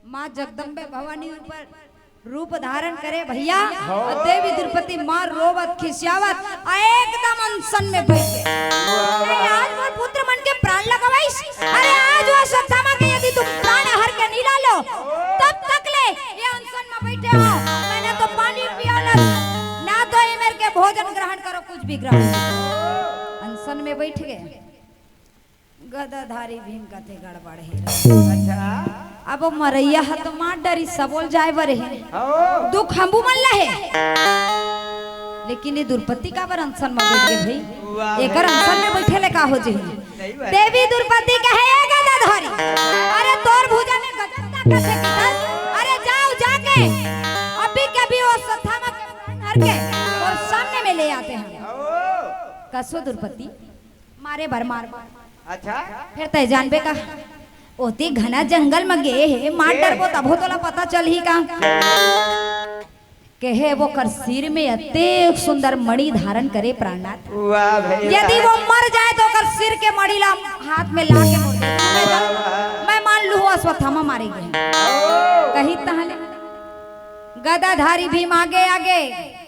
माता जगदम्बे भवानी ऊपर रूप धारण करे भैया। और देवी द्रौपदी मार रोवत खिसियावत एकदम अनशन में बैठ गए। आज मोर पुत्र मन के प्राण लगवाइस, अरे आज वो अश्वत्थामा के यदि तुम प्राण हर के निला लो तब तक ले ये अनशन में बैठे हो। मैंने तो पानी पियाला ना तो ये मेरे के भोजन ग्रहण करो, कुछ भी ग्रहण अनशन में बैठ गए। गदाधारी भीम कथे गड़बड़ है। अच्छा अब मरैया है तो मार डरी सबोल जाए बरे है, दुख हमबू मन लहे। लेकिन ये द्रौपदी का बर अनशन में बैठ गए भाई, एकर अनशन में बैठे ले का हो जे। देवी द्रौपदी कहे गदाधारी, अरे तोर भुजा में गजब ताकत है किधर, अरे जाओ जाके अभी के भी वो अश्वत्थामा के हर के ले आते हैं ओ कसो दुर्पति मारे भर मार अच्छा फिर तय जानबे का ओती घना जंगल में गे है मार डर को तब तोला पता चल ही का कहे वो कर सिर में अते सुंदर मणि धारण करे प्राणनाथ वाह भैया यदि वो मर जाए तो कर सिर के मणि ला हाथ में ला के मोड़ दे मैं मान लू अश्वत्थामा मारे गए कही तहले गदाधारी भीम आगे आगे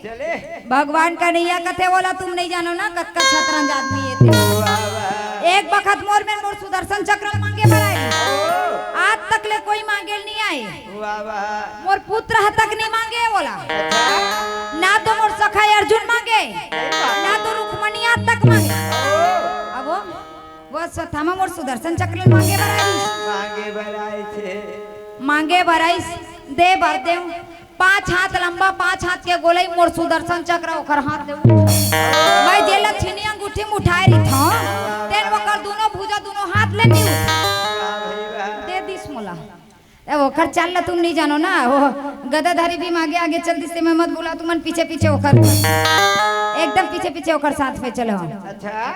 चले भगवान का नैया कथे बोला तुम नहीं जानो ना कत का छतरंज आदमी ये थे वाह वाह एक बखत मोर में मोर सुदर्शन चक्र मांगे भराए आज तक ले कोई मांगे नहीं आए वाह वाह मोर पुत्र तक नहीं मांगे बोला अच्छा ना तो मोर सखा अर्जुन मांगे ना तो रुक्मणी आज तक मांगे अब वो अश्वत्थामा मोर सुदर्शन चक्र मांगे भराई मांगे भराई छे मांगे भराई दे भर दे 5 हाथ लंबा 5 हाथ के गोलाई मोर सुदर्शन चक्र ओकर हाथ दे मैं जेला छिनी अंगूठी में उठाए रही था तेन ओकर दोनों भुजा दोनों हाथ ले नी वाह भैया दे दिस मोला ए ओकर चल ला तुम नहीं जानो ना वो गदाधारी भी आगे आगे चल दिस मैं मत बोला तुमन पीछे पीछे ओकर एकदम पीछे पीछे ओकर साथ में चलो अच्छा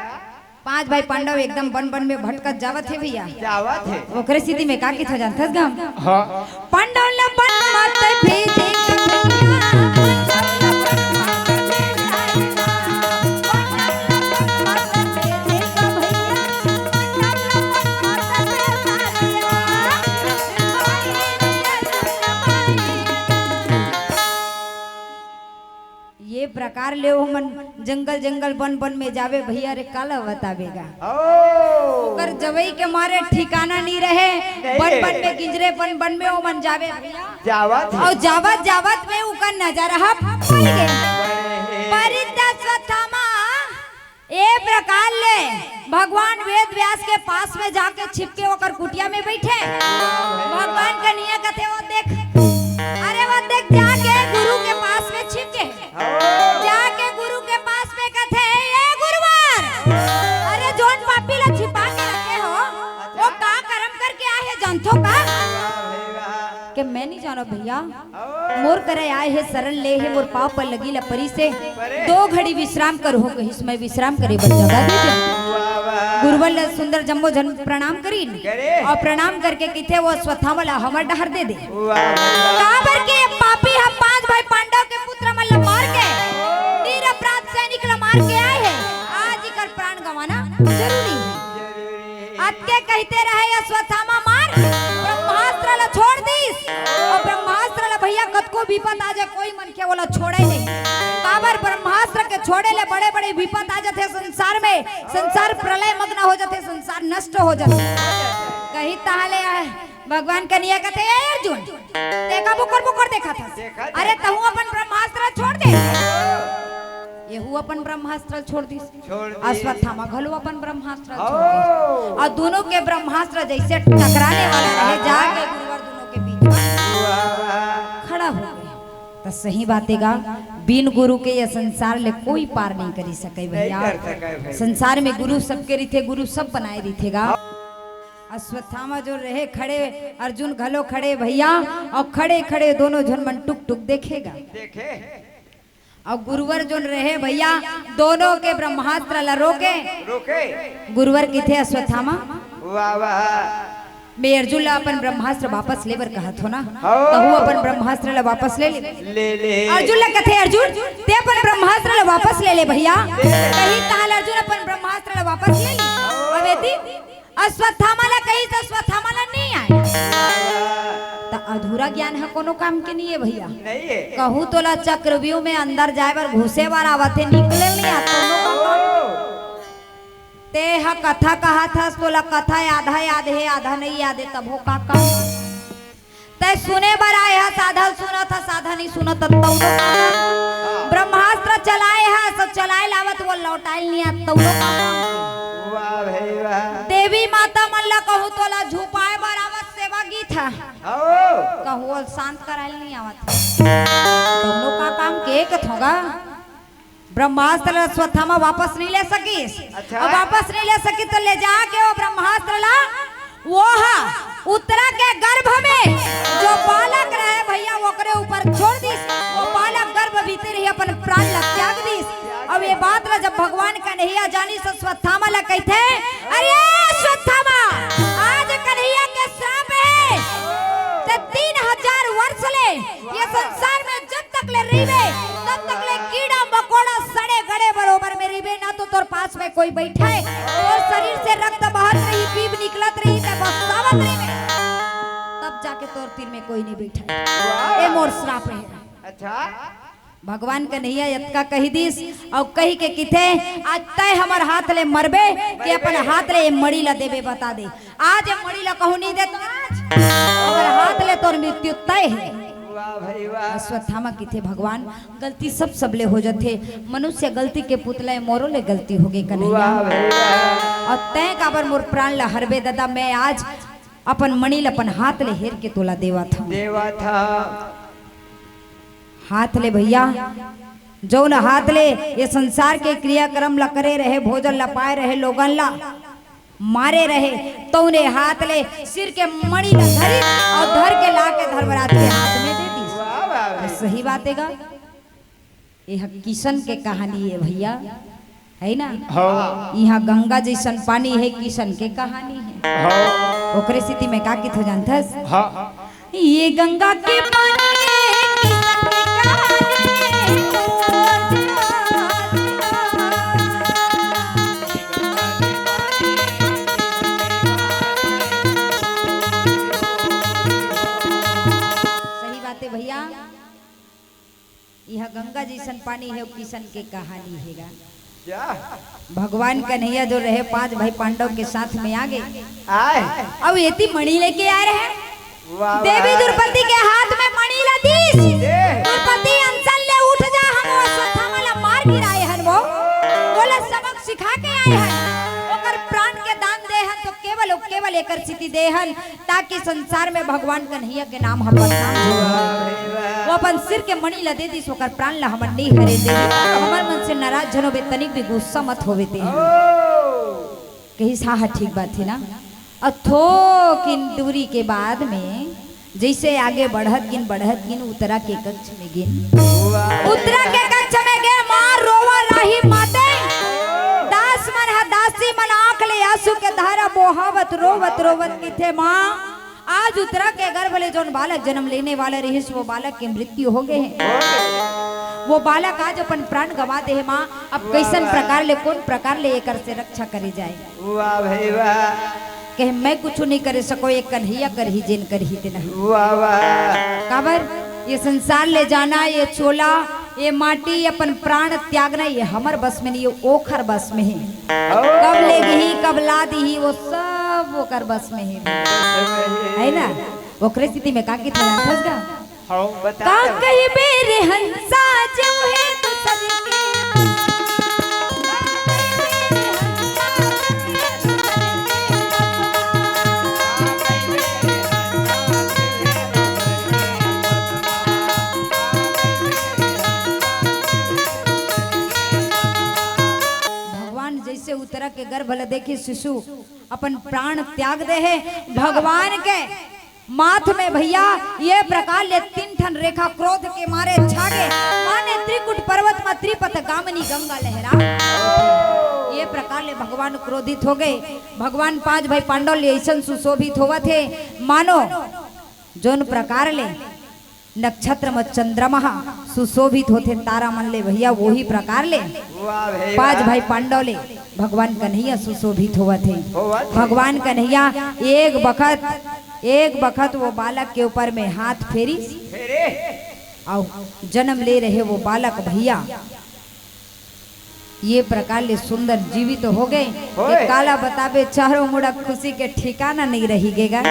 5 भाई पांडव एकदम बन बन में भटकत जावत है भैया जावत है ओकरे सीधी में का की था जानथस गम हाँ पांडव ल बन मत भेजे ये प्रकार ले हो मन जंगल जंगल बन बन में जावे भैया रे काला बतावेगा ओ कर जवई के मारे ठिकाना नहीं रहे नहीं बन है। बन में गिंजरे बन बन में वो मन जावे भैया जावत है और जावत जावत में उकर नजर हम पड़ गए परित्याग ए प्रकार ले भगवान वेद व्यास के पास में जाके छिपके होकर कुटिया में बैठे भगवान का निया कथे वो देख अरे वो देख जाके गुरु के पास में छिपके जाके गुरु के पास में कथे ए गुरुवार अरे जोन पापी ला छिपा के रखे हो वो का कर्म करके आए है जानथो का कि मैं नहीं जानो भैया मोर करे आए है शरण ले है मोर पाप पर लगी लपरी से 2 घड़ी विश्राम कर हो गई इसमें विश्राम करे बन जगह दे दे गुरुवल सुंदर जम्बो जन प्रणाम करी और प्रणाम करके किथे वो अश्वत्थामा ला हमर डहर दे दे काबर के पापी हम 5 भाई पांडव के पुत्र मन ला मार के नीर अपराध सैनिक ला मार के आए हैं आज ही कर प्राण गंवाना जरूरी है अत्के कहते रहे अश्वत्थामा मार ब्रह्मास्त्र ला छोड़ दीस और ब्रह्मास्त्र ला भैया कद को विपत आ जाए कोई मन के बोला छोड़े नहीं काबर ब्रह्मास्त्र के छोड़े ले बड़े बड़े विपत आ जाते संसार में संसार प्रलय मग्न हो जाते संसार नष्ट हो जाते कहीं ताले भगवान कन्या कहते हैं अर्जुन देखा बुकर देखा था अरे तहु अपन ब्रह्मास्त्र छोड़ दे येहू अपन ब्रह्मास्त्र छोड़ दी अश्वत्थामा घलो अपन ब्रह्मास्त्र छोड़ दी और दोनों के ब्रह्मास्त्र जैसे टकराने वाला रहे जाके गुरुवर दोनों के बीच में खड़ा हो गया तो सही बातेगा बिन गुरु के ये संसार ले कोई पार नहीं करी सके भैया संसार में गुरु सबके रिथे गुरु सब बनाए रिथेगा अश्वत्थामा जो रहे खड़े अर्जुन घलो खड़े भैया और खड़े खड़े दोनों झन मन टुक टुक देखेगा देखे और गुरुवर जो रहे भैया दोनों के ब्रह्मास्त्र ला रोके रोके गुरुवर की थे अश्वत्थामा वाह वाह मैं अर्जुन ला अपन ब्रह्मास्त्र वापस लेबर कहत हो ना हाँ। तो वो अपन ब्रह्मास्त्र ला वापस ले ले अर्जुन ला कथे अर्जुन ते अपन ब्रह्मास्त्र ला वापस ले भैया कहीं ताल अर्जुन अपन ब्रह्मास्त्र ला वापस ले ली अवेती अश्वत्थामा ला कहीं तो अश्वत्थामा ला नहीं आए तो अधूरा ज्ञान है कोनो काम के नहीं है भैया नहीं है कहूँ तो ला चक्रव्यूह में अंदर जाए बार घुसे बार आवते निकले नहीं आता ते हा कथा कहा था तोला कथा आधा याद है आधा नहीं याद है तब हो काका ते सुने बार आए हा साधा सुना था साधा नहीं सुना तब ब्रह्मास्त्र चलाए हा सब चलाए लावत वो लौटाइल नहीं आता वाह भाई वाह देवी माता मल्ला कहूँ तोला झुपाए बार आवत सेवा गीत है कहूँ शांत कराइल नहीं आवत दोनों का काम के होगा ब्रह्मास्त्र अश्वत्थामा वापस नहीं ले सकीस अच्छा। और वापस नहीं ले सकी तो ले जाके वो ब्रह्मास्त्र ला वो उत्तरा के गर्भ में जो बालक रहे भैया वो करे ऊपर छोड़ दीस वो बालक गर्भ भीतर ही अपन प्राण लग त्याग दीस अब ये बात ला जब भगवान कन्हैया जानी से अश्वत्थामा ला कहते अरे अश्वत्थामा आज कन्हैया के श्राप है ते 3000 वर्ष ले ये संसार में जब तक ले रहीबे तब तक ले कीड़ा मकोड़ा सड़े गड़े बरोबर में रहीबे ना तो तोर पास में कोई बैठा है और शरीर से रक्त बहत रही पीप निकलत रही ते बसावत रही तब जाके तोर तीर में कोई नहीं बैठा ए मोर श्राप है। अच्छा भगवान कन्हैया यत्का कही दिस और कही के किथे आज तय हमार हाथ ले मरबे कि अपन हाथ ले मड़ी ला देबे बता दे आज ये मड़ी ला कहू नहीं देता आज अगर हाथ ले तोर मृत्यु तय है। वाह भाई वाह अश्वत्थामा किथे भगवान गलती सब सबले हो जाते मनुष्य गलती के पुतले मोरो ले गलती हो गई कन्हैया वाह भाई वाह और तय काबर मोर प्राण ला हरबे दादा मैं आज अपन मणि ला अपन हाथ ले हेर के तोला देवा था हाथ ले भैया जो न हाथ ले ये संसार के क्रियाक्रम ला करे रहे भोजन ला पाए रहे लोगन ला मारे रहे तो उन्हें हाथ ले सिर के मणि ला धरी और धर के ला के धर्मराज के हाथ में दे दी। वाह वाह सही बात है यह किशन के कहानी है भैया है ना यहाँ गंगा जैसन पानी है किशन के कहानी है ओकरे स्थिति में का कित हो जानता ये गंगा के पानी भैया यह गंगा जैसन पानी है किशन के कहानी है भगवान कन्हैया जो रहे 5 भाई पांडव के साथ में आ गए अब ये मणि लेके आ रहे हैं देवी द्रौपदी के हाथ में मणि ला दी द्रौपदी अंचल ले उठ जा हम अश्वत्थामा ला मार गिराए हन वो बोले सबक सिखा के आए हैं ओकर प्राण के दान दे हन तो केवल एकर स्थिति दे हन ताकि संसार में भगवान कन्हैया के नाम हम बदनाम हो वो अपन सिर के मणि ला दे दी सोकर प्राण ला हमन नहीं हरे दे हमर मन से नाराज जनो बे तनिक भी गुस्सा मत होवे ते कही साहा ठीक बात है ना अथो किन दूरी के बाद में जैसे आगे बढ़त गिन उतरा के कक्ष में गे मां रोवा राही माते दास मन है दासी मन आंख ले आंसू के धारा बोहावत रोवत किथे मां आज उतरा के गर्भ ले जोन बालक जन्म लेने वाला रही वो बालक की मृत्यु हो गए हैं वो बालक आज अपन प्राण गवा दे है मां अब कैसन प्रकार ले कौन प्रकार ले एकर से रक्षा करी जाए वाह भाई वाह कहे मैं कुछ नहीं करे सको ये कन्हैया कर ही जिन कर ही ते नहीं वाह वाह काबर ये संसार ले जाना ये चोला ये माटी अपन प्राण त्यागना ये हमर बस में नहीं ये ओखर बस में है कब ले गई कब ला दी वो सब ओकर बस में है ना ओकरे स्थिति में का कितना फंस गया का कही बेरे हंसा जो है तो सबके उतरा के गर्भ ल देखी शिशु अपन प्राण त्याग दे है भगवान के माथ में भैया ये प्रकार ले 3 ठन रेखा क्रोध के मारे छागे माने त्रिकुट पर्वत में त्रिपथ गामिनी गंगा लहरा ये प्रकार ले भगवान क्रोधित हो गए भगवान 5 भाई पांडव ले ऐसा सुशोभित होवा थे मानो जोन प्रकार ले नक्षत्र में चंद्रमा सुशोभित होते तारा मन ले भैया वही प्रकार ले 5 भाई पांडव ले भगवान कन्हैया सुशोभित हुआ थे भगवान कन्हैया एक बखत वो बालक के ऊपर में हाथ फेरी और जन्म ले रहे वो बालक भैया ये प्रकार ले सुंदर जीवित हो गए काला बताबे चारों मुड़ा खुशी के ठिकाना नहीं रही गेगा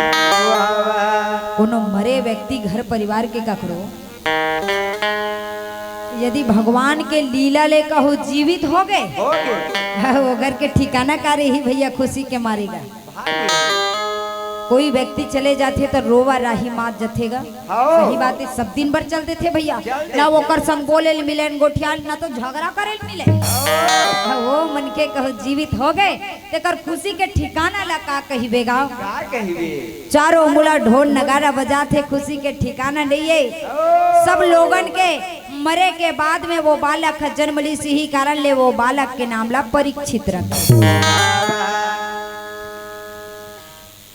कोनो मरे व्यक्ति घर परिवार के ककरो यदि भगवान के लीला ले कहू जीवित हो गए वो घर के ठिकाना का रही भैया खुशी के मारेगा कोई व्यक्ति चले जाते तो रोवा राही मात जथेगा सही बात है सब दिन भर चलते थे भैया ना वो कर संग बोले मिले गोठियाल ना तो झगड़ा करे मिले वो मन के कहो जीवित हो गए तेकर खुशी के ठिकाना ला का कहिबेगा चारों मुला ढोल नगारा बजाते खुशी के ठिकाना नहीं है सब लोगन के मरे के बाद में वो बालक जन्म ली, इसी कारण ले वो बालक के नाम ला परीक्षित रखे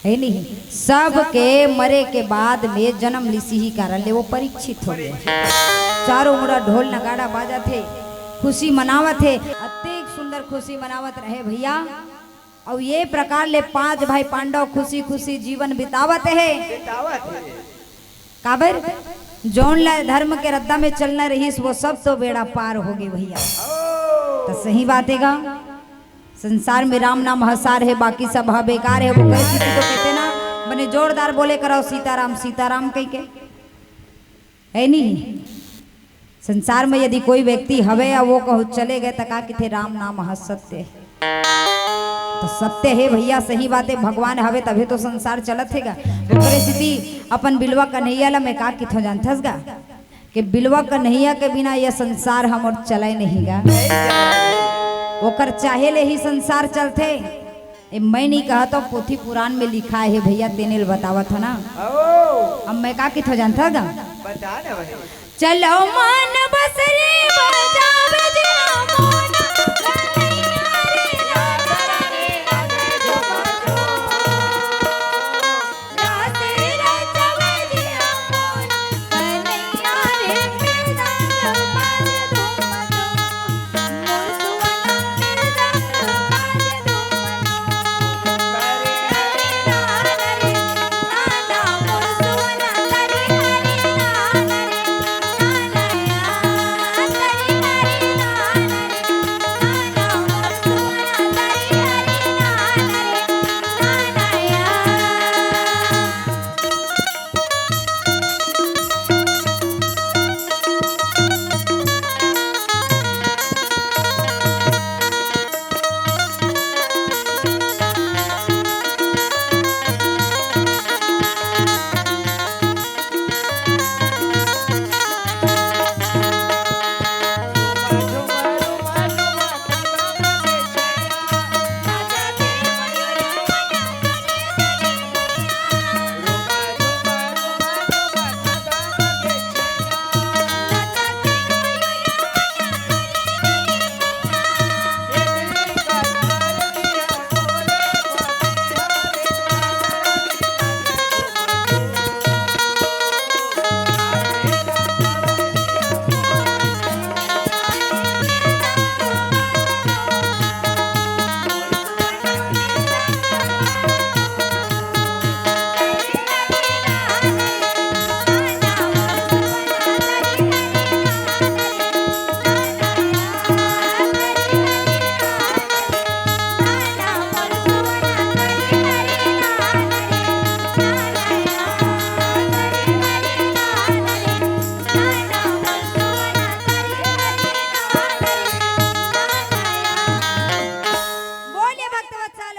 है नहीं। सबके मरे के बाद में जन्म ली, इसी कारण ले वो परीक्षित हो गए। चारों मुड़ा ढोल नगाड़ा बाजा थे, खुशी मनावत है, अत्यंत सुंदर खुशी मनावत रहे भैया। और ये प्रकार ले 5 भाई पांडव खुशी खुशी जीवन बितावत है। काबर जौन ला धर्म के रद्दा में चलना रही वो सब तो बेड़ा पार हो गए भैया। तो सही बात है गा, संसार में राम नाम हसार है, बाकी सब बेकार है। वो कैसी तो कहते ना बने जोरदार बोले कराओ सीताराम सीताराम कह के, है नहीं। संसार में यदि कोई व्यक्ति हवे या वो कहो चले गए तका कि थे राम नाम हस सत्य, तो सत्य है भैया, सही बात है। भगवान हवे तभी तो संसार चलत है गा। स्थिति अपन बिलवा कन्हैया ला मैं का किथो जानथस गा कि बिलवा कन्हैया के बिना यह संसार हम और चले नहीं गा। ओकर चाहे ले ही संसार चलते। मैं नहीं कहा तो पोथी पुराण में लिखा है भैया, तेने बतावत है ना। अब मैं का किथो जानथा गा, बता ना भाई। चलो मन बस रे बजावे जिया मोना कन्हैया रे राधा रे राधे जो बजो, राधे राधे जिया मोना कन्हैया रे मृदंग बाजे धूम दो, मोर सुवना मृदंग बाजे धूम दो, हरे हरे नाना रे नाना मोर सुवना हरे हरे नाना रे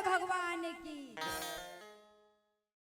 भगवान